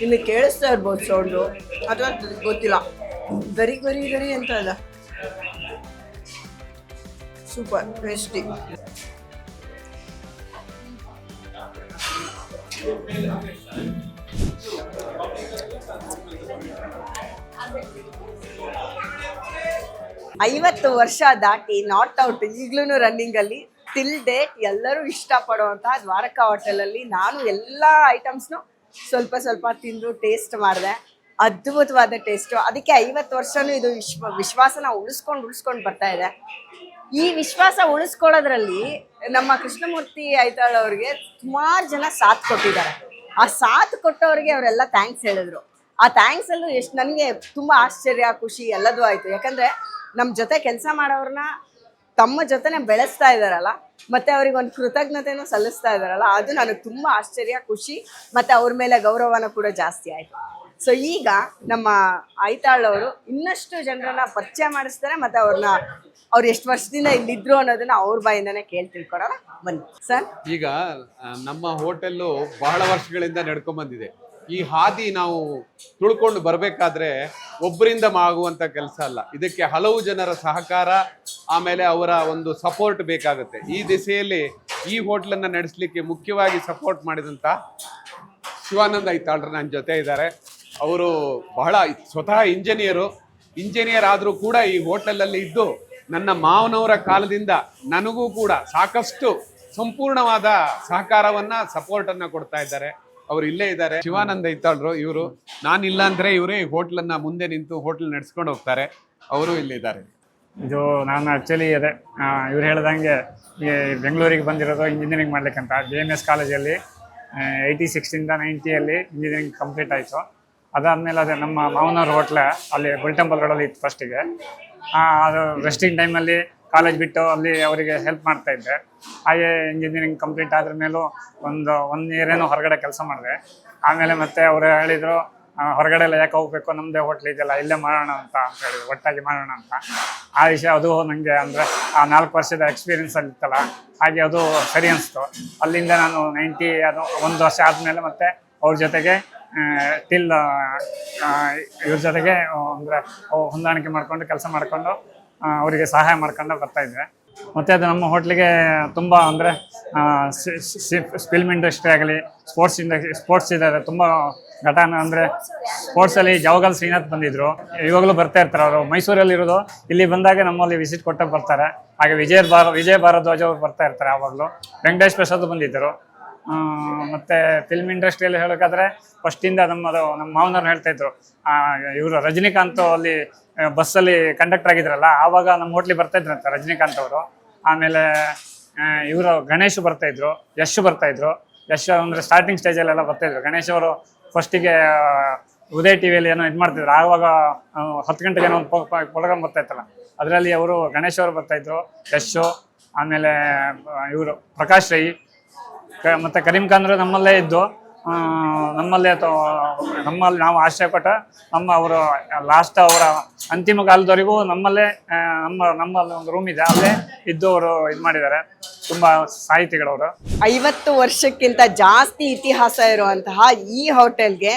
ನಿಮಗೆ ಕೇಳಿಸ್ತಾ ಇರ್ಬೋದು ಸೌಂಡು ಅಥವಾ ಗೊತ್ತಿಲ್ಲ. ಗರಿ ಗರಿ ಗರಿ ಅಂತ ಅಲ್ಲ, ಸೂಪರ್ ಟೇಸ್ಟಿ. ಐವತ್ತು ವರ್ಷ ದಾಟಿ ನಾಟ್ ಔಟ್ ಈಗ್ಲೂ ರನ್ನಿಂಗ್ ಅಲ್ಲಿ ಟಿಲ್ ಡೇಟ್ ಎಲ್ಲರೂ ಇಷ್ಟಪಡುವಂತಹ ದ್ವಾರಕಾ ಹೋಟೆಲಲ್ಲಿ ನಾನು ಎಲ್ಲ ಐಟಮ್ಸ್ನು ಸ್ವಲ್ಪ ಸ್ವಲ್ಪ ತಿಂದು ಟೇಸ್ಟ್ ಮಾಡಿದೆ. ಅದ್ಭುತವಾದ ಟೇಸ್ಟು. ಅದಕ್ಕೆ 50 ವರ್ಷನೂ ಇದು ವಿಶ್ವಾಸನ ಉಳಿಸ್ಕೊಂಡು ಬರ್ತಾ ಇದೆ. ಈ ವಿಶ್ವಾಸ ಉಳಿಸ್ಕೊಳ್ಳೋದ್ರಲ್ಲಿ ನಮ್ಮ ಕೃಷ್ಣಮೂರ್ತಿ ಐತಾಳ್ ಅವ್ರಿಗೆ ಸುಮಾರು ಜನ ಸಾಥ್ ಕೊಟ್ಟಿದ್ದಾರೆ. ಆ ಸಾಥ್ ಕೊಟ್ಟವ್ರಿಗೆ ಅವರೆಲ್ಲ ಥ್ಯಾಂಕ್ಸ್ ಹೇಳಿದ್ರು. ಆ ಥ್ಯಾಂಕ್ಸ್ ಅಲ್ಲೂ ಎಷ್ಟು ನನಗೆ ತುಂಬ ಆಶ್ಚರ್ಯ, ಖುಷಿ ಎಲ್ಲದೂ ಆಯಿತು. ಯಾಕಂದರೆ ನಮ್ಮ ಜೊತೆ ಕೆಲಸ ಮಾಡೋರನ್ನ ತಮ್ಮ ಜೊತೆನೆ ಬೆಳೆಸ್ತಾ ಇದ್ದಾರಲ್ಲ, ಮತ್ತು ಅವ್ರಿಗೆ ಒಂದು ಕೃತಜ್ಞತೆನೂ ಸಲ್ಲಿಸ್ತಾ ಇದ್ದಾರಲ್ಲ, ಅದು ನನಗೆ ತುಂಬ ಆಶ್ಚರ್ಯ, ಖುಷಿ, ಮತ್ತು ಅವ್ರ ಮೇಲೆ ಗೌರವನ ಕೂಡ ಜಾಸ್ತಿ ಆಯಿತು. ಸೊ ಈಗ ನಮ್ಮ ಐತಾಳ್ ಅವರು ಇನ್ನಷ್ಟು ಜನರನ್ನ ಪರಿಚಯ ಮಾಡಿಸ್ತಾರೆ, ಮತ್ತು ಅವ್ರು ಎಷ್ಟು ವರ್ಷದಿಂದ ಇಲ್ಲಿದ್ರು ಅನ್ನೋದನ್ನ ಅವ್ರ ಬಾಯಿಂದನೇ ಕೇಳಿ ತಿಳ್ಕೊಳೋಣ ಬನ್ನಿ ಸರ್. ಈಗ ನಮ್ಮ ಹೋಟೆಲ್ಲು ಬಹಳ ವರ್ಷಗಳಿಂದ ನಡ್ಕೊಂಡ್ ಬಂದಿದೆ. ಈ ಹಾದಿ ನಾವು ತುಳ್ಕೊಂಡು ಬರಬೇಕಾದ್ರೆ ಒಬ್ಬರಿಂದ ಆಗುವಂಥ ಕೆಲಸ ಅಲ್ಲ. ಇದಕ್ಕೆ ಹಲವು ಜನರ ಸಹಕಾರ, ಆಮೇಲೆ ಅವರ ಒಂದು ಸಪೋರ್ಟ್ ಬೇಕಾಗುತ್ತೆ. ಈ ದಿಸೆಯಲ್ಲಿ ಈ ಹೋಟ್ಲನ್ನು ನಡೆಸಲಿಕ್ಕೆ ಮುಖ್ಯವಾಗಿ ಸಪೋರ್ಟ್ ಮಾಡಿದಂಥ ಶಿವಾನಂದ್ ಐತಾಳ್ರು ನನ್ನ ಜೊತೆ ಇದ್ದಾರೆ. ಅವರು ಬಹಳ ಸ್ವತಃ ಇಂಜಿನಿಯರ್ ಆದರೂ ಕೂಡ ಈ ಹೋಟೆಲಲ್ಲಿ ಇದ್ದು ನನ್ನ ಮಾವನವರ ಕಾಲದಿಂದ ನನಗೂ ಕೂಡ ಸಾಕಷ್ಟು ಸಂಪೂರ್ಣವಾದ ಸಹಕಾರವನ್ನು, ಸಪೋರ್ಟನ್ನು ಕೊಡ್ತಾ ಇದ್ದಾರೆ. ಅವರು ಇಲ್ಲೇ ಇದ್ದಾರೆ, ಶಿವಾನಂದ್ ಐತಾಳ್ರು. ಇವರು ನಾನಿಲ್ಲ ಅಂದರೆ ಇವರೇ ಈ ಹೋಟ್ಲನ್ನು ಮುಂದೆ ನಿಂತು ಹೋಟ್ಲ್ ನಡೆಸ್ಕೊಂಡು ಹೋಗ್ತಾರೆ. ಅವರು ಇಲ್ಲಿದ್ದಾರೆ. ಇದು ನಾನು ಆ್ಯಕ್ಚುಲಿ ಅದೇ ಇವ್ರು ಹೇಳ್ದಂಗೆ ಬೆಂಗಳೂರಿಗೆ ಬಂದಿರೋದು ಇಂಜಿನಿಯರಿಂಗ್ ಮಾಡ್ಲಿಕ್ಕಂತ. BMS ಕಾಲೇಜಲ್ಲಿ 86ಇಂದ 90ಯಲ್ಲಿ ಇಂಜಿನಿಯರಿಂಗ್ ಕಂಪ್ಲೀಟ್ ಆಯಿತು. ಅದಾದಮೇಲೆ ಅದೇ ನಮ್ಮ ಮಾವನವ್ರ ಹೋಟ್ಲ ಅಲ್ಲಿ ಬುಲ್ ಟೆಂಪಲ್ ರೋಡಲ್ಲಿ ಇತ್ತು ಫಸ್ಟಿಗೆ. ಅದು ರೆಸ್ಟಿಂಗ್ ಟೈಮಲ್ಲಿ ಕಾಲೇಜ್ ಬಿಟ್ಟು ಅಲ್ಲಿ ಅವರಿಗೆ ಹೆಲ್ಪ್ ಮಾಡ್ತಾಯಿದ್ದೆ. ಹಾಗೆ ಇಂಜಿನಿಯರಿಂಗ್ ಕಂಪ್ಲೀಟ್ ಆದ್ರ ಮೇಲೂ ಒನ್ ಇಯರ್ ಏನೋ ಹೊರಗಡೆ ಕೆಲಸ ಮಾಡಿದೆ. ಆಮೇಲೆ ಮತ್ತೆ ಅವರು ಹೇಳಿದರು, ಹೊರಗಡೆ ಎಲ್ಲ ಯಾಕೆ ಹೋಗಬೇಕು, ನಮ್ಮದೇ ಹೋಟ್ಲ್ ಇದೆಯಲ್ಲ, ಇಲ್ಲೇ ಮಾಡೋಣ ಅಂತ ಹೇಳಿದ್ರು, ಒಟ್ಟಾಗಿ ಮಾಡೋಣ ಅಂತ. ಆ ವಿಷಯ ಅದು ನನಗೆ ಅಂದರೆ ಆ 4 ವರ್ಷದ ಎಕ್ಸ್ಪೀರಿಯನ್ಸ್ ಅಲ್ಲಿತ್ತಲ್ಲ, ಹಾಗೆ ಅದು ಸರಿ ಅನಿಸ್ತು. ಅಲ್ಲಿಂದ ನಾನು 90 ಅದು 1 ವರ್ಷ ಆದಮೇಲೆ ಮತ್ತೆ ಅವ್ರ ಜೊತೆಗೆ ಟಿಲ್ ಇವ್ರ ಜೊತೆಗೆ ಅಂದರೆ ಹೊಂದಾಣಿಕೆ ಮಾಡಿಕೊಂಡು ಕೆಲಸ ಮಾಡಿಕೊಂಡು ಅವರಿಗೆ ಸಹಾಯ ಮಾಡ್ಕೊಂಡು ಬರ್ತಾಯಿದ್ದೆ. ಮತ್ತು ಅದು ನಮ್ಮ ಹೋಟ್ಲಿಗೆ ತುಂಬ ಅಂದರೆ ಫಿಲ್ಮ್ ಇಂಡಸ್ಟ್ರಿ ಆಗಲಿ, ಸ್ಪೋರ್ಟ್ಸ್ ಇದೆ ತುಂಬ ಘಟನೆ. ಅಂದರೆ ಸ್ಪೋರ್ಟ್ಸಲ್ಲಿ ಜವಗಲ್ ಶ್ರೀನಾಥ್ ಬಂದಿದ್ದರು, ಇವಾಗಲೂ ಬರ್ತಾ ಇರ್ತಾರೆ. ಅವರು ಮೈಸೂರಲ್ಲಿ ಇರೋದು, ಇಲ್ಲಿ ಬಂದಾಗ ನಮ್ಮಲ್ಲಿ ವಿಸಿಟ್ ಕೊಟ್ಟು ಬರ್ತಾರೆ. ಹಾಗೆ ವಿಜಯ ಭಾರದ್ವಾಜ್ ಅವರು ಬರ್ತಾ ಇರ್ತಾರೆ ಯಾವಾಗಲೂ. ವೆಂಕಟೇಶ್ ಪ್ರಸಾದ್ ಬಂದಿದ್ದರು. ಮತ್ತು ಫಿಲ್ಮ್ ಇಂಡಸ್ಟ್ರಿಯಲ್ಲಿ ಹೇಳೋಕ್ಕಾದ್ರೆ ಫಸ್ಟಿಂದ ನಮ್ಮ ಮಾವನವ್ರು ಹೇಳ್ತಾಯಿದ್ರು, ಇವರು ರಜನಿಕಾಂತ್ ಅಲ್ಲಿ ಬಸ್ಸಲ್ಲಿ ಕಂಡಕ್ಟರ್ ಆಗಿದ್ರಲ್ಲ, ಆವಾಗ ನಮ್ಮ ಹೋಟ್ಲಿಗೆ ಬರ್ತಾಯಿದ್ರಂತೆ ರಜನಿಕಾಂತ್ ಅವರು. ಆಮೇಲೆ ಇವರು ಗಣೇಶ್ ಬರ್ತಾಯಿದ್ರು, ಯಶ್ ಬರ್ತಾಯಿದ್ರು. ಯಶ್ ಅಂದರೆ ಸ್ಟಾರ್ಟಿಂಗ್ ಸ್ಟೇಜಲ್ಲೆಲ್ಲ ಬರ್ತಾಯಿದ್ರು. ಗಣೇಶ್ ಅವರು ಫಸ್ಟಿಗೆ ಉದಯ್ ಟಿವಿಯಲ್ಲಿ ಏನೋ ಇದು ಮಾಡ್ತಿದ್ರು. ಆವಾಗ 10 ಗಂಟೆಗೆ ಏನೋ ಒಂದು ಪ್ರೋಗ್ರಾಮ್ ಬರ್ತಾಯಿತ್ತಲ್ಲ, ಅದರಲ್ಲಿ ಅವರು ಗಣೇಶ್ ಅವರು ಬರ್ತಾಯಿದ್ರು, ಯಶು, ಆಮೇಲೆ ಇವರು ಪ್ರಕಾಶ್ ರೈ, ಮತ್ತು ಕರೀಂ ಖಾನ್ರು ನಮ್ಮಲ್ಲೇ ಇದ್ದು ನಮ್ಮಲ್ಲಿ ನಾವು ಆಶ್ರಯ ಕೊಟ್ಟ ಅವರು ಲಾಸ್ಟ್ ಅವರ ಅಂತಿಮ ಕಾಲದವರೆಗೂ ನಮ್ಮಲ್ಲೇ ನಮ್ಮಲ್ಲಿ ಒಂದು ರೂಮ್ ಇದೆ, ಅಲ್ಲೇ ಇದ್ದು ಅವರು ಇದು ಮಾಡಿದ್ದಾರೆ. ತುಂಬ ಸಾಹಿತಿಗಳವರು. 50 ವರ್ಷಕ್ಕಿಂತ ಜಾಸ್ತಿ ಇತಿಹಾಸ ಇರುವಂತಹ ಈ ಹೋಟೆಲ್ಗೆ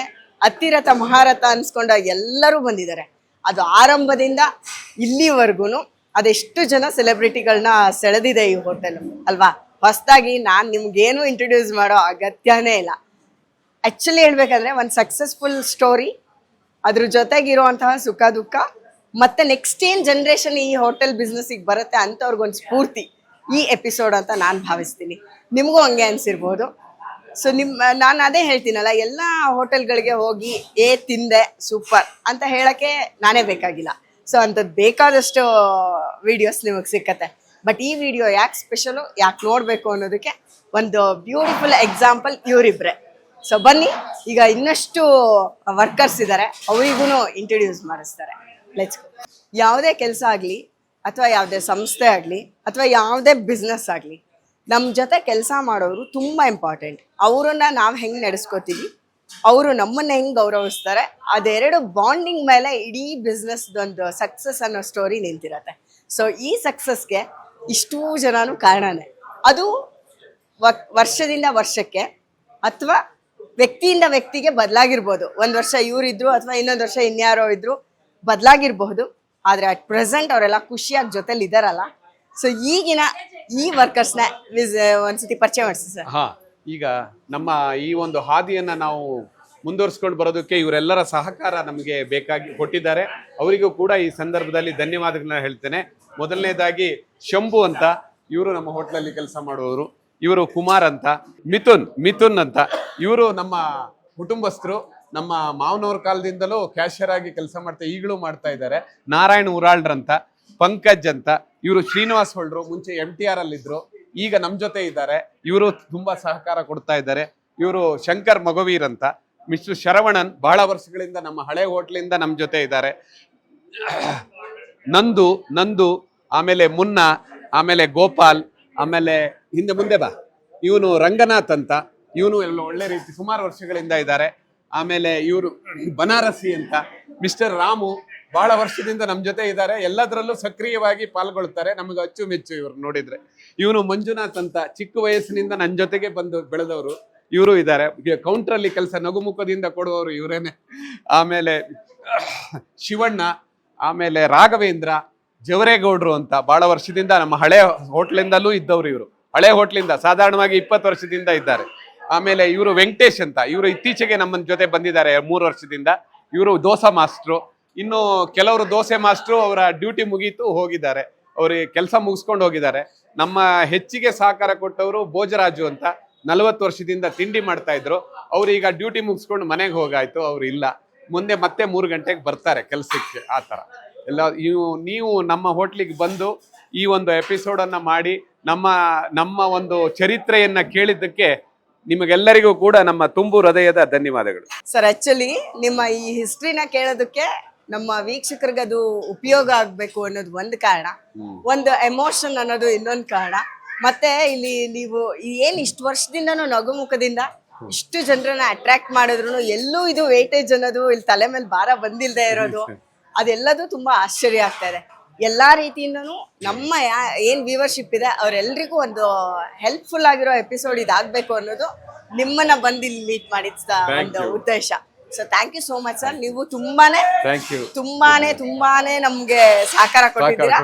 ಅತಿರಥ ಮಹಾರಥ ಅನ್ಸ್ಕೊಂಡ ಎಲ್ಲರೂ ಬಂದಿದ್ದಾರೆ. ಅದು ಆರಂಭದಿಂದ ಇಲ್ಲಿವರೆಗೂ ಅದೆಷ್ಟು ಜನ ಸೆಲೆಬ್ರಿಟಿಗಳನ್ನ ಸೆಳೆದಿದೆ ಈ ಹೋಟೆಲ್ ಅಲ್ವಾ. ಹೊಸದಾಗಿ ನಾನು ನಿಮ್ಗೇನು ಇಂಟ್ರೊಡ್ಯೂಸ್ ಮಾಡೋ ಅಗತ್ಯನೇ ಇಲ್ಲ. ಆ್ಯಕ್ಚುಲಿ ಹೇಳ್ಬೇಕಂದ್ರೆ ಒಂದು ಸಕ್ಸಸ್ಫುಲ್ ಸ್ಟೋರಿ, ಅದ್ರ ಜೊತೆಗಿರುವಂತಹ ಸುಖ ದುಃಖ, ಮತ್ತು ನೆಕ್ಸ್ಟ್ ಏನು ಜನ್ರೇಷನ್ ಈ ಹೋಟೆಲ್ ಬಿಸ್ನೆಸ್ಸಿಗೆ ಬರುತ್ತೆ ಅಂಥವ್ರಿಗೊಂದು ಸ್ಫೂರ್ತಿ ಈ ಎಪಿಸೋಡ್ ಅಂತ ನಾನು ಭಾವಿಸ್ತೀನಿ. ನಿಮಗೂ ಹಂಗೆ ಅನಿಸಿರ್ಬೋದು. ಸೊ ನಾನು ಅದೇ ಹೇಳ್ತೀನಲ್ಲ, ಎಲ್ಲ ಹೋಟೆಲ್ಗಳಿಗೆ ಹೋಗಿ ತಿಂದೆ ಸೂಪರ್ ಅಂತ ಹೇಳೋಕ್ಕೆ ನಾನೇ ಬೇಕಾಗಿಲ್ಲ. ಸೊ ಅಂಥದ್ದು ಬೇಕಾದಷ್ಟು ವಿಡಿಯೋಸ್ ನಿಮಗೆ ಸಿಕ್ಕತ್ತೆ. ಬಟ್ ಈ ವಿಡಿಯೋ ಯಾಕೆ ಸ್ಪೆಷಲು, ಯಾಕೆ ನೋಡಬೇಕು ಅನ್ನೋದಕ್ಕೆ ಒಂದು ಬ್ಯೂಟಿಫುಲ್ ಎಕ್ಸಾಂಪಲ್ ಇವರಿಬ್ಬರೇ. ಸೊ ಬನ್ನಿ, ಈಗ ಇನ್ನಷ್ಟು ವರ್ಕರ್ಸ್ ಇದ್ದಾರೆ, ಅವರಿಗೂ ಇಂಟ್ರೊಡ್ಯೂಸ್ ಮಾಡಿಸ್ತಾರೆ. Let's go. ಯಾವುದೇ ಕೆಲಸ ಆಗಲಿ ಅಥವಾ ಯಾವುದೇ ಸಂಸ್ಥೆ ಆಗಲಿ ಅಥವಾ ಯಾವುದೇ ಬಿಸ್ನೆಸ್ ಆಗಲಿ, ನಮ್ಮ ಜೊತೆ ಕೆಲಸ ಮಾಡೋರು ತುಂಬ ಇಂಪಾರ್ಟೆಂಟ್. ಅವರನ್ನ ನಾವು ಹೆಂಗೆ ನಡೆಸ್ಕೋತೀವಿ, ಅವರು ನಮ್ಮನ್ನ ಹೆಂಗೆ ಗೌರವಿಸ್ತಾರೆ, ಅದೆರಡು ಬಾಂಡಿಂಗ್ ಮೇಲೆ ಇಡೀ ಬಿಸ್ನೆಸ್ದೊಂದು ಸಕ್ಸಸ್ ಅನ್ನೋ ಸ್ಟೋರಿ ನಿಂತಿರತ್ತೆ. ಸೊ ಈ ಸಕ್ಸಸ್ಗೆ ಇಷ್ಟೂ ಜನನೂ ಕಾರಣನೇ. ಅದು ವರ್ಷದಿಂದ ವರ್ಷಕ್ಕೆ ಅಥವಾ ವ್ಯಕ್ತಿಯಿಂದ ವ್ಯಕ್ತಿಗೆ ಬದಲಾಗಿರ್ಬೋದು. ಒಂದು ವರ್ಷ ಇವರಿದ್ರು ಅಥವಾ ಇನ್ನೊಂದು ವರ್ಷ ಇನ್ಯಾರೋ ಇದ್ರು, ಬದಲಾಗಿರಬಹುದು. ಆದರೆ ಅಟ್ ಪ್ರೆಸೆಂಟ್ ಅವರೆಲ್ಲ ಖುಷಿಯಾಗಿ ಜೊತೆಲಿ ಇದಾರಲ್ಲ. ಸೊ ಈಗಿನ ಈ ವರ್ಕರ್ಸ್ನ ಒಂದ್ಸತಿ ಪರಿಚಯ ಮಾಡಿಸಿ ಸರ್. ಹಾ, ಈಗ ನಮ್ಮ ಈ ಒಂದು ಹಾದಿಯನ್ನ ನಾವು ಮುಂದುವರಿಸ್ಕೊಂಡು ಬರೋದಕ್ಕೆ ಇವರೆಲ್ಲರ ಸಹಕಾರ ನಮಗೆ ಬೇಕಾಗಿ ಕೊಟ್ಟಿದ್ದಾರೆ. ಅವರಿಗೂ ಕೂಡ ಈ ಸಂದರ್ಭದಲ್ಲಿ ಧನ್ಯವಾದಗಳನ್ನ ಹೇಳ್ತೇನೆ. ಮೊದಲನೇದಾಗಿ ಶಂಭು ಅಂತ, ಇವರು ನಮ್ಮ ಹೋಟ್ಲಲ್ಲಿ ಕೆಲಸ ಮಾಡುವವರು. ಇವರು ಕುಮಾರ್ ಅಂತ, ಮಿಥುನ್ ಅಂತ, ಇವರು ನಮ್ಮ ಕುಟುಂಬಸ್ಥರು. ನಮ್ಮ ಮಾವನವ್ರ ಕಾಲದಿಂದಲೂ ಕ್ಯಾಶಿಯರ್ ಆಗಿ ಕೆಲಸ ಈಗಲೂ ಮಾಡ್ತಾ ಇದ್ದಾರೆ. ನಾರಾಯಣ್ ಉರಾಳ್ರ್ ಅಂತ, ಪಂಕಜ್ ಅಂತ, ಇವರು ಶ್ರೀನಿವಾಸ್ ಹೊಳ್ರು, ಮುಂಚೆ MTR ಅಲ್ಲಿದ್ರು, ಈಗ ನಮ್ಮ ಜೊತೆ ಇದ್ದಾರೆ. ಇವರು ತುಂಬಾ ಸಹಕಾರ ಕೊಡ್ತಾ ಇದ್ದಾರೆ. ಇವರು ಶಂಕರ್ ಮಗವೀರ್ ಅಂತ, ಮಿಸ್ಟರ್ ಶರವಣನ್ ಬಹಳ ವರ್ಷಗಳಿಂದ ನಮ್ಮ ಹಳೆ ಹೋಟ್ಲಿಂದ ನಮ್ಮ ಜೊತೆ ಇದ್ದಾರೆ. ನಂದು ಆಮೇಲೆ ಮುನ್ನ, ಆಮೇಲೆ ಗೋಪಾಲ್, ಆಮೇಲೆ ಹಿಂದೆ ಮುಂದೆ ಬಾ, ಇವನು ರಂಗನಾಥ್ ಅಂತ, ಇವನು ಎಲ್ಲ ಒಳ್ಳೆ ರೀತಿ ಸುಮಾರು ವರ್ಷಗಳಿಂದ ಇದ್ದಾರೆ. ಆಮೇಲೆ ಇವರು ಬನಾರಸಿ ಅಂತ, ಮಿಸ್ಟರ್ ರಾಮು ಬಹಳ ವರ್ಷದಿಂದ ನಮ್ಮ ಜೊತೆ ಇದ್ದಾರೆ. ಎಲ್ಲದರಲ್ಲೂ ಸಕ್ರಿಯವಾಗಿ ಪಾಲ್ಗೊಳ್ತಾರೆ. ನಮಗೆ ಅಚ್ಚುಮೆಚ್ಚು ಇವರು ನೋಡಿದ್ರೆ. ಇವನು ಮಂಜುನಾಥ್ ಅಂತ, ಚಿಕ್ಕ ವಯಸ್ಸಿನಿಂದ ನನ್ನ ಜೊತೆಗೆ ಬಂದು ಬೆಳೆದವರು, ಇವರು ಇದ್ದಾರೆ. ಕೌಂಟ್ರಲ್ಲಿ ಕೆಲಸ ನಗುಮುಖದಿಂದ ಕೊಡುವವರು ಇವರೇನೆ. ಆಮೇಲೆ ಶಿವಣ್ಣ, ಆಮೇಲೆ ರಾಘವೇಂದ್ರ, ಜವರೇಗೌಡರು ಅಂತ ಬಹಳ ವರ್ಷದಿಂದ ನಮ್ಮ ಹಳೆ ಹೋಟ್ಲಿಂದಲೂ ಇದ್ದವರು. ಇವರು ಹಳೆ ಹೋಟ್ಲಿಂದ ಸಾಧಾರಣವಾಗಿ 20 ವರ್ಷದಿಂದ ಇದ್ದಾರೆ. ಆಮೇಲೆ ಇವರು ವೆಂಕಟೇಶ್ ಅಂತ, ಇವರು ಇತ್ತೀಚೆಗೆ ನಮ್ಮ ಜೊತೆ ಬಂದಿದ್ದಾರೆ 3 ವರ್ಷದಿಂದ. ಇವರು ದೋಸೆ ಮಾಸ್ಟ್ರು. ಇನ್ನು ಕೆಲವರು ದೋಸೆ ಮಾಸ್ಟ್ರು ಅವರ ಡ್ಯೂಟಿ ಮುಗೀತು ಹೋಗಿದ್ದಾರೆ, ಅವ್ರಿಗೆ ಕೆಲಸ ಮುಗಿಸ್ಕೊಂಡು ಹೋಗಿದ್ದಾರೆ. ನಮ್ಮ ಹೆಚ್ಚಿಗೆ ಸಹಕಾರ ಕೊಟ್ಟವರು ಭೋಜರಾಜು ಅಂತ, 40 ವರ್ಷದಿಂದ ತಿಂಡಿ ಮಾಡ್ತಾ ಇದ್ರು. ಅವ್ರು ಈಗ ಡ್ಯೂಟಿ ಮುಗಿಸ್ಕೊಂಡು ಮನೆಗೆ ಹೋಗಾಯ್ತು, ಅವ್ರು ಇಲ್ಲ. ಮುಂದೆ ಮತ್ತೆ 3 ಗಂಟೆಗೆ ಬರ್ತಾರೆ ಕೆಲಸಕ್ಕೆ. ಆ ಥರ ಎಲ್ಲ ನೀವು ನಮ್ಮ ಹೋಟ್ಲಿಗೆ ಬಂದು ಈ ಒಂದು ಎಪಿಸೋಡನ್ನು ಮಾಡಿ ನಮ್ಮ ಒಂದು ಚರಿತ್ರೆಯನ್ನ ಕೇಳಿದ್ದಕ್ಕೆ ನಿಮಗೆಲ್ಲರಿಗೂ ಕೂಡ ನಮ್ಮ ತುಂಬು ಹೃದಯದ ಧನ್ಯವಾದಗಳು ಸರ್. ಆಕ್ಚುಲಿ ನಿಮ್ಮ ಈ ಹಿಸ್ಟ್ರಿನ ಕೇಳೋದಕ್ಕೆ ನಮ್ಮ ವೀಕ್ಷಕರಿಗೆ ಅದು ಉಪಯೋಗ ಆಗ್ಬೇಕು ಅನ್ನೋದು ಒಂದು ಕಾರಣ, ಒಂದು ಎಮೋಷನ್ ಅನ್ನೋದು ಇನ್ನೊಂದು ಕಾರಣ. ಮತ್ತೆ ಇಲ್ಲಿ ನೀವು ಏನ್ ಇಷ್ಟು ವರ್ಷದಿಂದನೂ ನಗುಮುಖದಿಂದ ಇಷ್ಟು ಜನರನ್ನ ಅಟ್ರಾಕ್ಟ್ ಮಾಡಿದ್ರು ಎಲ್ಲೂ ಇದು ವೇಟೇಜ್ ಅನ್ನೋದು ಇಲ್ಲಿ ತಲೆ ಮೇಲೆ ಭಾರ ಬಂದಿಲ್ಲದೆ ಇರೋದು, ಅದೆಲ್ಲದೂ ತುಂಬಾ ಆಶ್ಚರ್ಯ ಆಗ್ತಾ ಇದೆ. ಎಲ್ಲಾ ರೀತಿಯಿಂದನೂ ನಮ್ಮ ಏನ್ ವ್ಯೂವರ್ಶಿಪ್ ಇದೆ ಅವರೆಲ್ಲರಿಗೂ ಒಂದು ಹೆಲ್ಪ್ಫುಲ್ ಆಗಿರೋ ಎಪಿಸೋಡ್ ಇದಾಗಬೇಕು ಅನ್ನೋದು ನಿಮ್ಮನ್ನ ಬಂದು ಇಲ್ಲಿ ಮೀಟ್ ಮಾಡಿದ ಒಂದು ಉದ್ದೇಶ. So thank you so much sir. ನೀವು ತುಂಬಾನೇ ನಮ್ಗೆ ಸಹಕಾರ ಕೊಟ್ಟಿದ್ದೀರಾ.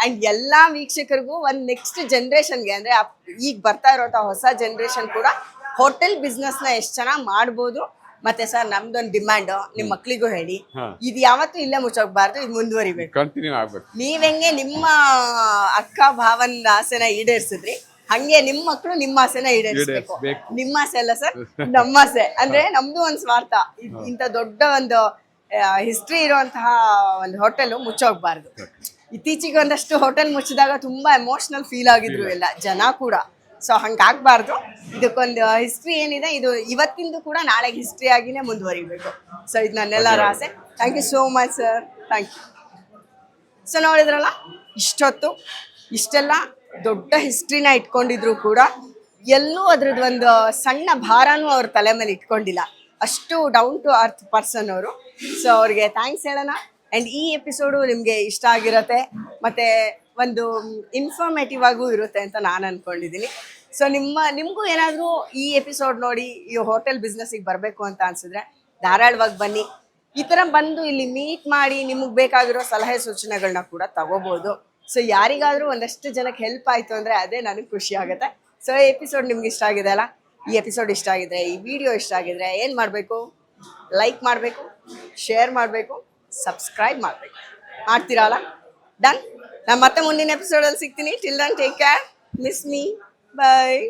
ಅಂಡ್ ಎಲ್ಲಾ ವೀಕ್ಷಕರಿಗೂ ಒಂದ್ ನೆಕ್ಸ್ಟ್ ಜನರೇಷನ್ಗೆ, ಅಂದ್ರೆ ಈಗ ಬರ್ತಾ ಇರೋ ಹೊಸ ಜನರೇಷನ್ ಕೂಡ ಹೋಟೆಲ್ ಬಿಸ್ನೆಸ್ ನ ಎಷ್ಟು ಚೆನ್ನಾಗಿ ಮಾಡ್ಬೋದು. ಮತ್ತೆ ಸರ್ ನಮ್ದೊಂದು ಡಿಮ್ಯಾಂಡ್, ನಿಮ್ ಮಕ್ಳಿಗೂ ಹೇಳಿ, ಇದು ಯಾವತ್ತೂ ಇಲ್ಲೇ ಮುಚ್ಚೋಗ್ಬಾರ್ದು, ಇದು ಮುಂದುವರಿಬೇಕು. ನೀವ್ ಹೆಂಗೆ ನಿಮ್ಮ ಅಕ್ಕ ಭಾವನ ಆಸೆನ ಈಡೇರಿಸಿದ್ರಿ, ಹಂಗೆ ನಿಮ್ ಮಕ್ಳು ನಿಮ್ಮ ಆಸೆನ ಈಡೇರಿಸ್ಬೇಕು. ನಿಮ್ಮ ಆಸೆ ಅಲ್ಲ ಸರ್, ನಮ್ಮ ಆಸೆ. ಅಂದ್ರೆ ನಮ್ದು ಒಂದ್ ಸ್ವಾರ್ಥ, ಇಂಥ ದೊಡ್ಡ ಒಂದು ಹಿಸ್ಟ್ರಿ ಇರುವಂತಹ ಒಂದು ಹೋಟೆಲ್ ಮುಚ್ಚೋಗ್ಬಾರ್ದು. ಇತ್ತೀಚೆಗೆ ಒಂದಷ್ಟು ಹೋಟೆಲ್ ಮುಚ್ಚಿದಾಗ ತುಂಬಾ ಎಮೋಷನಲ್ ಫೀಲ್ ಆಗಿದ್ರು ಎಲ್ಲ ಜನ ಕೂಡ. ಸೊ ಹಂಗಾಗ್ಬಾರ್ದು. ಇದಕ್ಕೊಂದು ಹಿಸ್ಟ್ರಿ ಏನಿದೆ, ಇದು ಇವತ್ತಿಂದು ಕೂಡ ನಾಳೆಗೆ ಹಿಸ್ಟ್ರಿ ಆಗಿನೇ ಮುಂದುವರಿಬೇಕು. ಸೊ ಇದು ನನ್ನೆಲ್ಲರ ಆಸೆ. Thank you so much sir, thank you. So ನೋಡಿದ್ರಲ್ಲ, ಇಷ್ಟೊತ್ತು ಇಷ್ಟೆಲ್ಲ ದೊಡ್ಡ ಹಿಸ್ಟ್ರಿನ ಇಟ್ಕೊಂಡಿದ್ರು ಕೂಡ ಎಲ್ಲೂ ಅದ್ರದ್ದು ಒಂದು ಸಣ್ಣ ಭಾರನೂ ಅವ್ರ ತಲೆ ಮೇಲೆ ಇಟ್ಕೊಂಡಿಲ್ಲ. ಅಷ್ಟು ಡೌನ್ ಟು ಅರ್ತ್ ಪರ್ಸನ್ ಅವರು. ಸೊ ಅವ್ರಿಗೆ ಥ್ಯಾಂಕ್ಸ್ ಹೇಳೋಣ. ಆ್ಯಂಡ್ ಈ ಎಪಿಸೋಡು ನಿಮಗೆ ಇಷ್ಟ ಆಗಿರತ್ತೆ, ಮತ್ತು ಒಂದು ಇನ್ಫಾರ್ಮೇಟಿವ್ ಆಗೂ ಇರುತ್ತೆ ಅಂತ ನಾನು ಅಂದ್ಕೊಂಡಿದ್ದೀನಿ. ಸೊ ನಿಮಗೂ ಏನಾದರೂ ಈ ಎಪಿಸೋಡ್ ನೋಡಿ ಈ ಹೋಟೆಲ್ ಬಿಸ್ನೆಸ್ಸಿಗೆ ಬರಬೇಕು ಅಂತ ಅನಿಸಿದ್ರೆ ಧಾರಾಳವಾಗಿ ಬನ್ನಿ. ಈ ಥರ ಬಂದು ಇಲ್ಲಿ ಮೀಟ್ ಮಾಡಿ ನಿಮಗೆ ಬೇಕಾಗಿರೋ ಸಲಹೆ ಸೂಚನೆಗಳನ್ನ ಕೂಡ ತಗೋಬೋದು. ಸೊ ಯಾರಿಗಾದರೂ ಒಂದಷ್ಟು ಜನಕ್ಕೆ ಹೆಲ್ಪ್ ಆಯಿತು ಅಂದರೆ ಅದೇ ನನಗೆ ಖುಷಿ ಆಗುತ್ತೆ. ಸೊ ಈ ಎಪಿಸೋಡ್ ನಿಮ್ಗೆ ಇಷ್ಟ ಆಗಿದೆ ಅಲ್ಲ, ಈ ಎಪಿಸೋಡ್ ಇಷ್ಟ ಆಗಿದ್ರೆ, ಈ ವಿಡಿಯೋ ಇಷ್ಟ ಆಗಿದ್ರೆ ಏನು ಮಾಡಬೇಕು? ಲೈಕ್ ಮಾಡಬೇಕು, ಶೇರ್ ಮಾಡಬೇಕು, ಸಬ್ಸ್ಕ್ರೈಬ್ ಮಾಡಬೇಕು. ಮಾಡ್ತೀರಲ್ಲ? ಡನ್. ನಾನು ಮತ್ತೆ ಮುಂದಿನ ಎಪಿಸೋಡಲ್ಲಿ ಸಿಗ್ತೀನಿ. Till then take care, miss me, ಬಾಯ್.